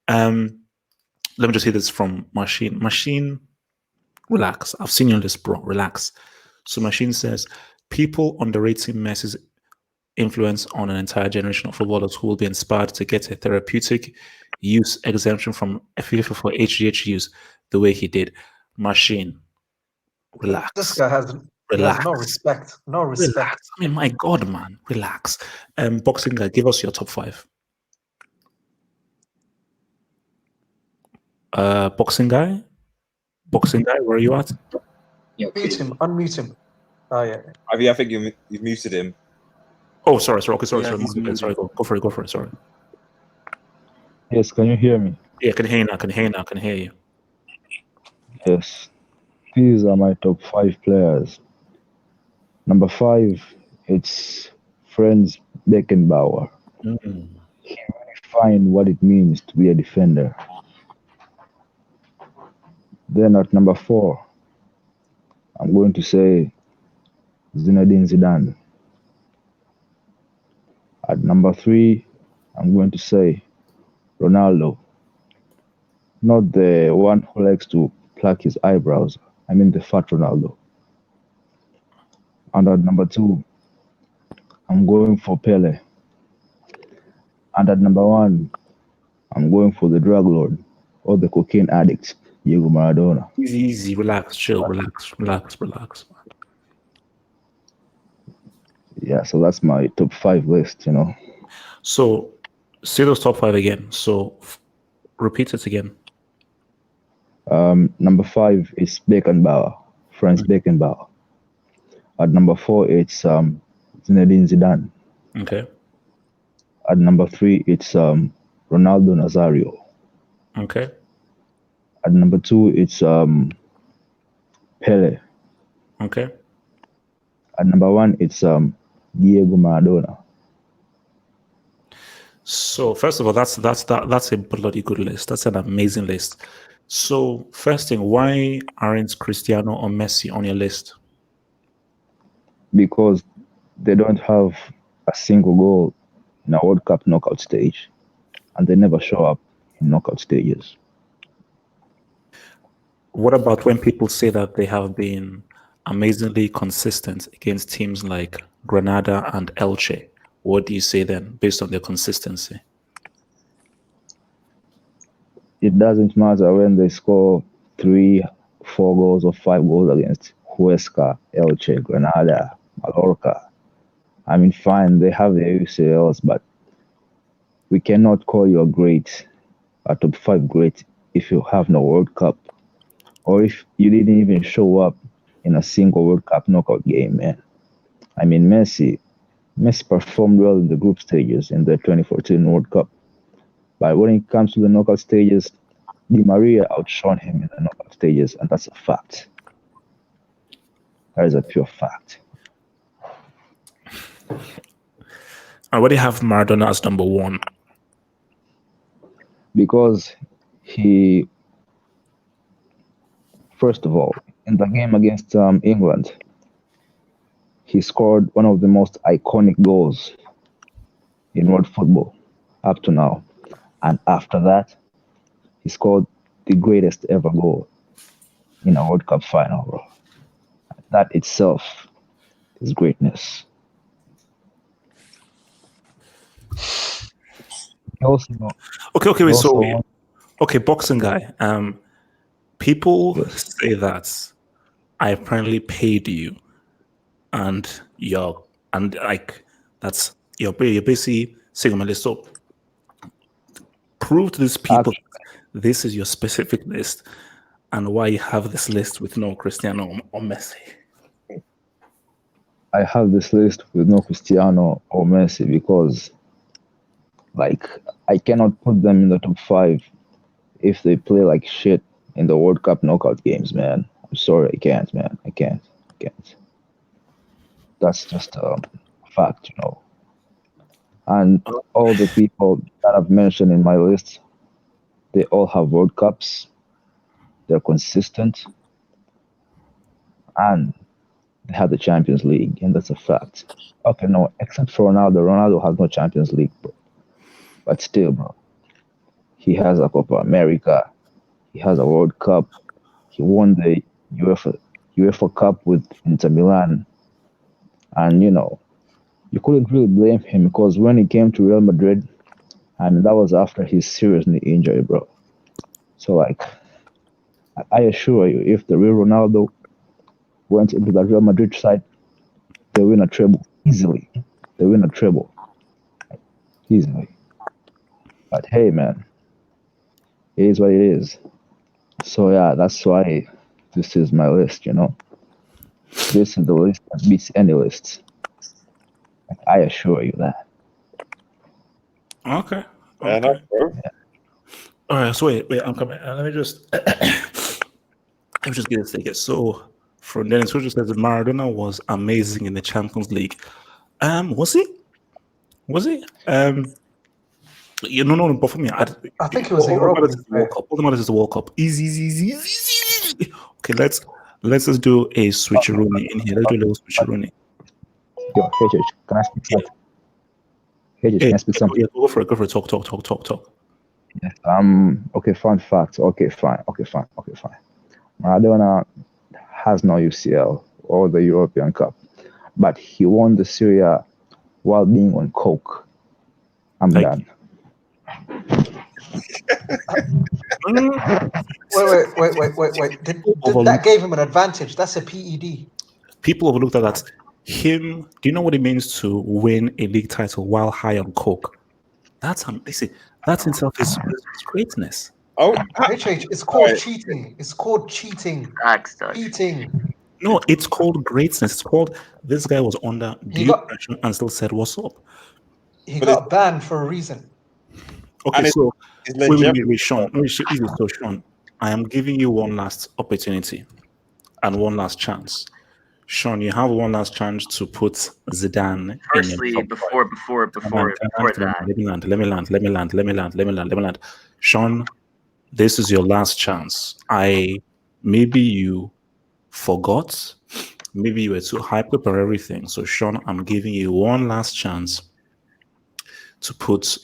Let me just hit this from Machine. Machine, relax. I've seen you on this, bro. Relax. So Machine says, people underrating Messi's influence on an entire generation of footballers who will be inspired to get a therapeutic use exemption from FIFA for HGH use the way he did. Machine, relax. This guy has no respect. No respect. Relax. I mean, my God, man, relax. Boxing guy, give us your top 5. Boxing guy, where are you at? Unmute him. Oh yeah. I think you've muted him. Oh, sorry. Okay, sorry. Yeah, he's muted. Sorry. Go for it. Sorry. Yes, can you hear me? Yeah, can hear you now. Can hear you. Yes. These are my top 5 players. Number 5, it's Franz Beckenbauer. Mm. He redefined what it means to be a defender. Then at number 4, I'm going to say Zinedine Zidane. At number 3, I'm going to say Ronaldo. Not the one who likes to pluck his eyebrows. I mean the fat Ronaldo. And at number 2, I'm going for Pele. And at number 1, I'm going for the drug lord or the cocaine addict, Diego Maradona. Easy. Relax. Chill. Relax. Yeah, so that's my top 5 list, you know. So, say those top 5 again. So, repeat it again. Number 5 is Beckenbauer, Franz Beckenbauer. At number 4, it's Zinedine Zidane. Okay. At number 3, it's Ronaldo Nazario. Okay. At number 2, it's Pele. Okay. At number 1, it's Diego Maradona. So, first of all, that's a bloody good list. That's an amazing list. So, first thing, why aren't Cristiano or Messi on your list? Because they don't have a single goal in a World Cup knockout stage, and they never show up in knockout stages. What about when people say that they have been amazingly consistent against teams like Granada and Elche? What do you say then, based on their consistency? It doesn't matter when they score 3, 4 goals or 5 goals against Huesca, Elche, Granada, Mallorca. I mean, fine, they have their UCLs, but we cannot call you a top 5 great, if you have no World Cup, or if you didn't even show up in a single World Cup knockout game, man. I mean, Messi performed well in the group stages in the 2014 World Cup, but when it comes to the knockout stages, Di Maria outshone him in the knockout stages, and that's a fact. That is a pure fact. And why do you have Maradona as number 1? Because he, first of all, in the game against England, he scored one of the most iconic goals in world football up to now. And after that, he scored the greatest ever goal in a World Cup final, bro. That itself is greatness. Okay, wait, so okay, boxing guy. People say that I apparently paid you, and you're basically saying on my list. So prove to these people this is your specific list, and why you have this list with no Cristiano or Messi. I have this list with no Cristiano or Messi because, like, I cannot put them in the top 5 if they play like shit in the World Cup knockout games, man. I'm sorry, I can't, man. I can't. That's just a fact, you know. And all the people that I've mentioned in my list, they all have World Cups. They're consistent. And they have the Champions League, and that's a fact. Okay, no, except for Ronaldo. Ronaldo has no Champions League, bro. But still, bro, he has a Copa America. He has a World Cup. He won the UEFA Cup with Inter Milan. And, you know, you couldn't really blame him because when he came to Real Madrid, and that was after his serious knee injury, bro. So, like, I assure you, if the real Ronaldo went into the Real Madrid side, they win a treble easily. They win a treble easily. But hey, man, it is what it is. So yeah, that's why this is my list. You know, this is the list that beats any list. I assure you that. Okay. Fair enough, bro. All right. So wait. I'm coming. Let me just let me just get this thing. So from Dennis, who just says Maradona was amazing in the Champions League. Was he? Was he? No. But for me, I think he was a Europa League player. All that matters is the World Cup. Easy. Okay, let's just do a switcheroonie in here. Let's do a little switcheroonie. Yo, HH, can I speak something? HH, can I speak something? Yeah, go for it. Talk. Yes. Okay, fun fact. Okay, fine. Maradona has no UCL or the European Cup, but he won the Serie A while being on coke. I'm done. Wait. Did that gave him an advantage? That's a PED. People have looked at that. Do you know what it means to win a league title while high on coke? That's that in itself is greatness. Oh, HH, it's called cheating. It's called cheating. Cheating. No, it's called greatness. It's called this guy was under due pressure and still said, "What's up?" He got banned for a reason. Okay, so wait, Sean. So Sean, I am giving you one last opportunity and one last chance. Sean, you have one last chance to put Zidane. Firstly, before that, let me land. Sean, this is your last chance. Maybe you forgot, maybe you were too hyped up on everything. So Sean, I'm giving you one last chance to put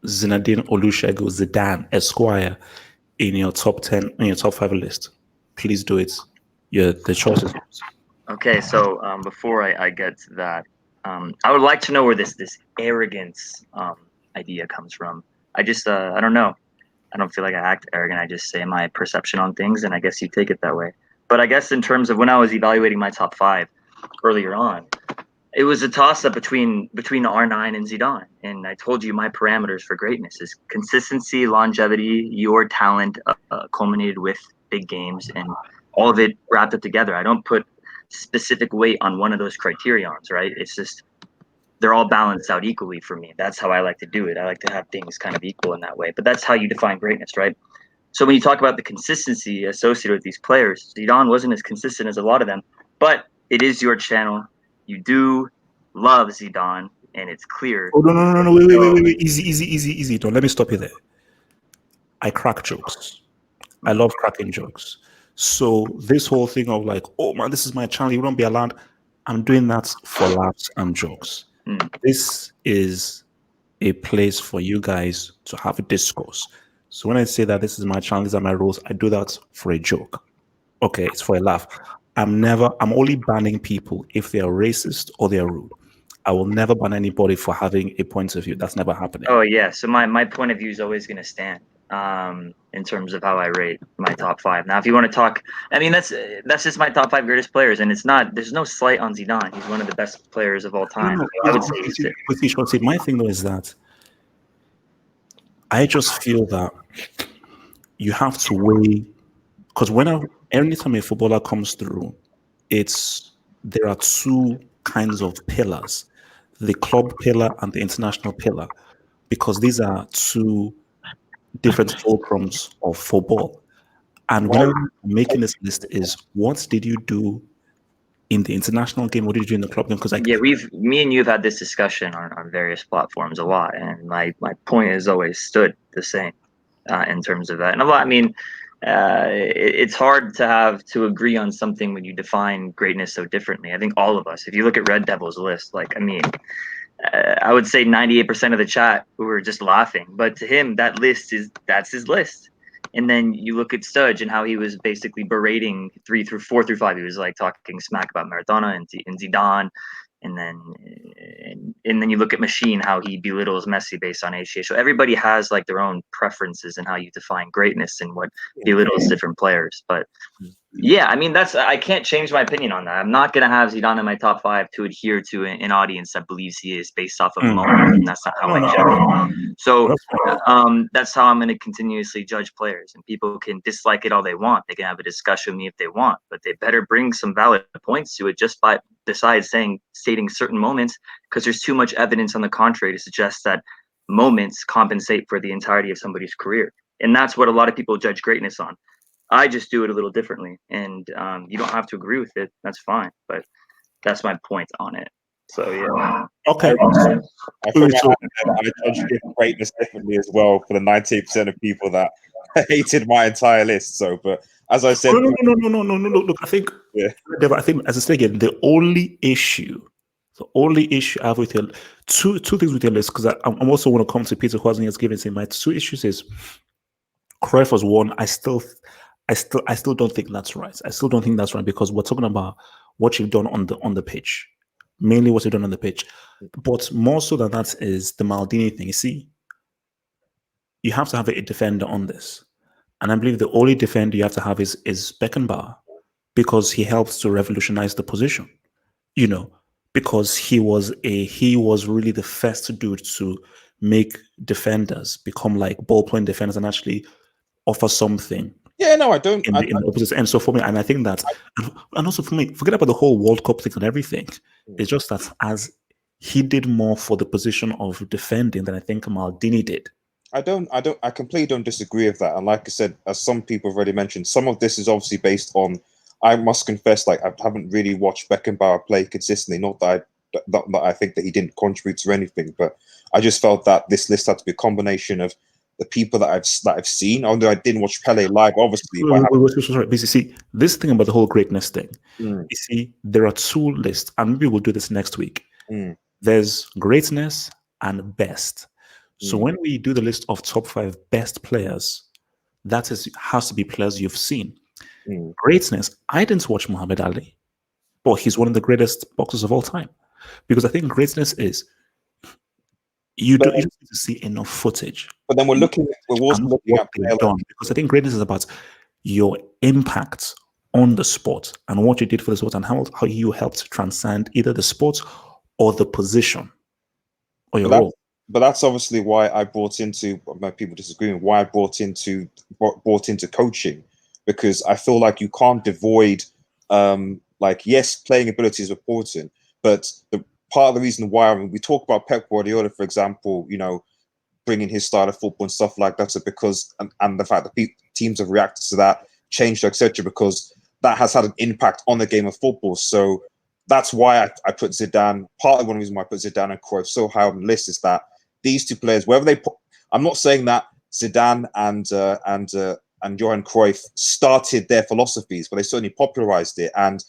Zinedine Olusegun Zidane Esquire in your top 10, in your top 5 list. Please do it. The choice is yours. Okay, so before I get to that, I would like to know where this arrogance idea comes from. I just I don't know. I don't feel like I act arrogant. I just say my perception on things, and I guess you take it that way. But I guess in terms of when I was evaluating my top 5 earlier on, it was a toss-up between R9 and Zidane. And I told you my parameters for greatness is consistency, longevity, your talent culminated with big games, and all of it wrapped up together. I don't put specific weight on one of those criterions, right? It's just they're all balanced out equally for me. That's how I like to do it. I like to have things kind of equal in that way. But that's how you define greatness, right? So when you talk about the consistency associated with these players, Zidane wasn't as consistent as a lot of them, but it is your channel. You do love Zidane, and it's clear. Oh, no. Wait. Easy. Don't let me stop you there. I crack jokes. I love cracking jokes. So this whole thing of like, oh man, this is my channel, you won't be allowed. I'm doing that for laughs and jokes. This is a place for you guys to have a discourse. So when I say that this is my channel, these are my rules, I do that for a joke. Okay, it's for a laugh. I'm only banning people if they are racist or they are rude. I will never ban anybody for having a point of view. That's never happening. Oh yeah, so my point of view is always going to stand in terms of how I rate my top 5. Now, if you want to talk, I mean that's just my top 5 greatest players, and there's no slight on Zidane. He's one of the best players of all time. No, I would say my thing though is that I just feel that you have to weigh, because anytime a footballer comes through, there are 2 kinds of pillars: the club pillar and the international pillar, because these are 2 different fulcrums of football. And when I'm making this list is, what did you do in the international game? What did you do in the club game? Because me and you have had this discussion on various platforms a lot, and my point has always stood the same in terms of that. And I mean, it's hard to agree on something when you define greatness so differently. I think all of us, if you look at Red Devil's list, I would say 98% of the chat were just laughing, but to him, that's his list. And then you look at Studge and how he was basically berating 4 through 5. He was like talking smack about Maradona and Zidane. And then you look at Machine, how he belittles Messi based on HGH. So everybody has like their own preferences and how you define greatness and what belittles different players. But Yeah, I mean I can't change my opinion on that. I'm not gonna have Zidane in my top 5 to adhere to an audience that believes he is based off of moment, and that's not how I judge. So that's how I'm gonna continuously judge players. And people can dislike it all they want. They can have a discussion with me if they want, but they better bring some valid points to it just by stating certain moments, because there's too much evidence on the contrary to suggest that moments compensate for the entirety of somebody's career. And that's what a lot of people judge greatness on. I just do it a little differently, and you don't have to agree with it. That's fine, but that's my point on it. So yeah. Okay. I thought I judged greatness differently as well for the 98% of people that hated my entire list. So, but as I said, no. Look, I think, I think, as I said again, the only issue I have with your two things with your list, because I'm also want to come to Peter who hasn't yet given my 2 issues is Cruyff was one. I still don't think that's right. I still don't think that's right, because we're talking about what you've done on the pitch, mainly what you've done on the pitch. But more so than that is the Maldini thing. You see, you have to have a defender on this, and I believe the only defender you have to have is Beckenbauer, because he helps to revolutionize the position. You know, because he was really the first dude to make defenders become like ball playing defenders and actually offer something. Yeah, no, I don't. In the opposite end. So for me, and I think that, and also for me, forget about the whole World Cup thing and everything. It's just that as he did more for the position of defending than I think Maldini did. I completely don't disagree with that. And like I said, as some people have already mentioned, some of this is obviously based on, I must confess, like I haven't really watched Beckenbauer play consistently. Not that I think that he didn't contribute to anything, but I just felt that this list had to be a combination of the people that I've seen. Although I didn't watch Pele live, obviously. Sorry, you see, this thing about the whole greatness thing. You see, there are 2 lists, and maybe we'll do this next week. There's greatness and best. So when we do the list of top 5 best players, that has to be players you've seen. Greatness, I didn't watch Muhammad Ali, but he's one of the greatest boxers of all time. Because I think greatness is you just need to see enough footage. But then we're also looking at they've done, because I think greatness is about your impact on the sport and what you did for the sport and how you helped transcend either the sport or the position or your role. But that's obviously why I brought into, my people disagreeing, why I brought into coaching, because I feel like you can't devoid, like, yes, playing ability is important, but the part of the reason why, I mean, we talk about Pep Guardiola, for example, you know, bringing his style of football and stuff like that, so because and the fact that teams have reacted to that, changed, etc., because that has had an impact on the game of football. So that's why I put Zidane. Partly one reason why I put Zidane and Cruyff so high on the list is that these 2 players, wherever they put, I'm not saying that Zidane and Johan Cruyff started their philosophies, but they certainly popularized it. And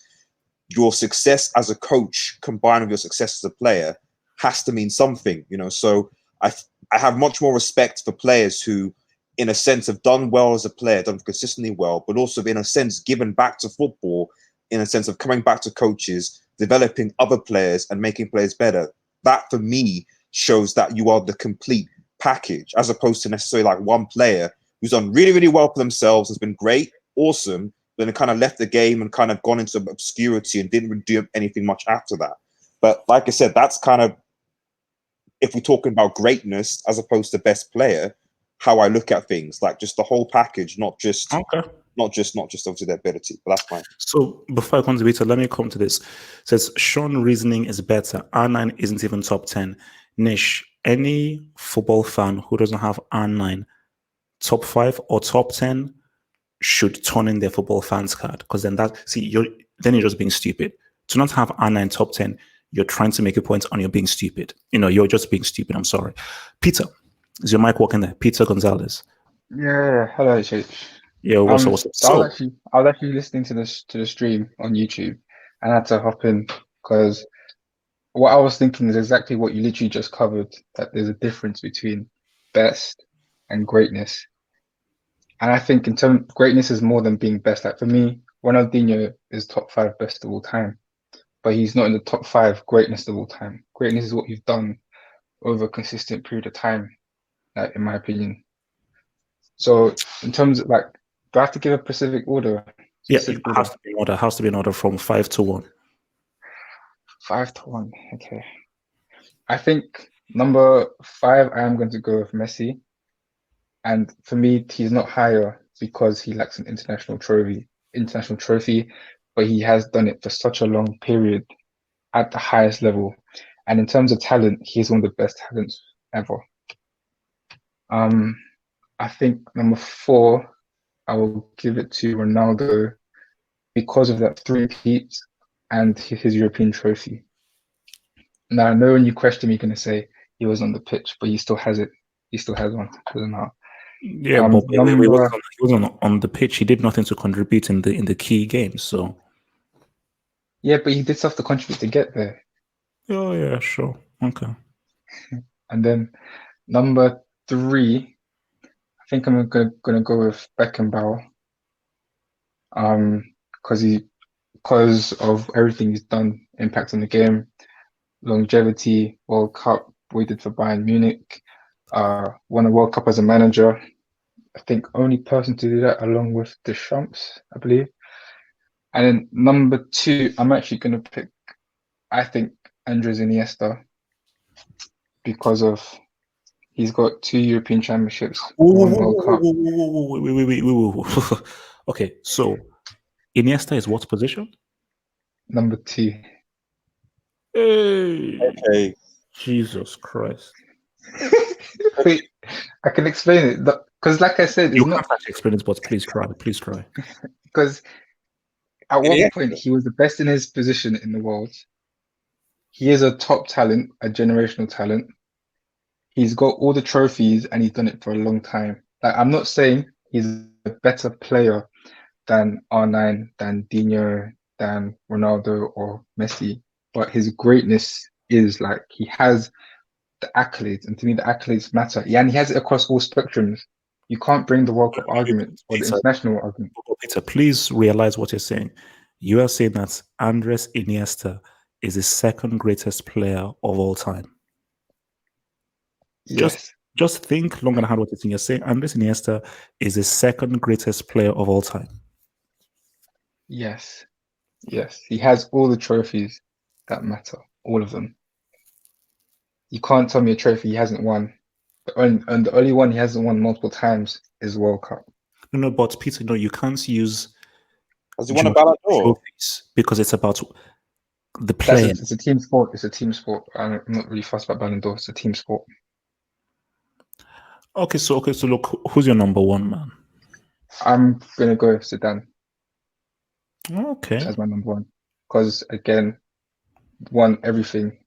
your success as a coach combined with your success as a player has to mean something, you know. So I have much more respect for players who, in a sense, have done well as a player, done consistently well, but also in a sense given back to football, in a sense of coming back to coaches, developing other players and making players better. That for me shows that you are the complete package, as opposed to necessarily like one player who's done really, really well for themselves, has been great, awesome, then kind of left the game and kind of gone into obscurity and didn't do anything much after that. But like I said, that's kind of, if we're talking about greatness as opposed to best player, how I look at things, like just the whole package, not just obviously their ability. But that's fine. So before I come to Vita, let me come to this. It says Sean reasoning is better. R9 isn't even top 10. Nish, any football fan who doesn't have R9 top 5 or top 10 should turn in their football fans card, because then you're just being stupid. To not have R9 top 10, you're trying to make a point on you're being stupid. You know, you're just being stupid. I'm sorry. Peter, is your mic working there? Peter Gonzalez. Yeah, hello, Chich. Yeah, what's up? So I was actually listening to the stream on YouTube, and I had to hop in because what I was thinking is exactly what you literally just covered. That there's a difference between best and greatness, and I think in terms greatness is more than being best. Like for me, Ronaldinho is top 5 best of all time, but he's not in the top 5 greatness of all time. Greatness is what you've done over a consistent period of time, like, in my opinion. So in terms of like, do I have to give a specific order? Yeah, it specific has order. to be in order. Has to be in order from 5 to 1. 5 to 1. Okay. I think number 5, I am going to go with Messi. And for me, he's not higher because he lacks an international trophy, but he has done it for such a long period at the highest level. And in terms of talent, he's one of the best talents ever. I think number 4, I will give it to Ronaldo because of that 3-peat and his European trophy. Now, I know when you question me, you're going to say he was on the pitch, but he still has it. He still has one. I don't know. Yeah, but he wasn't on the pitch. He did nothing to contribute in the key games. So yeah, but he did stuff to contribute to get there. Oh yeah, sure, okay. And then number 3, I think I'm gonna go with Beckenbauer. Because of everything he's done, impact on the game, longevity, World Cup, what he did for Bayern Munich, won a World Cup as a manager. I think only person to do that along with Deschamps, I believe. And then number 2, I'm actually gonna pick, I think, Andres Iniesta because of he's got 2 European Championships, 1 World Cup. Wait. Okay, so Iniesta is what position? Number 2. Hey, Okay. Jesus Christ. Wait, I can explain it because, like I said, it's You not can't actually explain it, but please try. Please try. because at one Yeah. point he was the best in his position in the world. He is a top talent, a generational talent. He's got all the trophies and he's done it for a long time. Like, I'm not saying he's a better player than R9, than Dino, than Ronaldo or Messi, but his greatness is like he has the accolades, and to me, the accolades matter. Yeah, and he has it across all spectrums. You can't bring the World Cup argument or the international argument. Peter, please realize what you're saying. You are saying that Andres Iniesta is the second greatest player of all time. Yes. Just think long and hard what you're saying. You're saying Andres Iniesta is the second greatest player of all time. Yes. Yes. He has all the trophies that matter, all of them. You can't tell me a trophy he hasn't won. And the only one he hasn't won multiple times is World Cup. No, but Peter, no, you can't use Has he won a Ballon d'Or? trophies because it's about the player. It's a team sport. It's a team sport. I'm not really fussed about Ballon d'Or. It's a team sport. Okay, so look, who's your number 1 man? I'm gonna go with Zidane. Okay. As my number 1, because again, won everything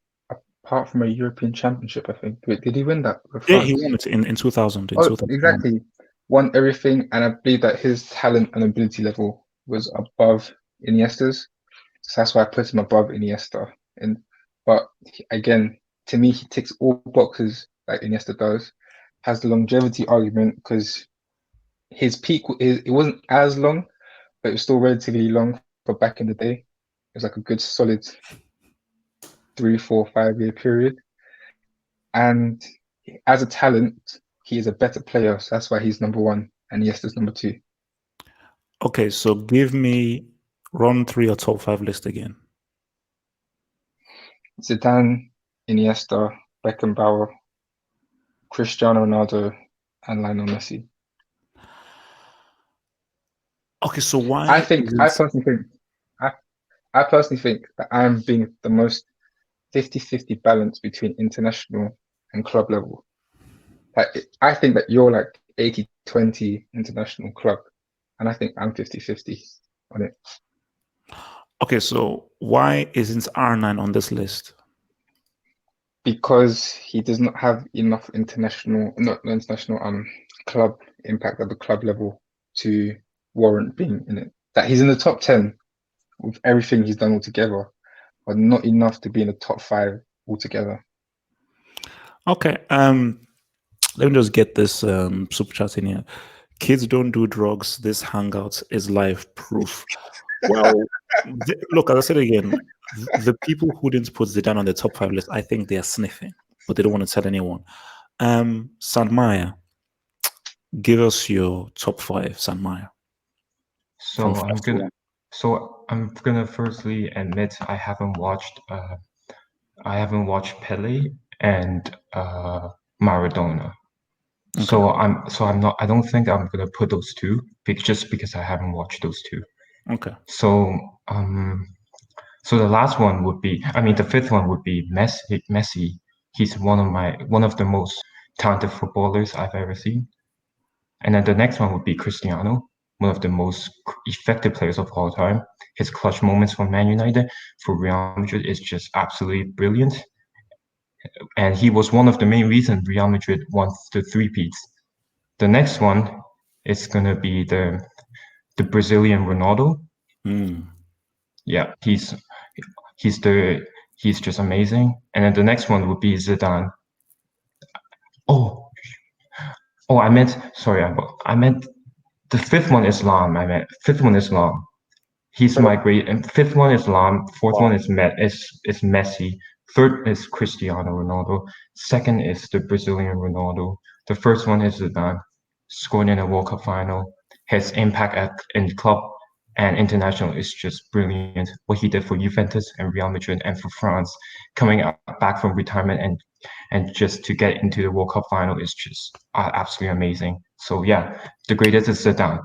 apart from a European Championship. I think. Wait, did he win that? Yeah, he won it in 2000. Oh, exactly. Won everything, and I believe that his talent and ability level was above Iniesta's. So that's why I put him above Iniesta. But again, to me, he ticks all boxes like Iniesta does. Has the longevity argument because his peak, it wasn't as long, but it was still relatively long for back in the day. It was like a good solid 3, 4, 5 year period. And as a talent, he is a better player. So that's why he's number 1 and Iniesta's number 2. Okay, so give me run 3 or top 5 list again. Zidane, Iniesta, Beckenbauer, Cristiano Ronaldo, and Lionel Messi. Okay, so why? I personally think that I'm being the most 50-50 balance between international and club level. I think that you're like 80-20 international club, and I think I'm 50-50 on it. Okay, so why isn't R9 on this list? Because he does not have enough club impact at the club level to warrant being in it. That he's in the top 10 with everything he's done altogether, but not enough to be in the top 5 altogether. Okay, let me just get this super chat in here. Kids don't do drugs. This Hangout is live proof. Well, look, as I said again, the people who didn't put Zidane on the top 5 list, I think they are sniffing, but they don't want to tell anyone. Sanmaya, give us your top 5, Sanmaya. So From I'm five to gonna one. so I'm gonna firstly admit I haven't watched Pele and Maradona. So I don't think I'm gonna put those two just because I haven't watched those two. Okay. So the last one would be, I mean, the fifth one would be Messi. Messi. He's one of the most talented footballers I've ever seen. And then the next one would be Cristiano, one of the most effective players of all time. His clutch moments for Man United, for Real Madrid is just absolutely brilliant. And he was one of the main reasons Real Madrid won the three-peats. The next one is gonna be the Brazilian Ronaldo. Yeah, he's just amazing. And then the next one would be Zidane. Oh, I meant the fifth one is Lam. Fifth one is Lam. He's my great. And fifth one is Lam. Fourth one is Messi. Third is Cristiano Ronaldo. Second is the Brazilian Ronaldo. The first one is Zidane, scoring in a World Cup final. His impact in club and international is just brilliant. What he did for Juventus and Real Madrid and for France, coming back from retirement and just to get into the World Cup final is just absolutely amazing. So yeah, the greatest is Zidane.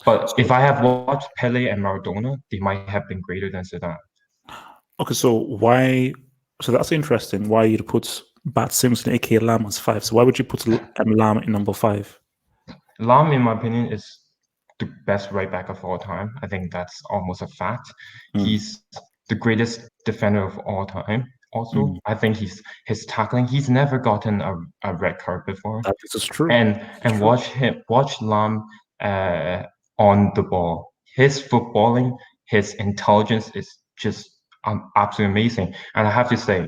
But if I have watched Pele and Maradona, they might have been greater than Zidane. Okay, so why? So that's interesting. Why you'd put Bart Simpson, aka Lam, as 5? So why would you put Lam in number 5? Lam, in my opinion, is the best right back of all time. I think that's almost a fact. He's the greatest defender of all time. Also, I think his tackling. He's never gotten a red card before. That is true. And watch Lam on the ball. His footballing, his intelligence is just absolutely amazing. And I have to say,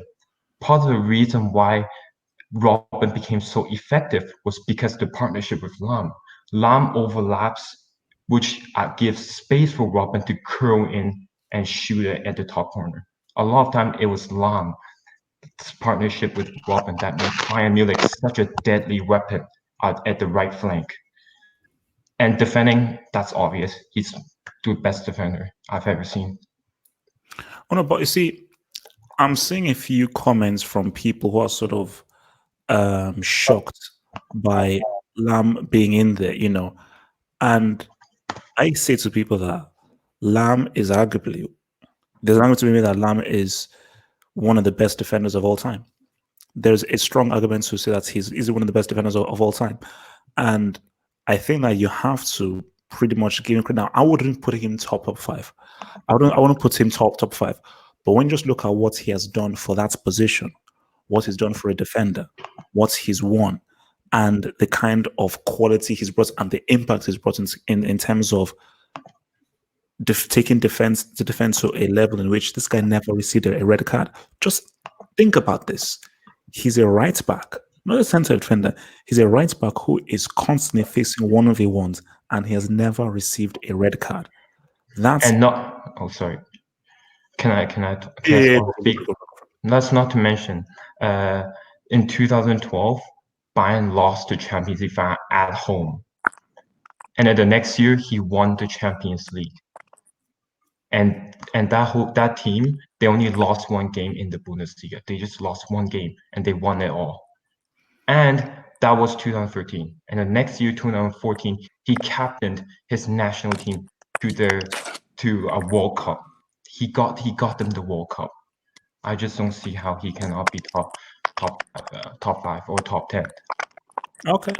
part of the reason why Robin became so effective was because the partnership with Lam. Lam overlaps, which gives space for Robin to curl in and shoot it at the top corner. A lot of time it was Lam's partnership with Robin that made Bayern Munich such a deadly weapon at the right flank. And defending, that's obvious. He's the best defender I've ever seen. Oh no, but you see, I'm seeing a few comments from people who are sort of shocked by Lam being in there, and I say to people that Lam is arguably, there's an argument to be made that Lam is one of the best defenders of all time. There's a strong argument to say that he's one of the best defenders of all time. And I think that you have to pretty much give him credit. Now, I wouldn't put him top 5. I want to put him top 5. But when you just look at what he has done for that position, what he's done for a defender, what he's won, and the kind of quality he's brought and the impact he's brought in terms of taking defense to a level in which this guy never received a red card. Just think about this. He's a right back, not a center defender. He's a right back who is constantly facing 1v1s, and he has never received a red card. That's and not. Oh, sorry. Can I speak? That's not to mention. In 2012, Bayern lost the Champions League final at home, and then the next year he won the Champions League. And that team, they only lost one game in the Bundesliga. They just lost one game and they won it all. And that was 2013. And the next year, 2014, he captained his national team to a World Cup. He got them the World Cup. I just don't see how he cannot be top 5 or top 10. Okay.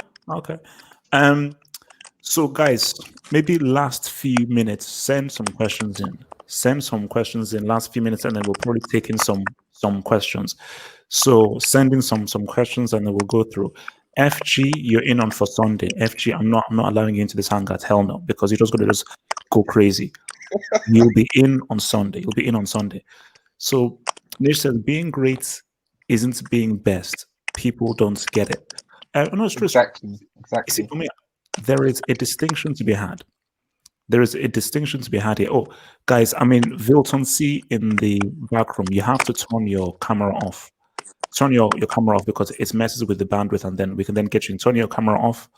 So guys, maybe last few minutes, send some questions in. Last few minutes, and then we'll probably take in some questions. So send in some questions, and then we'll go through. FG, you're in on for Sunday. FG, I'm not allowing you into this hangout. Hell no, because you're just going to just go crazy. You'll be in on Sunday. So Nish says being great isn't being best. People don't get it. No, it's true. Exactly. See, for me, there is a distinction to be had. Here. Oh, guys, I mean, Vilton C in the back room, you have to turn your camera off. Turn your camera off because it messes with the bandwidth, and then we can then get you in. Turn your camera off,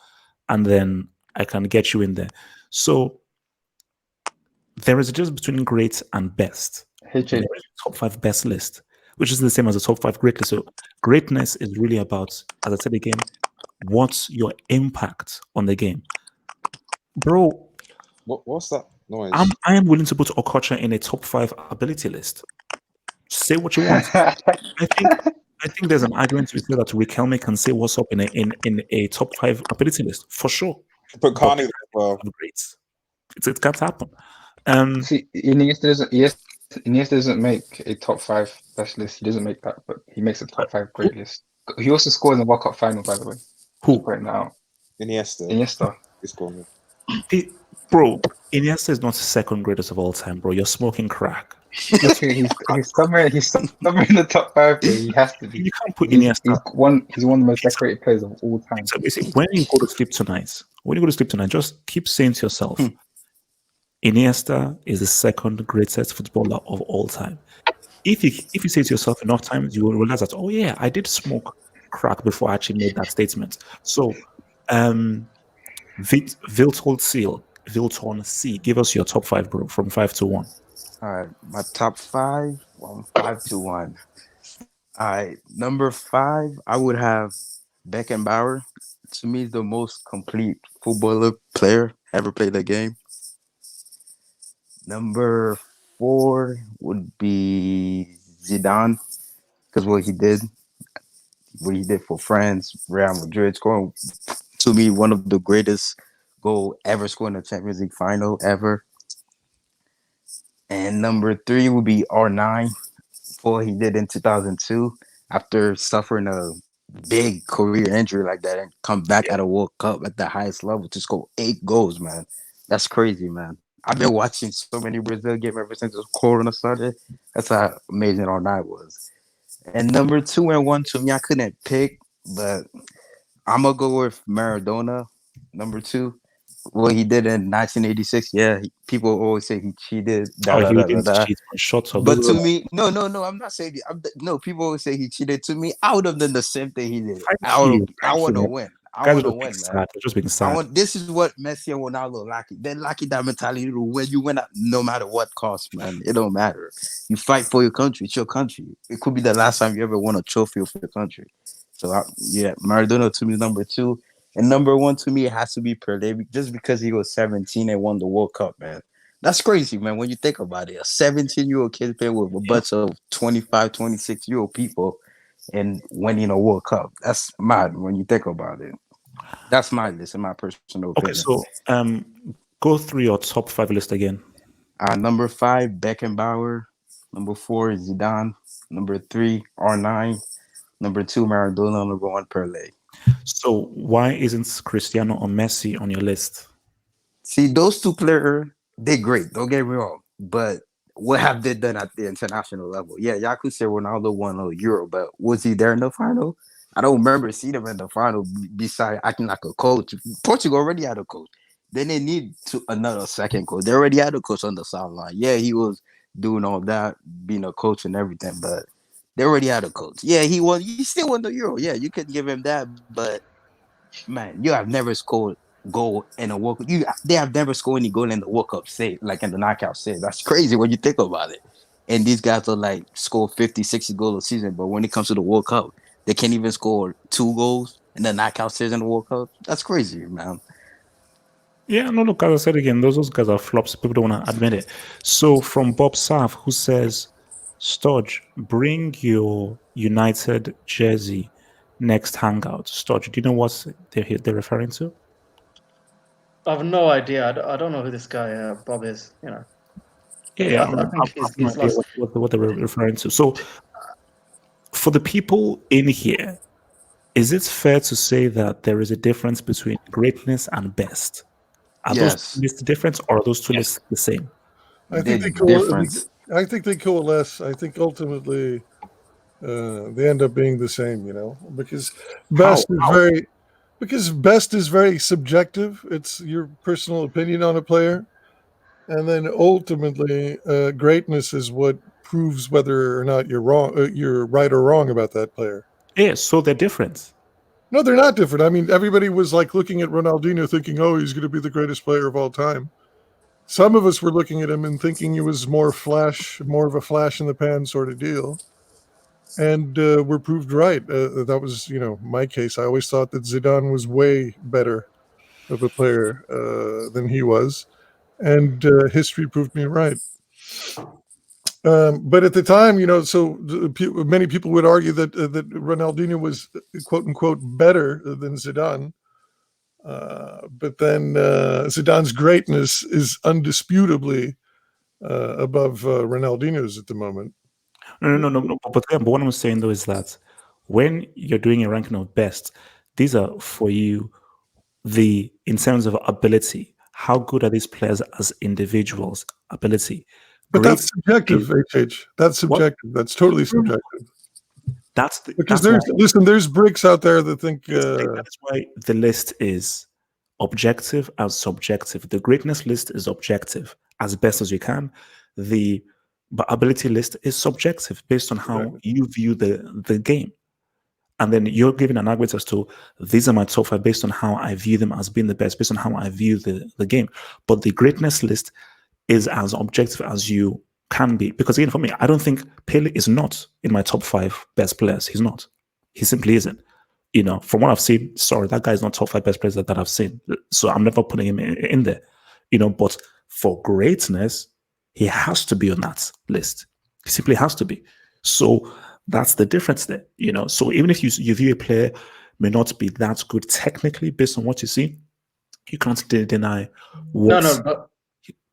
and then I can get you in there. So there is a difference between great and best. There is a top 5 best list, which is the same as a top 5 great list. So greatness is really about, as I said again, what's your impact on the game, bro? What's that noise? I am willing to put Okocha in a top 5 ability list. Say what you want. I think there's an argument to say that Riquelme can say what's up in a top 5 ability list for sure. But Carney, well, greats. It can't happen. See, Iniesta doesn't make a top 5 best list. He doesn't make that, but he makes a top 5 great list. He also scored in the World Cup final, by the way. Who? Right now. Iniesta. Bro, Iniesta is not second greatest of all time, bro. You're smoking crack. Okay, he's somewhere in the top 5. Bro. He has to be. You can't put Iniesta. He's one of the most decorated players of all time. So basically, when you go to sleep tonight, just keep saying to yourself, Iniesta is the second greatest footballer of all time. If you say to yourself enough times, you will realize that, oh yeah, I did smoke crack before I actually made that statement. So, Vilton C, give us your top 5, bro, from 5 to 1. All right, my top 5, 5 to 1. All right, number 5, I would have Beckenbauer. To me, the most complete footballer player ever played the game. Number 4 would be Zidane, because what he did for France, Real Madrid, scoring, to me, one of the greatest goal ever scored in a Champions League final ever. And number 3 would be R9, for what he did in 2002 after suffering a big career injury like that and come back at a World Cup at the highest level to score 8 goals, man. That's crazy, man. I've been watching so many Brazil games ever since the Corona started. That's how amazing R9 was. And number 2 and 1, to me, I couldn't pick, but I'm going to go with Maradona, number 2. What he did in 1986, yeah, people always say he cheated. Cheat. Shut up. But to me, no, I'm not saying. No, people always say he cheated. To me, I would have done the same thing he did. I want to win. I want to win, man. Just being sad. This is what Messi and Ronaldo lack. They lack that mentality to win. You win no matter what cost, man. It don't matter. You fight for your country. It's your country. It could be the last time you ever won a trophy for your country. So Maradona to me is number 2. And number 1 to me, it has to be Pele, just because he was 17 and won the World Cup, man. That's crazy, man, when you think about it. A 17-year-old kid playing with a bunch of 25, 26-year-old people and winning a World Cup. That's mad when you think about it. That's my list, in my personal opinion. Okay, so go through your top 5 list again. Number 5, Beckenbauer. Number 4, Zidane. Number 3, R9. Number 2, Maradona. Number 1, Pele. So why isn't Cristiano or Messi on your list? See, those 2 players, they're great. Don't get me wrong. But what have they done at the international level? Yeah, y'all could say Ronaldo won a Euro, but was he there in the final? I don't remember seeing him in the final besides acting like a coach. Portugal already had a coach. Then they need another second coach. They already had a coach on the sideline. Yeah, he was doing all that, being a coach and everything, but they already had a coach. Yeah, he still won the Euro. Yeah, you could give him that, but man, you have never scored goal in a World Cup. They have never scored any goal in the World Cup stage, like in the knockout stage. That's crazy when you think about it. And these guys are like score 50, 60 goals a season, but when it comes to the World Cup, they can't even score 2 goals in the knockout stage in the World Cup. That's crazy, man. Yeah, no, look, as I said again, those guys are flops. People don't want to admit it. So from Bob Saf, who says, Stodge, bring your United jersey next Hangout. Stodge, do you know what they're referring to? I have no idea. I don't know who this guy Bob is. You know. Yeah, I think he's no idea lost. what they were referring to. So for the people in here, is it fair to say that there is a difference between greatness and best? Are those two lists different, or are those two lists the same? I think they coalesce. I think ultimately they end up being the same, because best is very subjective. It's your personal opinion on a player, and then ultimately greatness is what proves whether or not you're wrong, you're right or wrong about that player. Yeah, so they're different. No, they're not different. I mean, everybody was like looking at Ronaldinho thinking, oh, he's going to be the greatest player of all time. some of us were looking at him and thinking he was more of a flash in the pan sort of deal, and were proved right. That was, my case. I always thought that Zidane was way better of a player than he was, and history proved me right. But at the time, many people would argue that Ronaldinho was quote unquote better than Zidane. But then Zidane's greatness is undisputably above Ronaldinho's at the moment. No. But what I'm saying though is that when you're doing a ranking of best, these are for you in terms of ability. How good are these players as individuals? Ability. But that's subjective, HH. That's subjective. What? That's totally subjective. Because there's bricks out there that think that's why the list is objective and subjective. The greatness list is objective as best as you can. The ability list is subjective based on how you view the game. And then you're giving an argument as to these are my top 5 based on how I view them as being the best, based on how I view the game. But the greatness list is as objective as you can be. Because again, for me, I don't think Pele is not in my top 5 best players. He's not. He simply isn't. From what I've seen, sorry, that guy's not top 5 best players that I've seen. So I'm never putting him in there. But for greatness, he has to be on that list. He simply has to be. So that's the difference there. So even if you view a player may not be that good technically based on what you see, you can't deny what.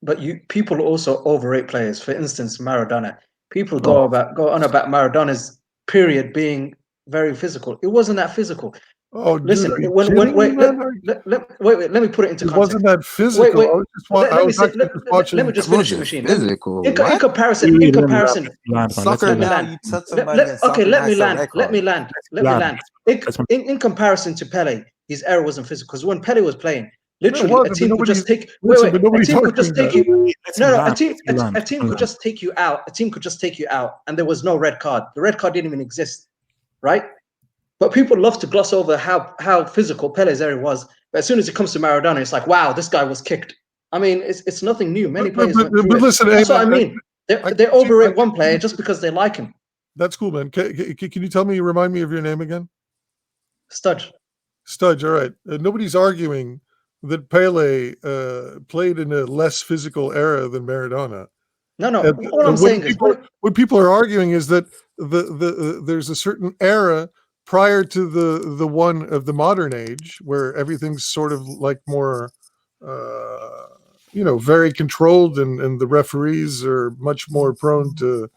But people also overrate players. For instance, Maradona. People go on about Maradona's period being very physical. It wasn't that physical. Oh, listen. Dude, wait. Let me put it into context. It wasn't that physical. Wait. Let me just finish it, Machine. Physical. In comparison. Soccer now, you touch somebody. Okay, let me land. In comparison to Pele, his era wasn't physical because when Pele was playing, literally, a team could just take. A team could just take you. A team could just take you out. A team could just take you out, and there was no red card. The red card didn't even exist, right? But people love to gloss over how physical Pele's era was. But as soon as it comes to Maradona, it's like, wow, this guy was kicked. I mean, it's nothing new. Many players went through it. Listen, that's what I mean. They overrate one player just because they like him. That's cool, man. Can you tell me? Remind me of your name again. Studge. All right. Nobody's arguing that Pele played in a less physical era than Maradona. No. All I'm saying is what people are arguing is that there's a certain era prior to the one of the modern age where everything's sort of like more, very controlled, and the referees are much more prone to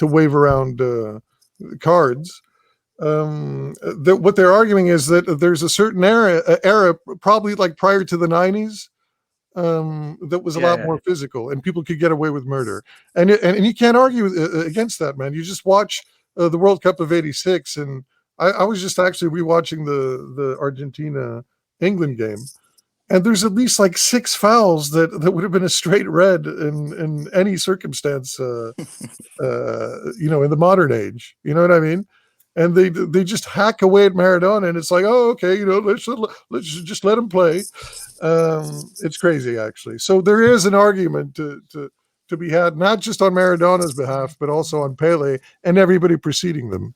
wave around cards. What they're arguing is that there's a certain era probably like prior to the 90s that was a lot more physical, and people could get away with murder, and you can't argue against that, man. You just watch the World Cup of '86, and I was just actually rewatching the Argentina England game, and there's at least like 6 fouls that would have been a straight red in any circumstance, in the modern age. You know what I mean? And they just hack away at Maradona, and it's like, oh, okay, let's just let him play. It's crazy, actually. So there is an argument to be had, not just on Maradona's behalf, but also on Pele and everybody preceding them.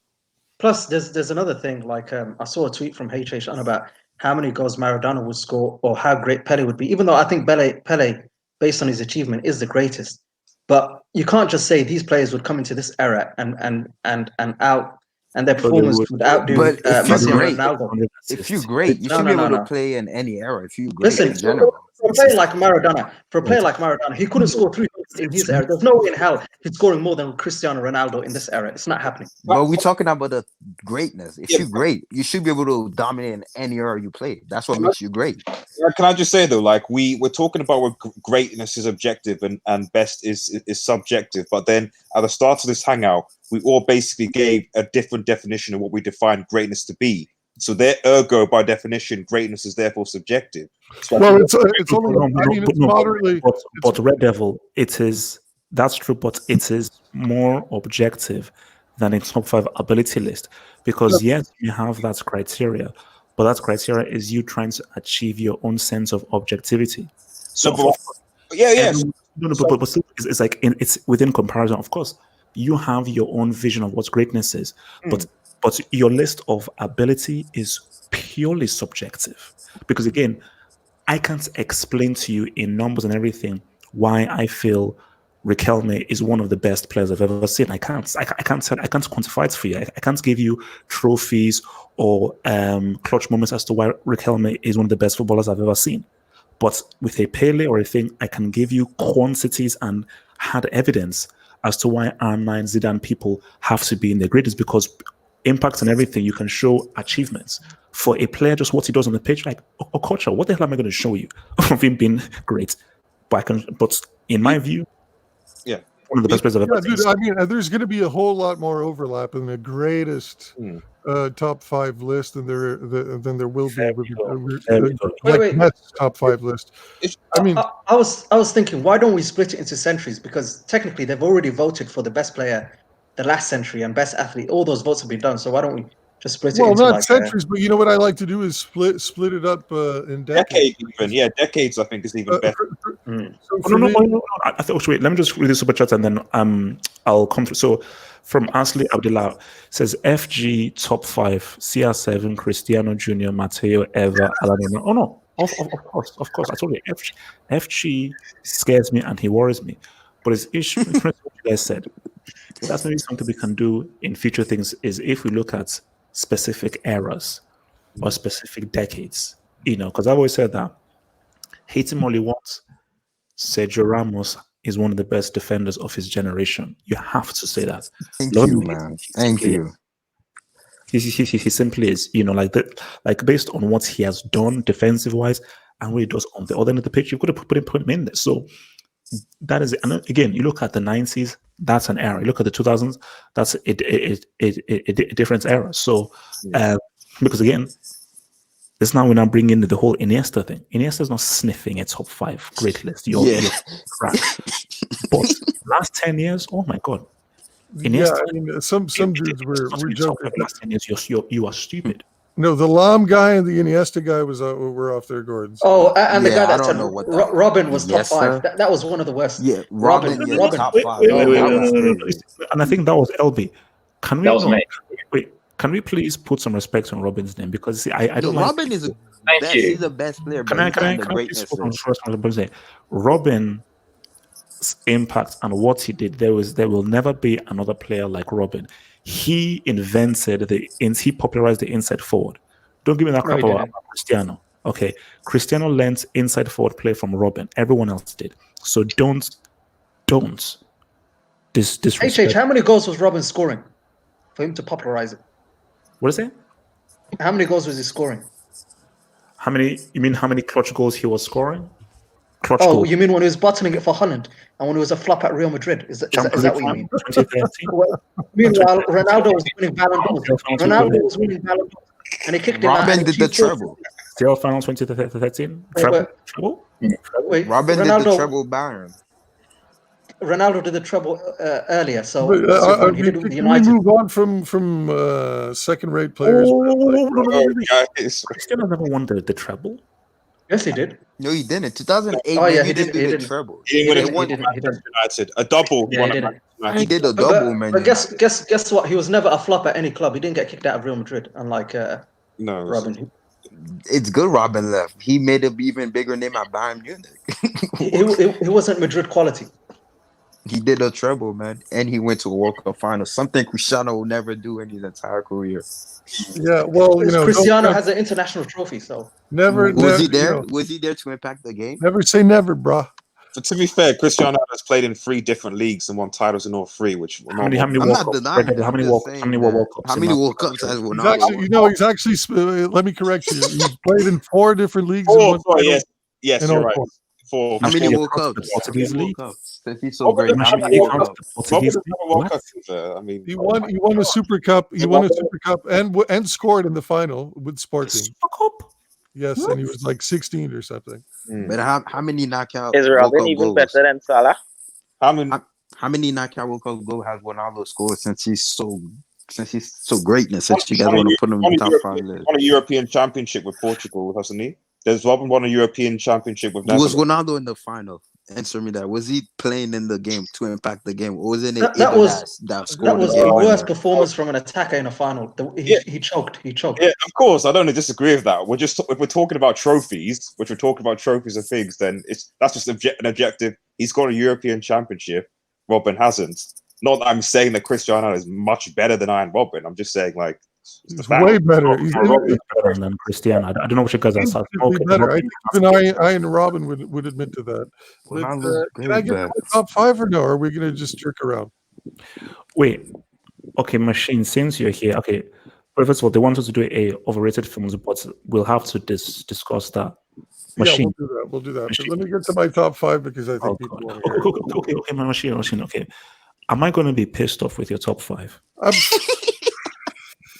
Plus, there's another thing. Like I saw a tweet from HH on about how many goals Maradona would score or how great Pele would be. Even though I think Pele, based on his achievement, is the greatest. But you can't just say these players would come into this era and out. And their performance would outdo Messi and Ronaldo. If you're great, you should be able to play in any era. If you're great, listen, for a player like Maradona, he couldn't score 3 in his era. There's no way in hell he's scoring more than Cristiano Ronaldo in this era. It's not happening. But we're talking about the greatness. If you're great, you should be able to dominate in any era you play. That's what makes you great. Can I just say though, like we're talking about where greatness is objective and best is subjective, but then at the start of this hangout, we all basically gave a different definition of what we define greatness to be. So ergo, by definition, greatness is therefore subjective. So it's only. It's moderately. But Red Devil, that's true, but it is more objective than a top 5 ability list, because yes, you have that criteria, but that criteria is you trying to achieve your own sense of objectivity. So Yeah. No, but still, it's like it's within comparison. Of course, you have your own vision of what greatness is, but your list of ability is purely subjective. Because again, I can't explain to you in numbers and everything why I feel Riquelme is one of the best players I've ever seen. I can't quantify it for you. I can't give you trophies or clutch moments as to why Riquelme is one of the best footballers I've ever seen. But with a Pele or a thing, I can give you quantities and hard evidence as to why R9 Zidane people have to be in the greatest, because impact and everything, you can show achievements. For a player, just what he does on the pitch, like Okocha, what the hell am I going to show you of him being great? But in my view, one of the best players I've ever seen. Dude, I mean, there's going to be a whole lot more overlap in the greatest top 5 list than there will be with Mets top 5 list. I mean, I was thinking, why don't we split it into centuries? Because technically, they've already voted for the best player, the last century, and best athlete. All those votes have been done. So why don't we just split it into not centuries, but you know what I like to do is split it up in decades. Decades. I think is even better. No. I thought, wait, let me just read the super chat and then I'll come through. So from Asli Abdullah says FG top 5 CR7 Cristiano Jr. Matteo Eva Alanona. Oh no, of course. I told you FG scares me and he worries me. But his issue, what you guys said, that's maybe something we can do in future things, is if we look at specific eras or specific decades, because I've always said that hate him all you want, Sergio Ramos is one of the best defenders of his generation. You have to say that. Thank you, man. Thank you. He simply is, like based on what he has done defensive wise and what he does on the other end of the pitch, you've got to put him in there. So that is it. And again, you look at the 90s, that's an era. You look at the 2000s, that's a different era. So, because again, this now we're now bringing in the whole Iniesta thing. Iniesta's not sniffing a top 5 great list. You're crap. But last 10 years, oh my God. Iniesta, I mean, some dudes were joking. Last 10 years, you are stupid. No, the Lam guy and the Iniesta guy were off their gourds. Oh, and the guy that said Robin was top 5. That was one of the worst. Yeah, Robin. Top 5. Wait. And I think that was LB. Can we please put some respect on Robin's name? Because I don't like Robin is he's the best player. Can I please put on Robin's impact and what he did? There will never be another player like Robin. He he popularized the inside forward. Don't give me that crap about Cristiano. Okay, Cristiano learned inside forward play from Robin. Everyone else did. So don't disrespect. How many goals was Robin scoring for him to popularize it? What is it? How many goals was he scoring? You mean how many clutch goals he was scoring? Goals. You mean when he was bottoming it for Holland and when he was a flop at Real Madrid? Is that what you mean? 2013. Meanwhile, Ronaldo was winning Ballon d'Ors. And he kicked him out. Robin did the treble. Still final 2013. Treble? Wait, Robin did the treble Bayern. Ronaldo did the treble earlier, so he did can United. we move on from second-rate players? Cristiano never won the treble. Yes, he did. No, he didn't. 2008. Oh yeah, he didn't do the treble. He didn't win United. A double. Yeah, he did a double, man. But guess what? He was never a flop at any club. He didn't get kicked out of Real Madrid, unlike Robin. It's good Robin left. He made an even bigger name at Bayern Munich. He wasn't Madrid quality. He did a treble, man, and he went to a World Cup final. Something Cristiano will never do in his entire career. Yeah, well, Cristiano has an international trophy, so was he there? Was he there to impact the game? Never say never, bro. But to be fair, Cristiano has played in 3 different leagues and won titles in all 3. Which how many World Cups? How many World Cups? How many World Cups has Ronaldo? He's actually. Let me correct you. He's played in 4 different leagues. Yes, you're right. 4. How many World Cups? Portuguese league. He's so great. How many World Cups? I mean, he won a Super Cup. He won a Super Cup and scored in the final with Sporting. Super Cup. Yes, and he was like 16 or something. But how many knockout? Is Robin even goals? better than Salah? How many knockout World Cup goals has Ronaldo scored since he's so greatness? Since you guys want to put him in the top 5 list. Won a European Championship with Portugal, hasn't he? There's Robin won a European Championship with. Was Ronaldo in the final answer me that. Was he playing in the game to impact the game? Or wasn't it That either was that that scored the was the game worst winner? performance from an attacker in a final. Yeah. He choked. He choked. Yeah, of course. I don't disagree with that. We're just if we're talking about trophies, which we're talking about trophies and things, then that's just an objective. He's got a European Championship. Robin hasn't. Not that I'm saying that Cristiano is much better than Iron Robin. I'm just saying like it's the He's fact. way better. He's Robin's better than Cristiano. I don't know what you guys are instantly smoking. better. I Robin think even I and Robin would admit to that. But Ronaldo's can I great, get to but my top 5 or no? Or are we going to just jerk around? Wait, okay, Machine, since you're here, okay. First of all, they want us to do a overrated films, but we'll have to discuss that. Machine. Yeah, we'll do that. But let me get to my top 5 because I think people want to hear it. Okay, Machine, okay. Am I going to be pissed off with your top 5?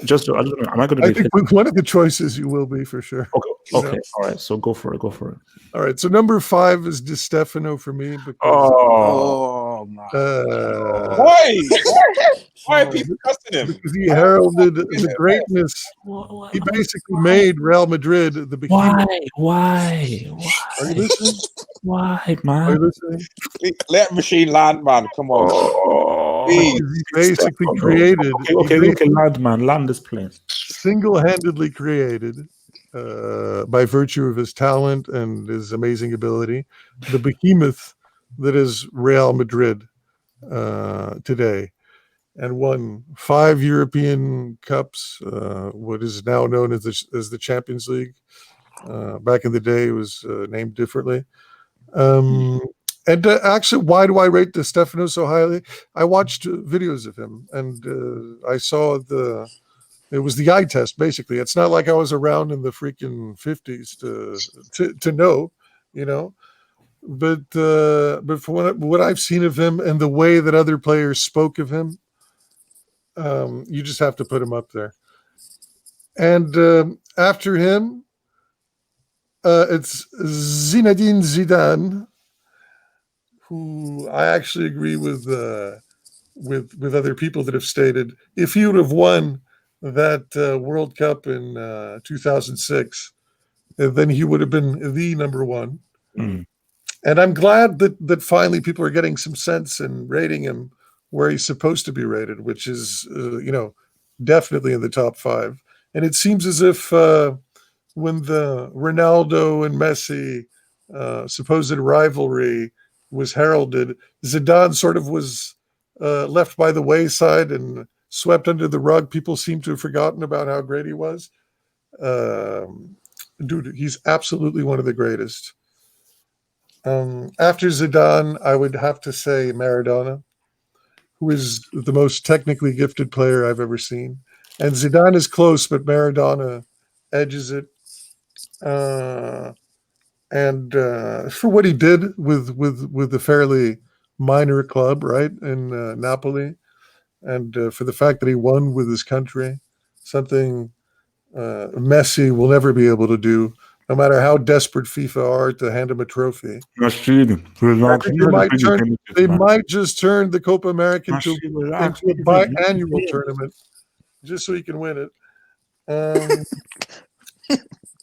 Just, I don't know. Am I going to be? I think with one of the choices you will be for sure. Okay, all right. So go for it. All right. So number 5 is Di Stefano for me because. Oh my! Why are people cussing him? Because he heralded the greatness. He basically made Real Madrid the behemoth. Why? Are you listening? Why, man? Are you listening? Let Machine land, man. Come on. He basically created. Okay, land this plane. Single-handedly created, by virtue of his talent and his amazing ability, the behemoth that is Real Madrid today, and won 5 European Cups, what is now known as the Champions League. Back in the day, it was named differently. And actually, why do I rate Di Stefano so highly? I watched videos of him, and I saw it was the eye test, basically. It's not like I was around in the freaking 50s to know, you know. But for what I've seen of him and the way that other players spoke of him, you just have to put him up there. And after him, it's Zinedine Zidane, who I actually agree with other people that have stated if he would have won that World Cup in 2006, then he would have been the number one. Mm. And I'm glad that finally people are getting some sense and rating him where he's supposed to be rated, which is definitely in the top 5. And it seems as if when the Ronaldo and Messi supposed rivalry was heralded, Zidane sort of was left by the wayside and swept under the rug. People seem to have forgotten about how great he was. Dude, he's absolutely one of the greatest. After Zidane, I would have to say Maradona, who is the most technically gifted player I've ever seen. And Zidane is close, but Maradona edges it. And for what he did with a fairly minor club, right, in Napoli, and for the fact that he won with his country, something Messi will never be able to do, no matter how desperate FIFA are to hand him a trophy. They might just turn the Copa America into a biannual tournament just so he can win it.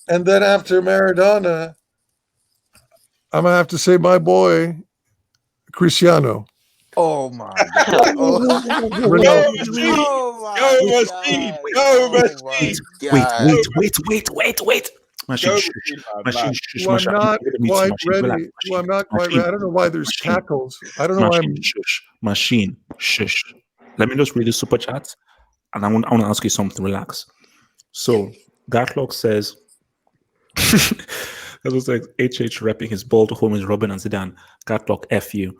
And then after Maradona, I'm going to have to say my boy, Cristiano. Oh my God! Wait. Machine, I'm not quite ready. I'm not quite ready. I don't know why there's cackles. I don't know why I'm... Machine, shush. Let me just read the super chat, and I want to ask you something. Relax. So, Gatlock says, that was like HH repping his bald homies Robin and Zidane. Gatlock, F you.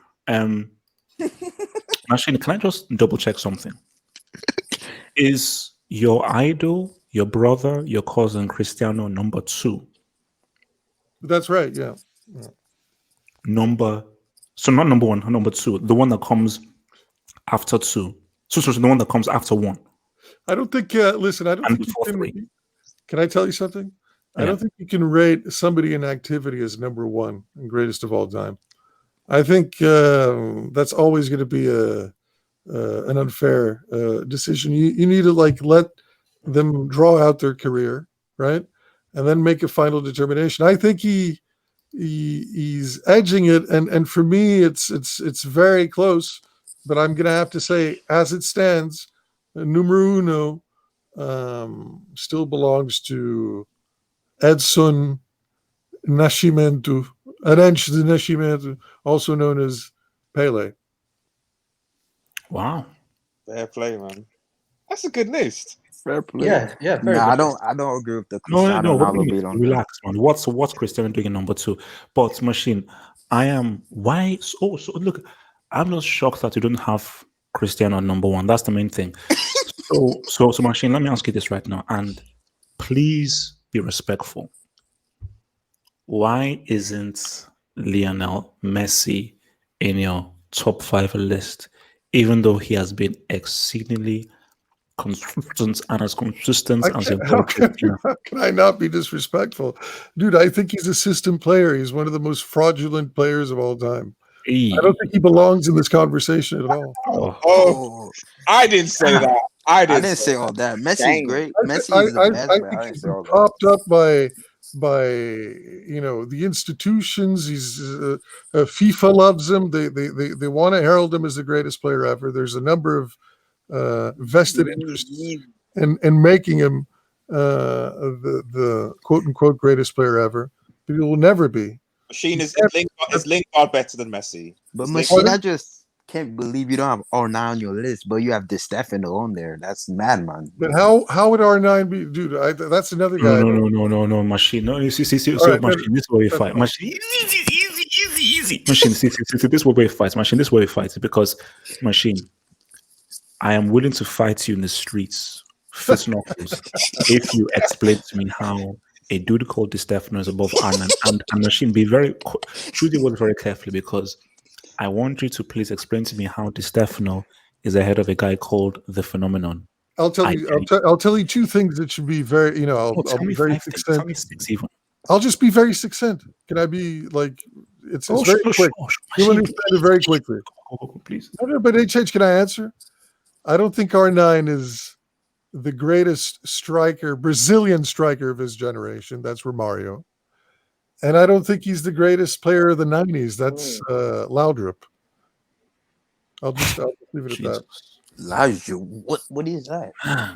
Machine, can I just double check something? Is your idol, your brother, your cousin Cristiano number 2? That's right, yeah. So not number 1, number 2, the one that comes after 2. So the one that comes after 1. I don't think, listen, I don't think can I tell you something? Yeah. I don't think you can rate somebody in activity as number 1 and greatest of all time. I think that's always going to be an unfair decision. You need to let them draw out their career, right, and then make a final determination. I think he he's edging it, and for me, it's very close. But I'm gonna have to say, as it stands, numero uno still belongs to Edson Nascimento, Arantes de Nascimento, also known as Pele. Wow. Fair play, man. That's a good list. Fair play. Yeah, very Nah, good. I don't agree with the No, Cristiano wait a Ronaldo minute. beat on him. Relax, man. What's Cristiano doing in number 2? But Machine, I am why so look, I'm not shocked that you don't have Cristiano on number 1. That's the main thing. So Machine, let me ask you this right now, and please be respectful. Why isn't Lionel Messi in your top 5 list, even though he has been exceedingly consistent and as consistent as a How can I not be disrespectful? Dude, I think he's a system player. He's one of the most fraudulent players of all time. I don't think he belongs in this conversation at all. Oh, I didn't say that. I didn't say all that. Messi's Dang. great. I Messi is the best, I but I think didn't he's say all that. propped up by the institutions. He's FIFA loves him. They want to herald him as the greatest player ever. There's a number of vested interests in making him the quote unquote greatest player ever. But he will never be. Machine is Lingard better than Messi. But Is Machine, Lingard- I just can't believe you don't have R9 on your list, but you have Di Stefano on there. That's mad, man. But how would R9 be, dude? That's another guy. No, Machine. No, you see, so right, Machine, this is where we fight. Machine, easy. Machine, see, this is where we fight. Machine, this is where we fight because Machine, I am willing to fight you in the streets, fist knuckles, if you explain to me how a dude called Di Stefano is above R9 and Machine. Choose your words very carefully because I want you to please explain to me how Di Stefano is ahead of a guy called The Phenomenon. I'll tell you 2 things that should be very, I'll be very succinct. Tell me 6 even. I'll just be very succinct. Can I be like, it's very quick. Sure. You'll understand it very quickly. Please. No, but HH, can I answer? I don't think R9 is the greatest striker, Brazilian striker of his generation. That's Romario. And I don't think he's the greatest player of the 90s. That's Laudrup. I'll just leave it at that. Laudrup? What is that?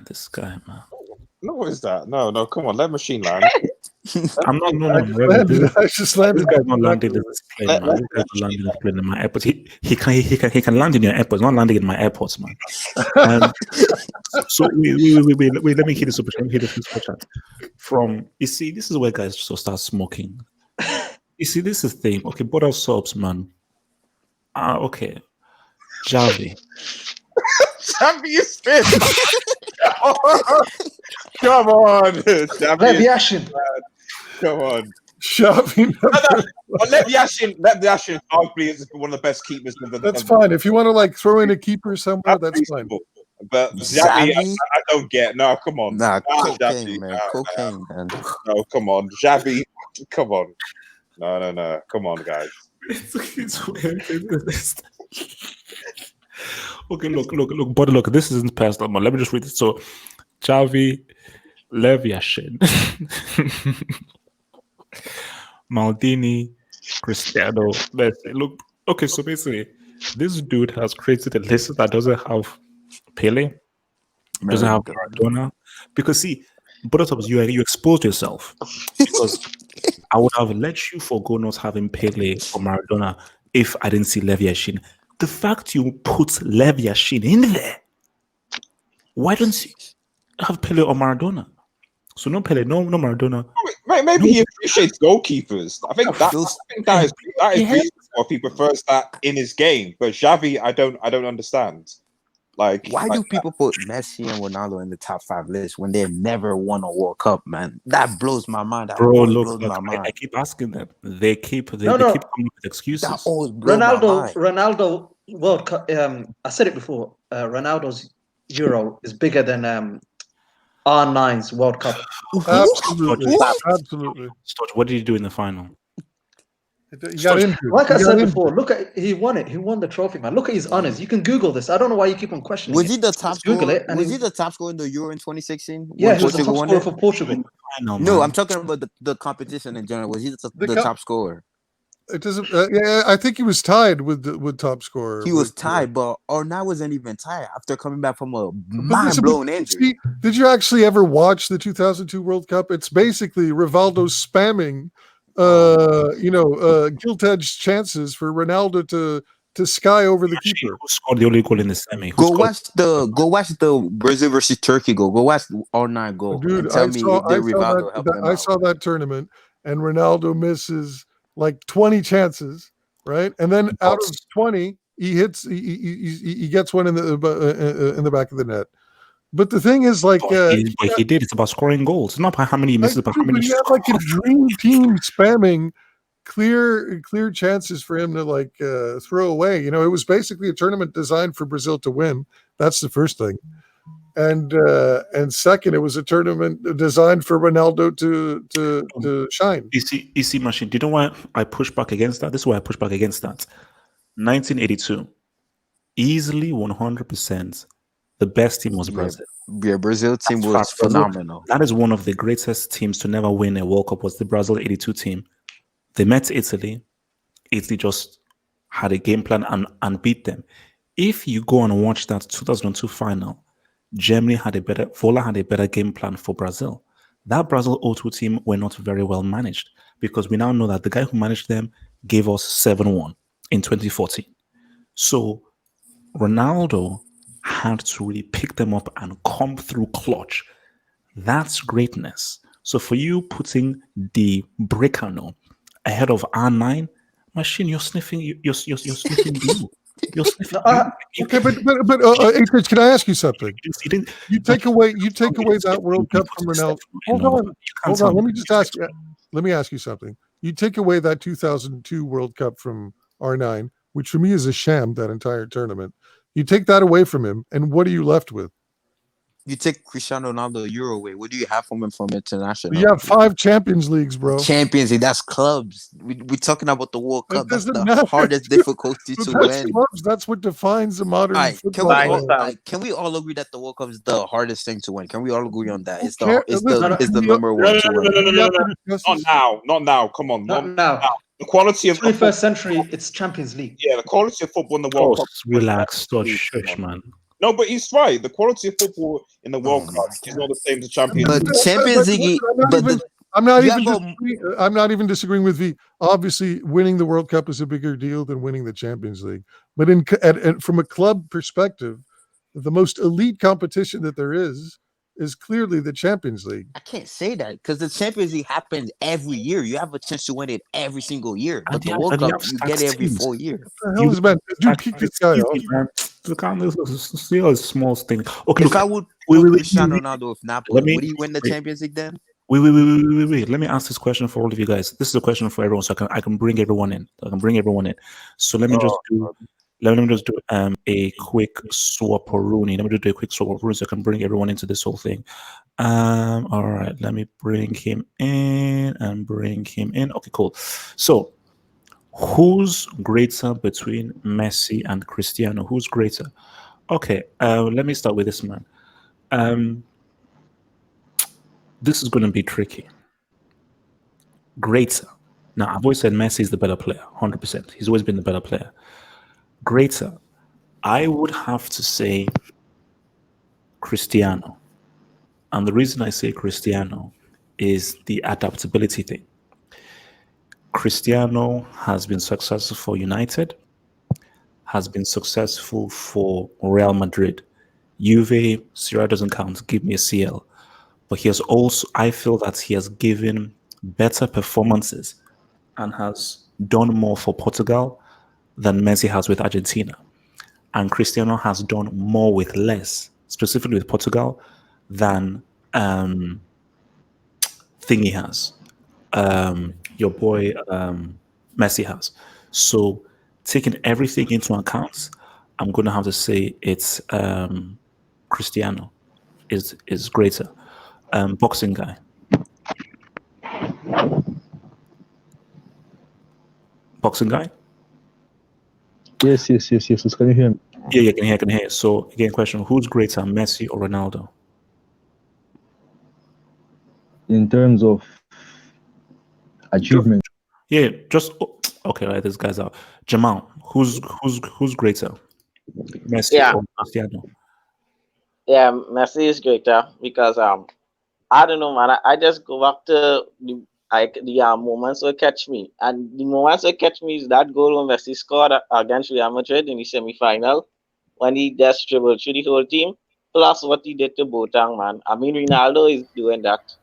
This guy, man. No, what is that? No, come on, let Machine land. I'm not. No. I just landed. This guy's not landing in this plane, man. This guy's not landing in this plane in my airport. He can land in your airport. He's not landing in my airports, man. So wait. Let me hit the super chat. From you see, this is where guys just start smoking. You see, this is the thing. Okay, bottle subs, man. Okay. Javi. Champions spin. Come on, Lev Yashin. Come on, Xavi. But Lev Yashin arguably is one of the best keepers. That's fine. If you want to like throw in a keeper somewhere, that's fine. But Xavi, I don't get. No, come on. Nah, cocaine, Xavi, man. Cocaine, man. No, come on, Xavi. Come on. No. Come on, guys. Okay, look, but look, this isn't personal, man. Let me just read it. So, Xavi, Lev Yashin, Maldini, Cristiano, Messi. Look, okay, so basically, this dude has created a list that doesn't have Pele, doesn't have Maradona, because see, both of us, you exposed yourself because I would have let you forgo not having Pele or Maradona if I didn't see Lev Yashin. The fact you put Lev Yashin in there, why don't you have Pele or Maradona? So no Pele, no Maradona. Maybe he appreciates goalkeepers. I think that is reasonable. He prefers that in his game. But Xavi, I don't understand. Like, why do people put Messi and Ronaldo in the top 5 list when they've never won a World Cup, man? That blows my mind. That blows my mind. I keep asking them. They keep coming up with excuses. That always blows my mind. Ronaldo World Cup. I said it before. Ronaldo's Euro is bigger than R9's World Cup. Absolutely. Stodge, what did he do in the final? Like I said before, look at he won it. He won the trophy, man. Look at his honors. You can Google this. I don't know why you keep on questioning. Was he the top scorer? Google it. Was he the top scorer in the Euro in 2016? Yeah, he was the top scorer for Portugal. No, man. I'm talking about the competition in general. Was he the top scorer? It doesn't. Yeah, I think he was tied with top scorer. He was tied, but Ornat wasn't even tied after coming back from a But listen, mind-blowing injury. see, did you actually ever watch the 2002 World Cup? It's basically Rivaldo spamming, gilt-edged chances for Ronaldo to sky over the keeper. Who scored the only goal in the semi? Go watch the Brazil versus Turkey goal. Go watch Ornat goal. Dude, and tell me if Rivaldo helped him I out. saw that tournament, and Ronaldo misses like 20 chances, right? And then out of 20, he hits. He gets one in the back of the net. But the thing is, like, he did. It's about scoring goals. It's not about how many he misses, but how many. He had like a dream team spamming clear chances for him to like throw away. It was basically a tournament designed for Brazil to win. That's the first thing. And second, it was a tournament designed for Ronaldo to shine. EC machine. Do you know why I push back against that? This is why I push back against that. 1982, easily 100%. The best team was Brazil. Yeah, Brazil team was phenomenal. That is one of the greatest teams to never win a World Cup. Was the Brazil '82 team? They met Italy. Italy just had a game plan and beat them. If you go and watch that 2002 final, Germany had a better game plan for Brazil. That Brazil 02 team were not very well managed because we now know that the guy who managed them gave us 7-1 in 2014. So Ronaldo had to really pick them up and come through clutch. That's greatness. So for you putting the Brecano ahead of R9, machine, you're sniffing. You're sniffing blue. You're sniffing. Okay, but H, can I ask you something? You take away that World Cup from Ronaldo. Hold on. Let me ask you something. You take away that 2002 World Cup from R9, which for me is a sham. That entire tournament. You take that away from him, and what are you left with? You take Cristiano Ronaldo Euro away. What do you have from him from international? You have 5 Champions Leagues, bro. Champions League, that's clubs. We're talking about the World Cup. That's the hardest difficulty to win. Clubs. That's what defines the modern football. Can we all agree that the World Cup is the hardest thing to win? Can we all agree on that? It's the number one to win. No. Not now. Come on. Not now. The quality of 21st century, it's Champions League. Yeah, the quality of football in the World Cup. Relax, shush, man. No, but he's right. The quality of football in the World Cup is not the same as Champions League. But Champions League, I'm not even disagreeing with V. Obviously, winning the World Cup is a bigger deal than winning the Champions League. But from a club perspective, the most elite competition that there is clearly the Champions League. I can't say that because the Champions League happens every year. You have a chance to win it every single year. But the World Cup, you get it every 4 years. What the hell is man? Dude, kick this guy off. Still a small thing. Okay, if I would put Cristiano Ronaldo with Napoli, would he win the Champions League then? Wait. Let me ask this question for all of you guys. This is a question for everyone, so I can bring everyone in. So let me just do a quick swap-a-rooney. Let me do a quick swap-a-rooney so I can bring everyone into this whole thing. All right, let me bring him in. Okay, cool. So, who's greater between Messi and Cristiano? Who's greater? Okay, let me start with this man. This is going to be tricky. Greater. Now, I've always said Messi is the better player, 100%. He's always been the better player. Greater, I would have to say Cristiano. And the reason I say Cristiano is the adaptability thing. Cristiano has been successful for United, has been successful for Real Madrid. Juve, Serie A doesn't count, give me a CL. But he has also, I feel that he has given better performances and has done more for Portugal than Messi has with Argentina. And Cristiano has done more with less, specifically with Portugal, than Thingy has. Your boy Messi has. So taking everything into account, I'm going to have to say it's Cristiano is greater. Boxing guy. Boxing guy? Yes. Can you hear me? Yeah, can hear. So again, question: who's greater, Messi or Ronaldo? in terms of achievement. Yeah, just okay. Right, these guys out. Jamal, who's greater, Messi Yeah, or Cristiano? yeah, Messi is greater because I don't know, man. I just go back to the moments will catch me, and the moments will catch me is that goal when Messi scored against Real Madrid in the semi-final when he just dribbled through the whole team. Plus what he did to Boateng, man. I mean, Ronaldo is doing that.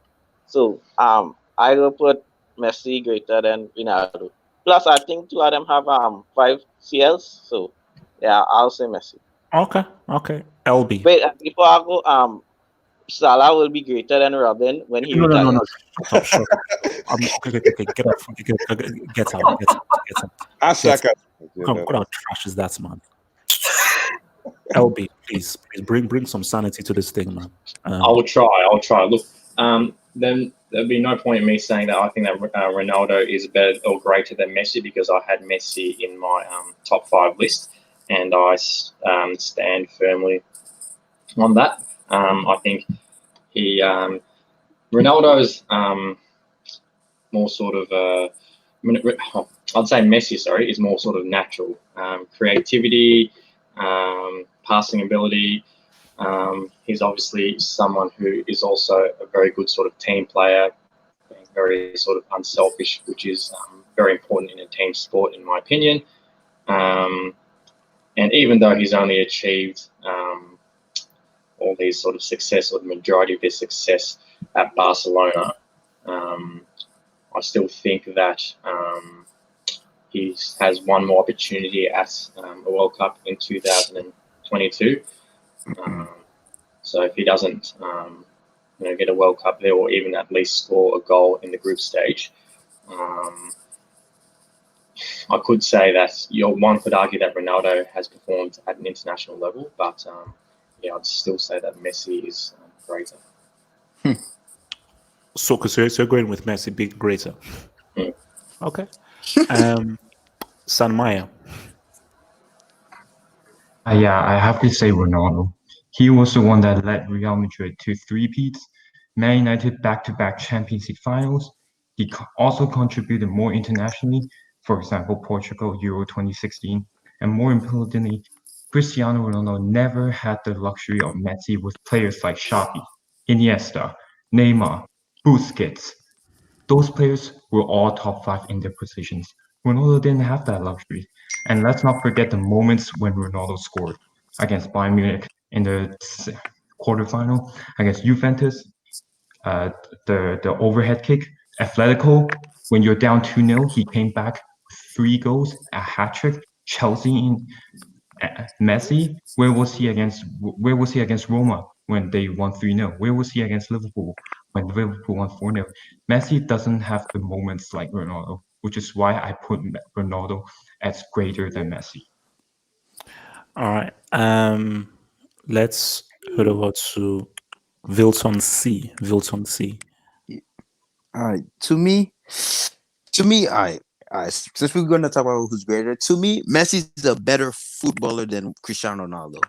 So I will put Messi greater than Ronaldo. Plus, I think two of them have 5 CLs. So yeah, I'll say Messi. Okay, okay. LB. Wait, before I go, Salah will be greater than Robin when he No. retires. Shut up, shut up. Okay. Get out, get out. Hashtag. What our trash is that, man? LB, please bring some sanity to this thing, man. I'll try. Look, then there'd be no point in me saying that I think that Ronaldo is better or greater than Messi because I had Messi in my top 5 list, and I stand firmly on that. I think he Ronaldo's more sort of I'd say Messi, sorry, is more sort of natural creativity, passing ability. He's obviously someone who is also a very good sort of team player, being very sort of unselfish, which is very important in a team sport, in my opinion. And even though he's only achieved all these sort of success, or the majority of his success at Barcelona, I still think that he has one more opportunity at a World Cup in 2022. So if he doesn't, get a World Cup there, or even at least score a goal in the group stage, I could say that one could argue that Ronaldo has performed at an international level, but I'd still say that Messi is greater. So, because you're going with Messi being greater. Okay. San Maya. Yeah, I have to say Ronaldo. He was the one that led Real Madrid to three-peats, Man United back-to-back Champions League finals. He also contributed more internationally, for example, Portugal Euro 2016, and more importantly, Cristiano Ronaldo never had the luxury of Messi with players like Xavi, Iniesta, Neymar, Busquets. Those players were all top 5 in their positions. Ronaldo didn't have that luxury. And let's not forget the moments when Ronaldo scored against Bayern Munich in the quarterfinal, against Juventus, the overhead kick, Atletico, when you're down 2-0, he came back with 3 goals, a hat-trick. Chelsea in Messi, where was he against Roma when they won 3-0? Where was he against Liverpool when Liverpool won 4-0? Messi doesn't have the moments like Ronaldo, which is why I put Ronaldo as greater than Messi. All right. Let's head over to Wilson C. All right. Since we're going to talk about who's greater, to me, Messi's a better footballer than Cristiano Ronaldo.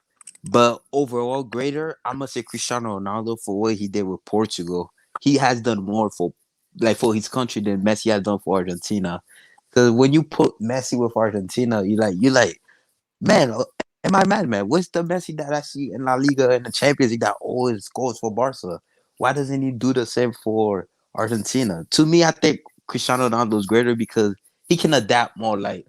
But overall, greater, I'm gonna say Cristiano Ronaldo for what he did with Portugal. He has done more for his country than Messi has done for Argentina. Because when you put Messi with Argentina, you like, man, am I mad, man? What's the Messi that I see in La Liga and the Champions League that always scores for Barca? Why doesn't he do the same for Argentina? To me, I think Cristiano Ronaldo is greater because he can adapt more. Like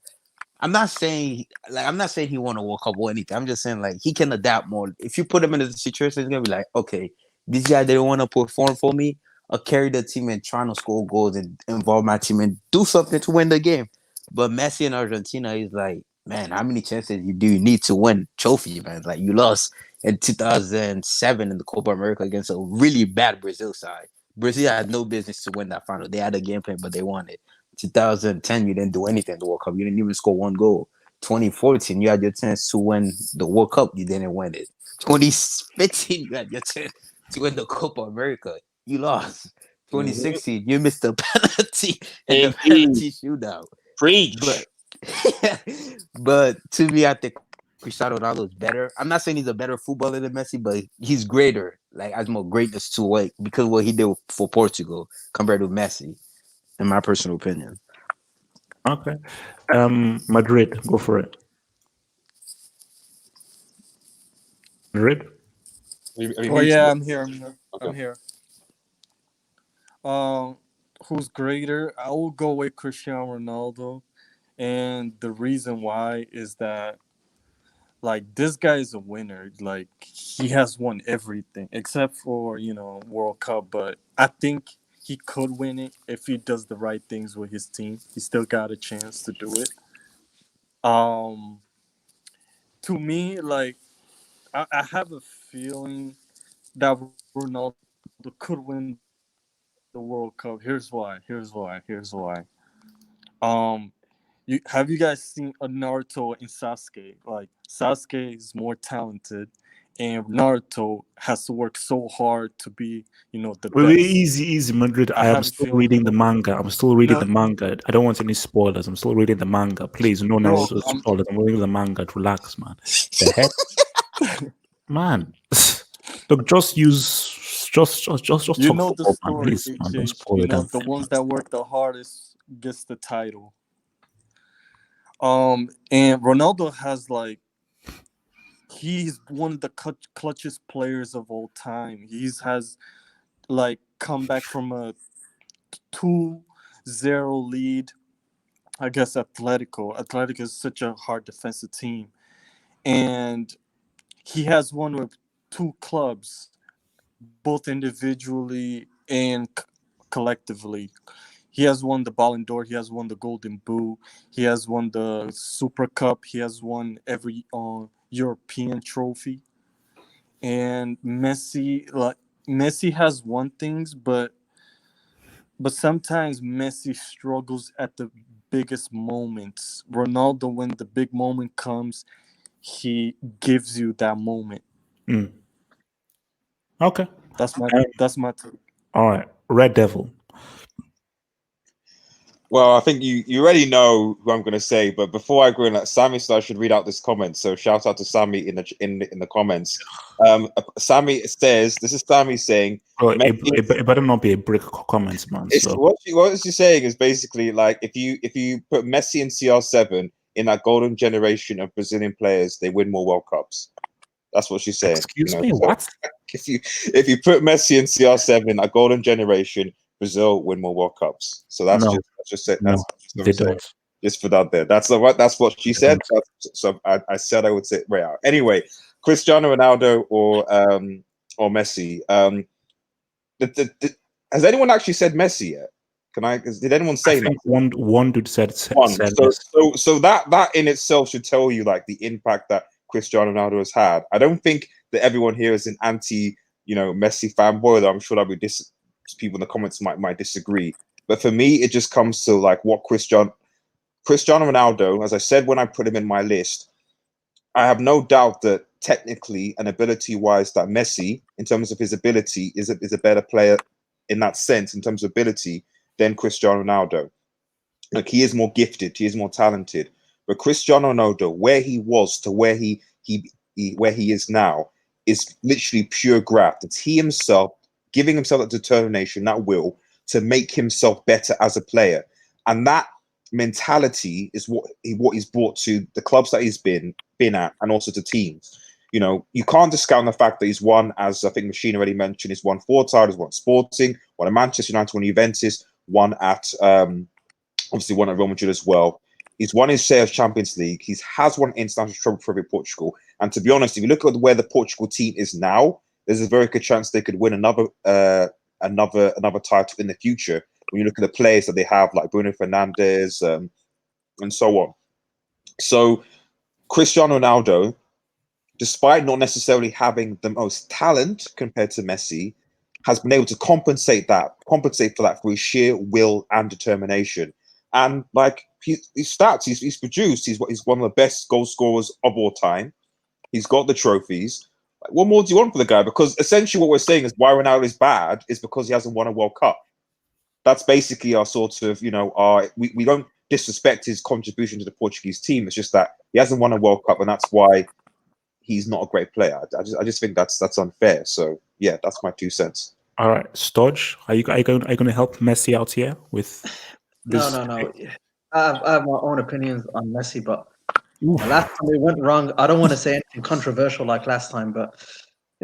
I'm not saying he won a World Cup or anything. I'm just saying like he can adapt more. If you put him in a situation, he's gonna be like, okay, this guy didn't want to perform for me. I'll carry the team and trying to score goals and involve my team and do something to win the game. But Messi in Argentina is like, man, how many chances do you need to win trophy, man? Like you lost in 2007 in the Copa America against a really bad Brazil side. Brazil had no business to win that final. They had a game plan, but they won it. 2010, you didn't do anything in the World Cup. You didn't even score 1 goal. 2014, you had your chance to win the World Cup. You didn't win it. 2015, you had your chance to win the Copa America. You lost. 2016, you missed the penalty in the penalty shootout. Preach. But to me, I think Cristiano Ronaldo is better. I'm not saying he's a better footballer than Messi, but he's greater. Like has more greatness to it because of what he did for Portugal compared to Messi, in my personal opinion. Okay. Madrid, go for it. Madrid. Oh yeah, I'm here. I'm here. Who's greater? I will go with Cristiano Ronaldo, and the reason why is that like this guy is a winner. Like he has won everything except for World Cup, but I think he could win it if he does the right things with his team. He still got a chance to do it. Um, to me, like I have a feeling that Ronaldo could win the World Cup. Here's why. You have you guys seen a Naruto and Sasuke? Like Sasuke is more talented, and Naruto has to work so hard to be, the Wait, best. easy, Madrid. I I am have a still feeling reading the that manga. I'm still reading no, the manga. I don't want any spoilers. I'm still reading the manga. Please, no bro. Naruto spoilers. I'm reading the manga. Relax, man. The heck, man. Look, just You talk know the football, man. story, Please, man. Don't HH. spoil it. The ones that work the hardest gets the title. And Ronaldo has like he's one of the clutchest players of all time. He's has like come back from a 2-0 lead against Atletico. Atletico is such a hard defensive team. And he has won with two clubs, both individually and collectively. He has won the Ballon d'Or. He has won the Golden Boot. He has won the Super Cup. He has won every European trophy. And Messi has won things, but sometimes Messi struggles at the biggest moments. Ronaldo, when the big moment comes, he gives you that moment. Mm. Okay. That's my take. All right. Red Devil. Well, I think you already know who I'm going to say, but before I go in, Sammy said I should read out this comment. So shout out to Sammy in the comments. Sammy says, "This is Sammy saying, Oh, it better not be a brick comments, man. So what she's saying is basically like if you put Messi and CR7 in that golden generation of Brazilian players, they win more World Cups. That's what she's saying. Excuse me, so what? If you put Messi and CR7, a golden generation, Brazil win more World Cups. So that's No. just it. No, That's just they saying. don't. Just for that there. That's what she said. So I said I would say right out. Anyway, Cristiano Ronaldo or Messi. Has anyone actually said Messi yet? Did anyone say I think Messi? one dude said One. yes. So that in itself should tell you like the impact that Cristiano Ronaldo has had. I don't think that everyone here is an anti, Messi fanboy. Though I'm sure that people in the comments might disagree. But for me, it just comes to like what Cristiano Ronaldo, as I said when I put him in my list, I have no doubt that technically and ability-wise, that Messi, in terms of his ability, is a better player in that sense, in terms of ability, than Cristiano Ronaldo. Like he is more gifted, he is more talented. But Cristiano Ronaldo, where he was to where he is now, is literally pure graft. It's he himself giving himself that determination, that will to make himself better as a player, and that mentality is what he's brought to the clubs that he's been at, and also to teams. You can't discount the fact that he's won, as I think Machine already mentioned, he's won 4 titles, won Sporting, won at Manchester United, won Juventus, won at obviously won at Real Madrid as well. He's won his share of Champions League. He has won international trophy for Portugal. And to be honest, if you look at where the Portugal team is now, there's a very good chance they could win another title in the future. When you look at the players that they have, like Bruno Fernandes and so on. So Cristiano Ronaldo, despite not necessarily having the most talent compared to Messi, has been able to compensate for that through his sheer will and determination. And like his stats, he's produced. He's one of the best goal scorers of all time. He's got the trophies. Like, what more do you want for the guy? Because essentially, what we're saying is why Ronaldo is bad is because he hasn't won a World Cup. That's basically our sort of, we don't disrespect his contribution to the Portuguese team. It's just that he hasn't won a World Cup, and that's why he's not a great player. I just think that's unfair. So yeah, that's my 2 cents. All right, Stodge, are you going to help Messi out here with this? No. I have my own opinions on Messi, but last time it went wrong. I don't want to say anything controversial like last time, but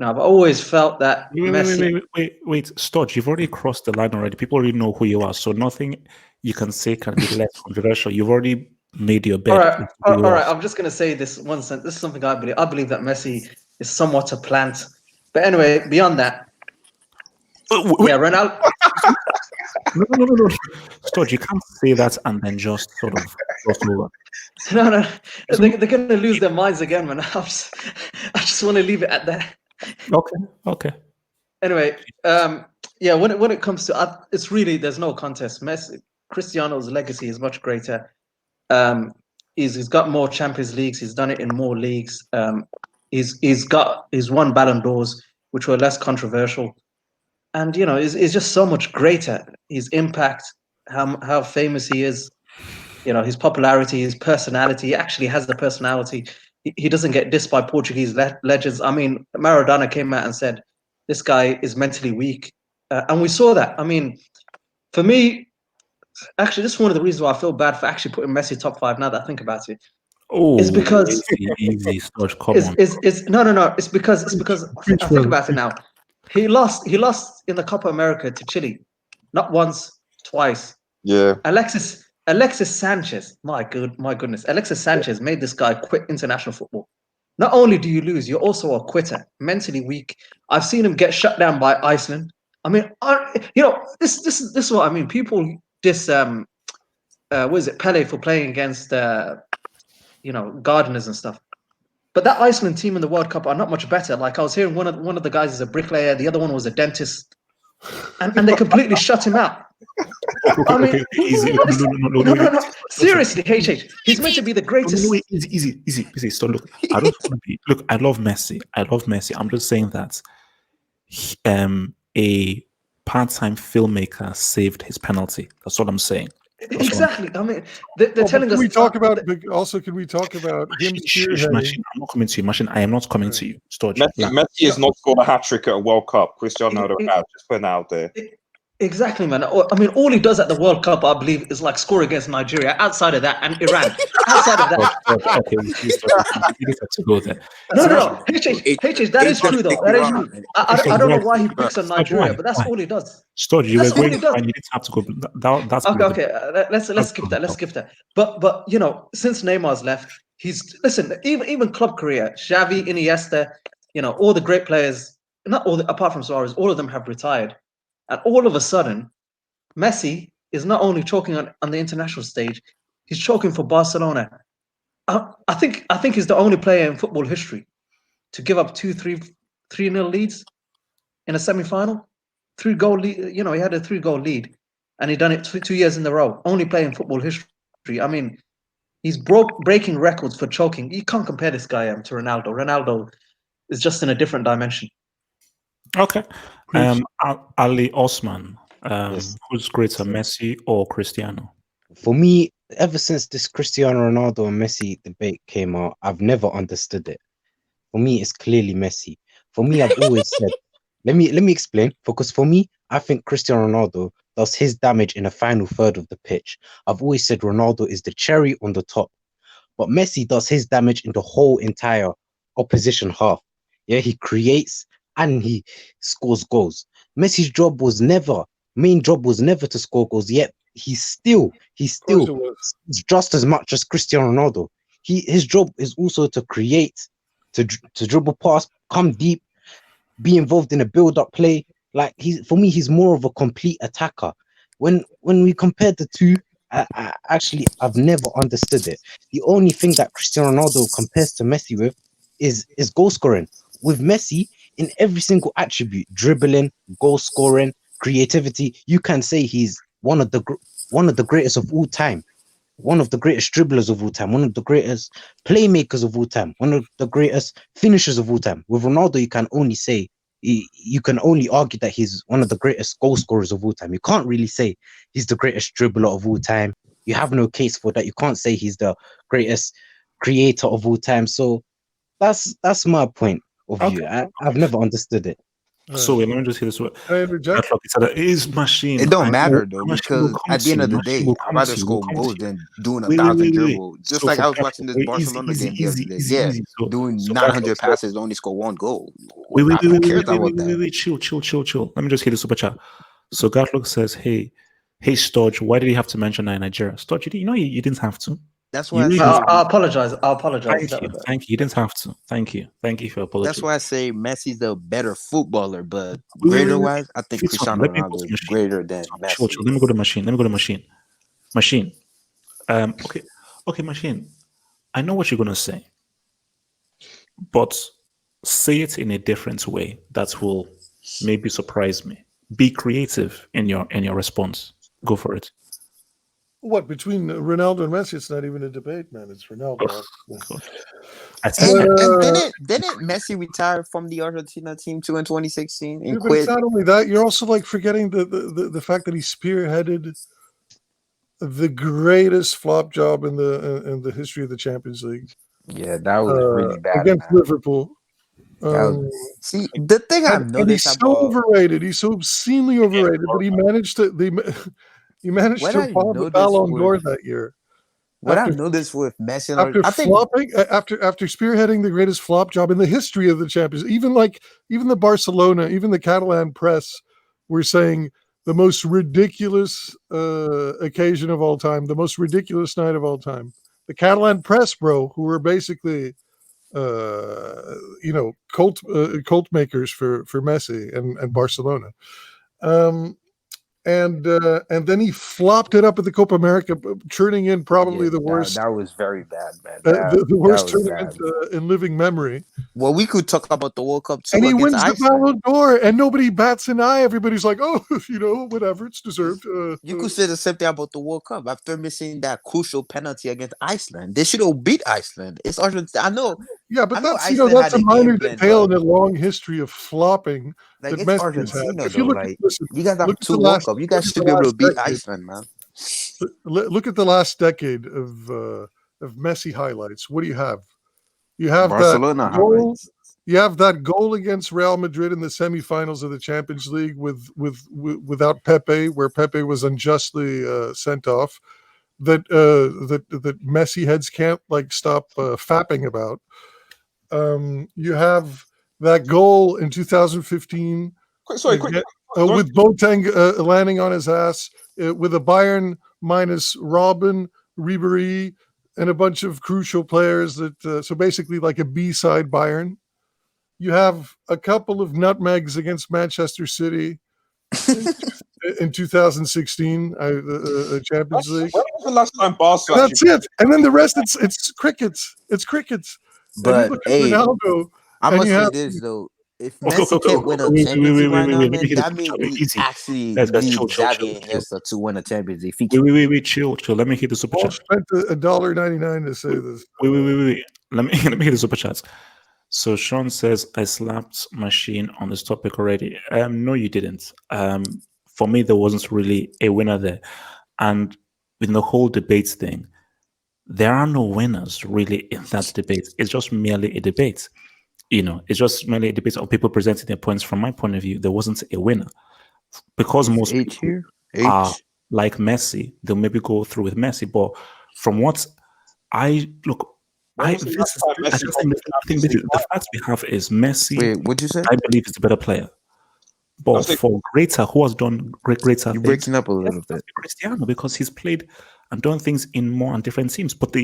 I've always felt that Messi. Wait, Stodge, you've already crossed the line already. People already know who you are, so nothing you can say can be less controversial. You've already made your bed. All right. I'm just going to say this one sentence. This is something I believe. I believe that Messi is somewhat a plant. But anyway, beyond that, Ronaldo. No. Stodge, you can't say that and then just sort of cross over. No. They're going to lose their minds again, man. I just want to leave it at that. Okay. Anyway, when it comes to it's really, there's no contest. Cristiano's legacy is much greater. He's got more Champions Leagues. He's done it in more leagues. He's won Ballon d'Ors, which were less controversial, and is just so much greater. His impact, how famous he is, his popularity, his personality. He actually has the personality. He doesn't get dissed by Portuguese legends. I mean, Maradona came out and said, "This guy is mentally weak," and we saw that. I mean, for me, actually, this is one of the reasons why I feel bad for actually putting Messi top 5. Now that I think about it, it's because easy Stodge, come on. No. It's because I think about it now. He lost in the Copa America to Chile, not once, twice. Yeah. Alexis Sanchez, my goodness, Alexis Sanchez made this guy quit international football. Not only do you lose, you're also a quitter, mentally weak. I've seen him get shut down by Iceland. I mean, this is what I mean. People what is it, Pele for playing against gardeners and stuff. But that Iceland team in the World Cup are not much better. Like I was hearing one of the guys is a bricklayer, the other one was a dentist, and they completely shut him out. I mean, no. Seriously, HH, he's meant to be the greatest. Easy. So look, I don't want to be. Look, I love Messi. I'm just saying that a part-time filmmaker saved his penalty. That's what I'm saying. Exactly. I mean, they're telling us. Can we talk about him spearheading? Machine, I'm not coming to you, Machine. I am not coming to you. Messi has not scored a hat-trick at a World Cup. Cristiano Ronaldo has. Just putting out there. Exactly, man. I mean, all he does at the World Cup, I believe, is like score against Nigeria. Outside of that, and Iran. Outside of that. Okay, you have to go there. No. HH, that is true, though. That is true. I don't know why he picks on Nigeria, but that's all he does. Stodge, you were going fine. You didn't have to go. That's okay. Let's skip that. But since Neymar's left, even club career, Xavi, Iniesta, all the great players, apart from Suarez, all of them have retired. And all of a sudden, Messi is not only choking on the international stage, he's choking for Barcelona. I think he's the only player in football history to give up 3-0 leads in a semi-final. 3-goal lead. He had a 3-goal lead, and he done it 2 years in a row. Only player in football history. I mean, he's breaking records for choking. You can't compare this guy to Ronaldo. Ronaldo is just in a different dimension. Okay. Ali Osman, who's greater, Messi or Cristiano? For me, ever since this Cristiano Ronaldo and Messi debate came out, I've never understood it. For me, it's clearly Messi. For me, I've always said, let me explain. Because for me, I think Cristiano Ronaldo does his damage in the final third of the pitch. I've always said Ronaldo is the cherry on the top, but Messi does his damage in the whole entire opposition half. Yeah, he creates and he scores goals. Messi's main job was never to score goals, yet he's still just as much as Cristiano Ronaldo. His job is also to create, to dribble past, come deep, be involved in a build-up play. Like for me, he's more of a complete attacker. When we compared the two, I've never understood it. The only thing that Cristiano Ronaldo compares to Messi with is goal scoring. With Messi, in every single attribute, dribbling, goal scoring, creativity, you can say he's one of the greatest of all time, one of the greatest dribblers of all time, one of the greatest playmakers of all time, one of the greatest finishers of all time. With Ronaldo, you can only argue that he's one of the greatest goal scorers of all time. You can't really say he's the greatest dribbler of all time. you have no case for that. You can't say he's the greatest creator of all time. So that's my point of view. I've never understood it. So wait, let me just hear this. Can I interject? It is machine. It don't I matter know though, machine will because come at the to end you. of the Machine day, will I'd come rather to you. Will score come to goals you. than doing a Wait. 1,000 dribble. Just So like for I was Gatlock, watching this wait, Barcelona game the other day. easy. Yeah, So doing so 900 Gatlock says, passes, only score one goal. wait, Who cares about that? wait, chill. Let me just hear the super chat. So Gatlock says, hey, Stodge, why did he have to mention Nigeria? Stodge, you didn't have to. That's You why I really say didn't. I apologize. I apologize. Thank you. You didn't have to. Thank you for your apology. that's why I say Messi's the better footballer, but Wait. greater wise, I think Fix on. Cristiano Let me go Ronaldo to is machine. greater than Chill. Messi. Let me go to machine. Machine. Okay, machine. I know what you're gonna say, but say it in a different way that will maybe surprise me. Be creative in your response. Go for it. What, between Ronaldo and Messi? It's not even a debate, man. It's Ronaldo. I said And didn't Messi retire from the Argentina team too in 2016 and Yeah, but it's quit? not only that. You're also like forgetting the fact that he spearheaded the greatest flop job in the history of the Champions League. Yeah, that was really bad, against man. Liverpool. See, the thing I've And noticed he's so about overrated. He's so obscenely overrated that he managed to what I palm the noticed Ballon d'Or with that year. what After I've noticed with Messi, after I think flopping, after spearheading the greatest flop job in the history of the Champions, even the Barcelona, even the Catalan press were saying the most ridiculous occasion of all time, the most ridiculous night of all time. The Catalan press, bro, who were basically cult makers for Messi and Barcelona. And then he flopped it up at the Copa America, churning in probably the worst. that was very bad, man. The worst that was tournament bad. in living memory. Well, we could talk about the World Cup And too he against wins the Iceland. Ballon d'Or, and nobody bats an eye. Everybody's like, "Oh, whatever, it's deserved." You could say the same thing about the World Cup after missing that crucial penalty against Iceland. They should have beat Iceland. It's Argentina. I know. Yeah, but I know that's Iceland that's had a a game minor plan, detail in but a long history of flopping like that it's Messi has had. Argentina If you though. look at Like you guys have look at the 2 World Cup. You guys should be able to beat decade. Iceland, man. Look at the last decade of Messi highlights. What do you have? You have Barcelona that goal. highlights. You have that goal against Real Madrid in the semifinals of the Champions League without Pepe, where Pepe was unjustly sent off. That Messi heads can't stop fapping about. You have that goal in 2015 with Boateng landing on his ass with a Bayern minus Robin, Ribéry, and a bunch of crucial players that so basically like a B-side Bayern. You have a couple of nutmegs against Manchester City in 2016, Champions League. When was the last time Barca? That's it. And then the rest, it's crickets. It's crickets. And you But look at hey, Ronaldo, I and must you say have this though. If Okay, Messi can't win a Champions League right now, wait. Let me man, hear this that super means chat. we Easy. actually Guys, need chill. Xavi and Iniesta to win a Champions League. Wait, chill. Let me hear the super all chat. spent $1.99 to say this. Wait. Let me hear the super chats. So Sean says I slapped Machine on this topic already. No, you didn't. For me, there wasn't really a winner there, and in the whole debate thing, there are no winners really in that debate. It's just merely a debate. It's just merely a debate of people presenting their points. From my point of view, there wasn't a winner because most people are like Messi. They'll maybe go through with Messi, but from what I look. I think the fact we have is Messi. Wait, what'd you say? I believe is the better player, but for greater, who has done greater You're things? breaking up a little bit. Cristiano, because he's played and done things in more and different teams. But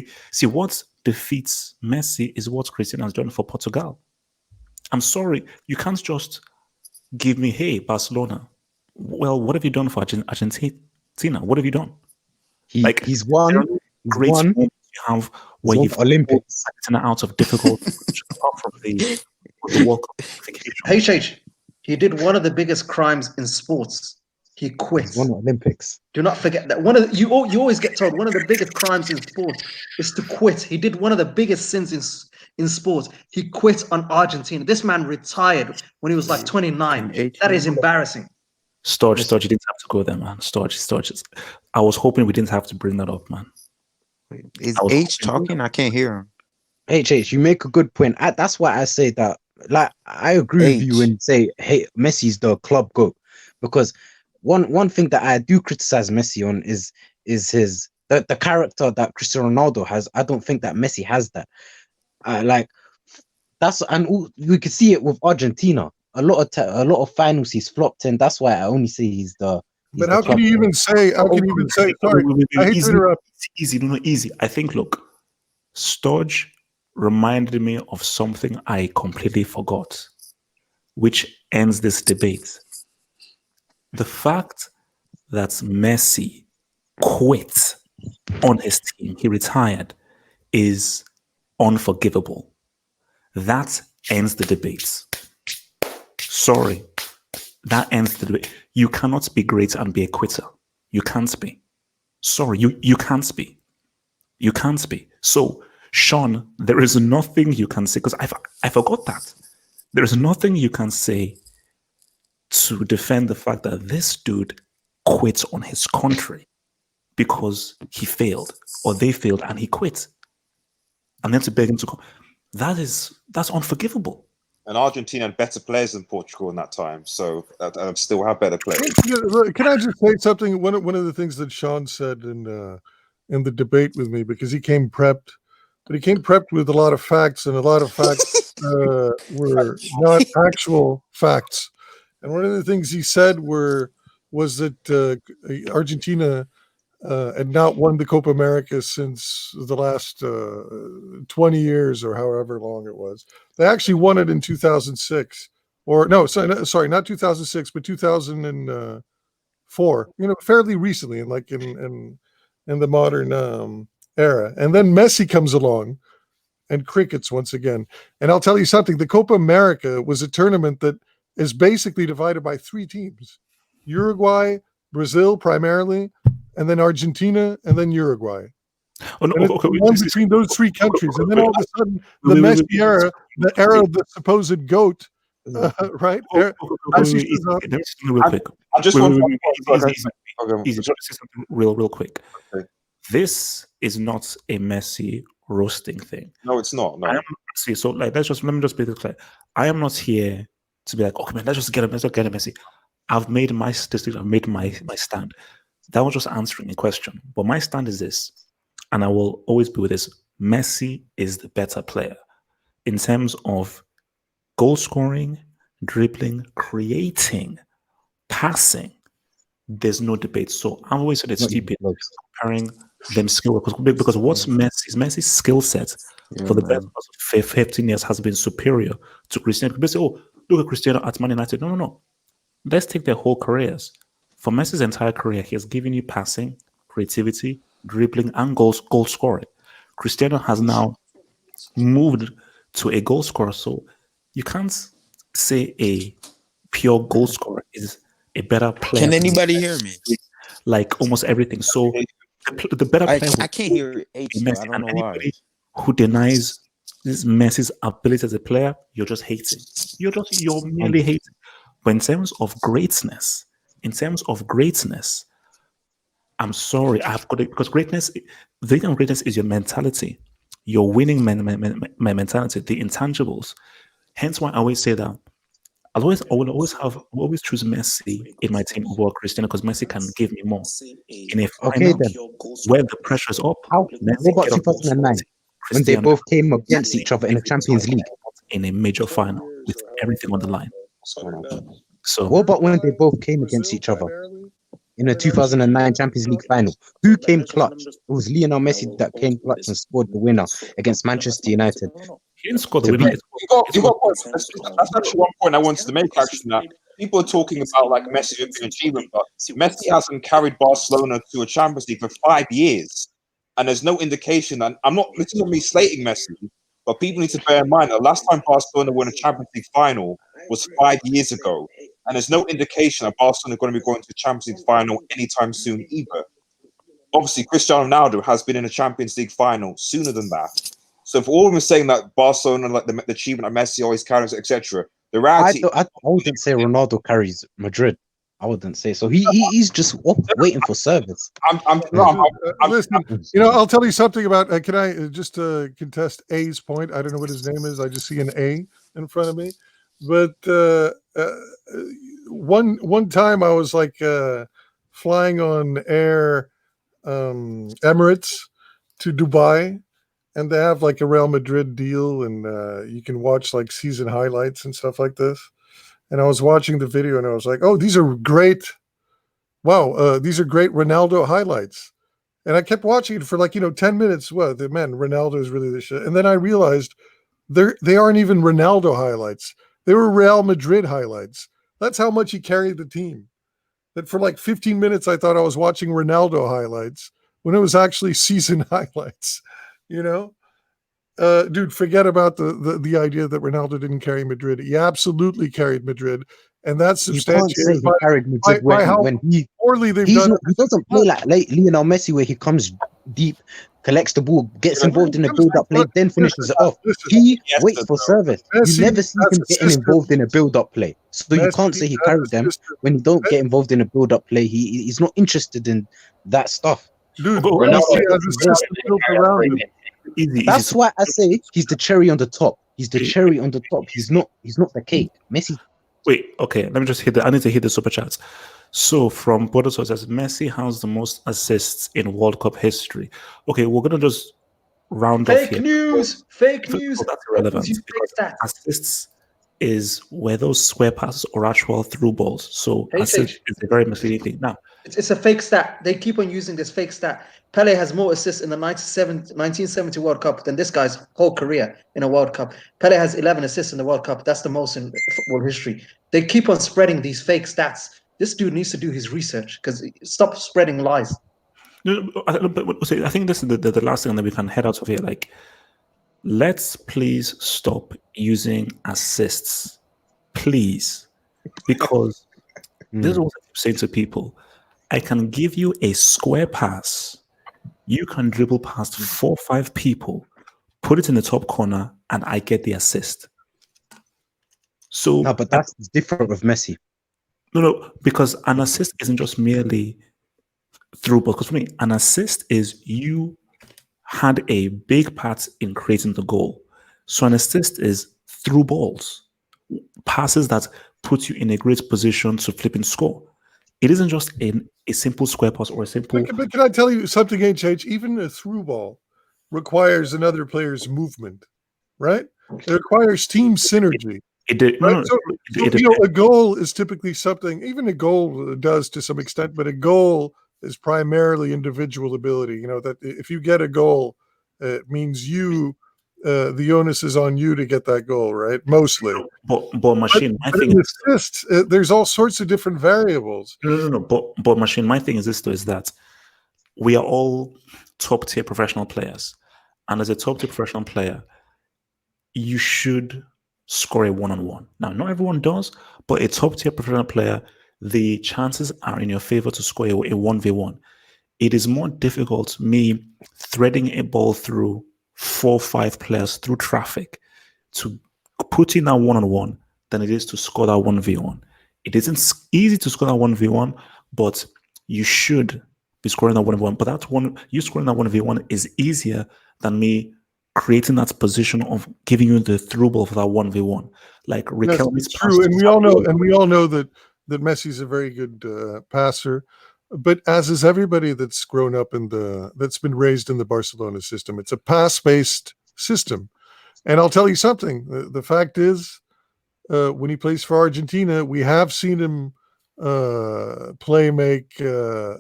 what defeats Messi is what Cristiano has done for Portugal. I'm sorry, you can't just give me, hey, Barcelona. Well, what have you done for Argentina? What have you done? He's won. Great moments you have where you've Olympics out of difficult apart from the World Cup qualification. HH, he did one of the biggest crimes in sports. He quit. He's won Olympics. Do not forget that. You always get told one of the biggest crimes in sports is to quit. He did one of the biggest sins in sports. He quit on Argentina. This man retired when he was like 29. That is embarrassing. Storage, you didn't have to go there, man. Storage. I was hoping we didn't have to bring that up, man. Is H talking? I can't hear him. H, you make a good point. That's why I say that. Like, I agree with you and say, hey, Messi's the club GOAT, because one thing that I do criticize Messi on is his the character that Cristiano Ronaldo has. I don't think that Messi has that. We could see it with Argentina. A lot of finals he's flopped in. That's why I only say he's the. But how can you even say? How can you even say? Sorry, I hate to interrupt. Easy. I think, look, Storage reminded me of something I completely forgot, which ends this debate. The fact that Messi quit on his team, he retired, is unforgivable. That ends the debate. Sorry. That ends the debate. You cannot be great and be a quitter. You can't be. Sorry, you can't be. You can't be. So, Sean, there is nothing you can say, because I forgot that. There is nothing you can say to defend the fact that this dude quit on his country because he failed, or they failed and he quit. And then to beg him to come. That's unforgivable. And Argentina had better players than Portugal in that time, so still have better players. Can I just say something? One of the things that Sean said in the debate with me, because he came prepped, but he came prepped with a lot of facts, and a lot of facts were not actual facts. And one of the things he said was that Argentina had not won the Copa America since the last 20 years or however long it was. They actually won it in 2006, or no, sorry, not 2006, but 2004. Fairly recently, in the modern era. And then Messi comes along and crickets once again. And I'll tell you something: the Copa America was a tournament that is basically divided by three teams: Uruguay, Brazil primarily, and then Argentina, and then Uruguay. One between those three countries, and then all of a sudden, the Messi era, the era of the supposed GOAT, right? Messi shows up. Real quick. I just want easy. Just say something real quick. Okay. This is not a Messi roasting thing. No, it's not. No. So let me just be clear. I am not here to be like, okay, man, let's just get a Messi. I've made my statistic. I've made my stand. That was just answering a question. But my stand is this, and I will always be with this: Messi is the better player in terms of goal scoring, dribbling, creating, passing. There's no debate. So I've always said it's stupid comparing them skill, because what's Messi's skill set for the best part of 15 years has been superior to Cristiano. People say, oh, look at Cristiano at Man United. No. Let's take their whole careers. For Messi's entire career, he has given you passing, creativity, dribbling, and goal scoring. Cristiano has now moved to a goal scorer, so you can't say a pure goal scorer is a better player. Can anybody hear me? Like almost everything. So the better player. I can't hear H. Though. I don't know why. Who denies this Messi's ability as a player, you're just hating. You're merely hating. But in terms of greatness, I'm sorry, I've got it, because greatness, the thing of greatness is your mentality, your winning mentality, the intangibles. Hence why I always say that I will always choose Messi in my team over Cristiano, because Messi can give me more. In a final where the pressure is up, what about 2009 when they both came against each other in the Champions League? In a major final with everything on the line. So what about when they both came against each other in the 2009 Champions League final? Who came clutch? It was Lionel Messi that came clutch and scored the winner against Manchester United. He didn't score the winner. You got points. That's actually one point I wanted to make. Actually, that people are talking about like Messi being an achievement, but Messi hasn't carried Barcelona to a Champions League for 5 years, and there's no indication. And this is not me slating Messi, but people need to bear in mind that last time Barcelona won a Champions League final was 5 years ago, and there's no indication that Barcelona are going to be going to the Champions League final anytime soon either. Obviously, Cristiano Ronaldo has been in a Champions League final sooner than that. So if all of them are saying that Barcelona, like the achievement of Messi always carries, etc., the reality... I wouldn't say Ronaldo carries Madrid. I wouldn't say so. He's just waiting for service. Listen, I'll tell you something about. Can I just contest A's point? I don't know what his name is. I just see an A in front of me. But one time I was like flying on Air Emirates to Dubai, and they have like a Real Madrid deal, and you can watch like season highlights and stuff like this. And I was watching the video, and I was like, "Oh, these are great! Wow, these are great Ronaldo highlights." And I kept watching it for like 10 minutes. Well, man, Ronaldo is really the shit. And then I realized they aren't even Ronaldo highlights. They were Real Madrid highlights. That's how much he carried the team. That for like 15 minutes, I thought I was watching Ronaldo highlights when it was actually season highlights. Dude, forget about the idea that Ronaldo didn't carry Madrid. He absolutely carried Madrid, and that's You can't say substantiated he carried Madrid by how when he poorly they've he's done. not. He doesn't play like Lionel Messi, where he comes deep, collects the ball, gets involved in the build-up play, then finishes it off. He waits for service. Messi You never see has him a getting system. involved in a build-up play. So you can't Messi say he has carried a them system. when he don't get involved in a build-up play. He's not interested in that stuff. Dude, Ronaldo Messi has a gets involved. system built around him. That's why I say he's the cherry on the top. He's the cherry on the top. He's not the cake. Messi. Wait, okay, let me just hit I need to hit the super chats. So from Bodoso says Messi has the most assists in World Cup history. Okay, we're gonna just round off Fake here. news. Fake news. That's irrelevant Use because fake stats. assists is where those square passes or actual through balls. So Hey, assist Sage. is a very misleading thing. Now, It's a fake stat. They keep on using this fake stat. Pele has more assists in the 1970 World Cup than this guy's whole career in a World Cup. Pele has 11 assists in the World Cup. That's the most in football history. They keep on spreading these fake stats. This dude needs to do his research because stop spreading lies. I think this is the last thing that we can head out of here. Like, let's please stop using assists, please, because this is what I keep saying to people. I can give you a square pass. You can dribble past 4 or 5 people, put it in the top corner, and I get the assist. So No, but that's different with Messi. No, because an assist isn't just merely through ball. Because for me, an assist is you had a big part in creating the goal. So an assist is through balls, passes that put you in a great position to flip and score. It isn't just a simple square pass or a simple. But can I tell you something, HH? Even a through ball requires another player's movement, right? It requires team synergy. A goal is typically something, even a goal does to some extent, but a goal is primarily individual ability. That if you get a goal, it means the onus is on you to get that goal, right? Mostly. But machine, my thing is assists, there's all sorts of different variables. No. But machine, my thing is this though, is that we are all top tier professional players. And as a top tier professional player, you should score a 1-on-1. Now, not everyone does, but a top tier professional player, the chances are in your favor to score a 1v1. It is more difficult, me threading a ball through 4 or 5 players through traffic to put in that 1-on-1 than it is to score that 1v1. It isn't easy to score that 1v1, but you should be scoring that 1v1. But you scoring that 1v1 is easier than me creating that position of giving you the through ball for that 1v1. Like Riquelme's true, and we all know that Messi's a very good passer. But as is everybody that's grown up that's been raised in the Barcelona system, it's a pass-based system. And I'll tell you something. The fact is, when he plays for Argentina, we have seen him play make a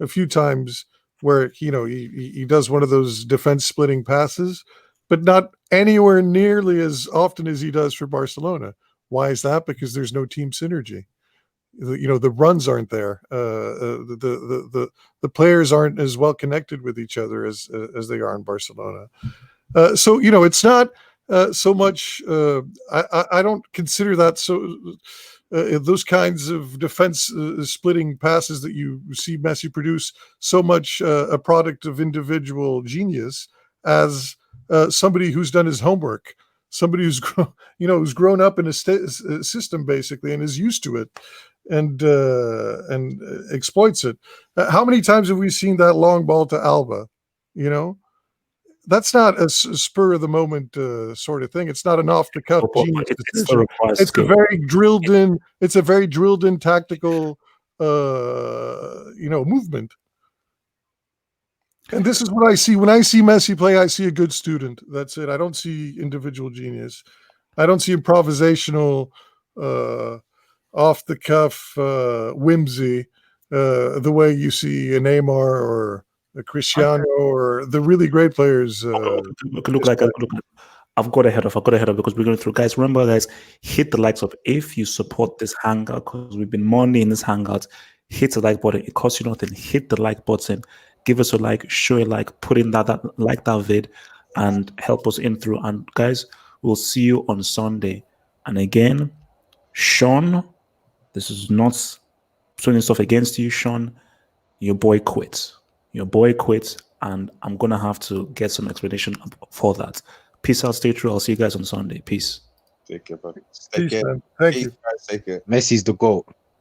few times where he does one of those defense splitting passes, but not anywhere nearly as often as he does for Barcelona. Why is that? Because there's no team synergy. The runs aren't there. The players aren't as well connected with each other as they are in Barcelona. So it's not so much. I don't consider that so. Those kinds of defense splitting passes that you see Messi produce so much a product of individual genius as somebody who's done his homework. Somebody who's grown up in a system basically and is used to it. and exploits it. How many times have we seen that long ball to Alba? You know, that's not a spur of the moment sort of thing. It's not an off the cuff genius decision. It's a very drilled in. It's a very drilled in tactical, movement. And this is what I see when I see Messi play. I see a good student. That's it. I don't see individual genius. I don't see improvisational, off the cuff whimsy, the way you see a Neymar or a Cristiano or the really great players. I've got ahead of because we're going through. Guys, remember, guys, hit the likes of if you support this hangout because we've been money in this hangout. Hit the like button. It costs you nothing. Hit the like button. Give us a like. Show a like. Put in that vid, and help us in through. And guys, we'll see you on Sunday. And again, Sean, this is not putting stuff against you, Sean. Your boy quits. Your boy quits, and I'm gonna have to get some explanation for that. Peace out, stay true. I'll see you guys on Sunday. Peace. Take care, buddy. Peace, man. Thank you. Guys, take care. Messi's the GOAT.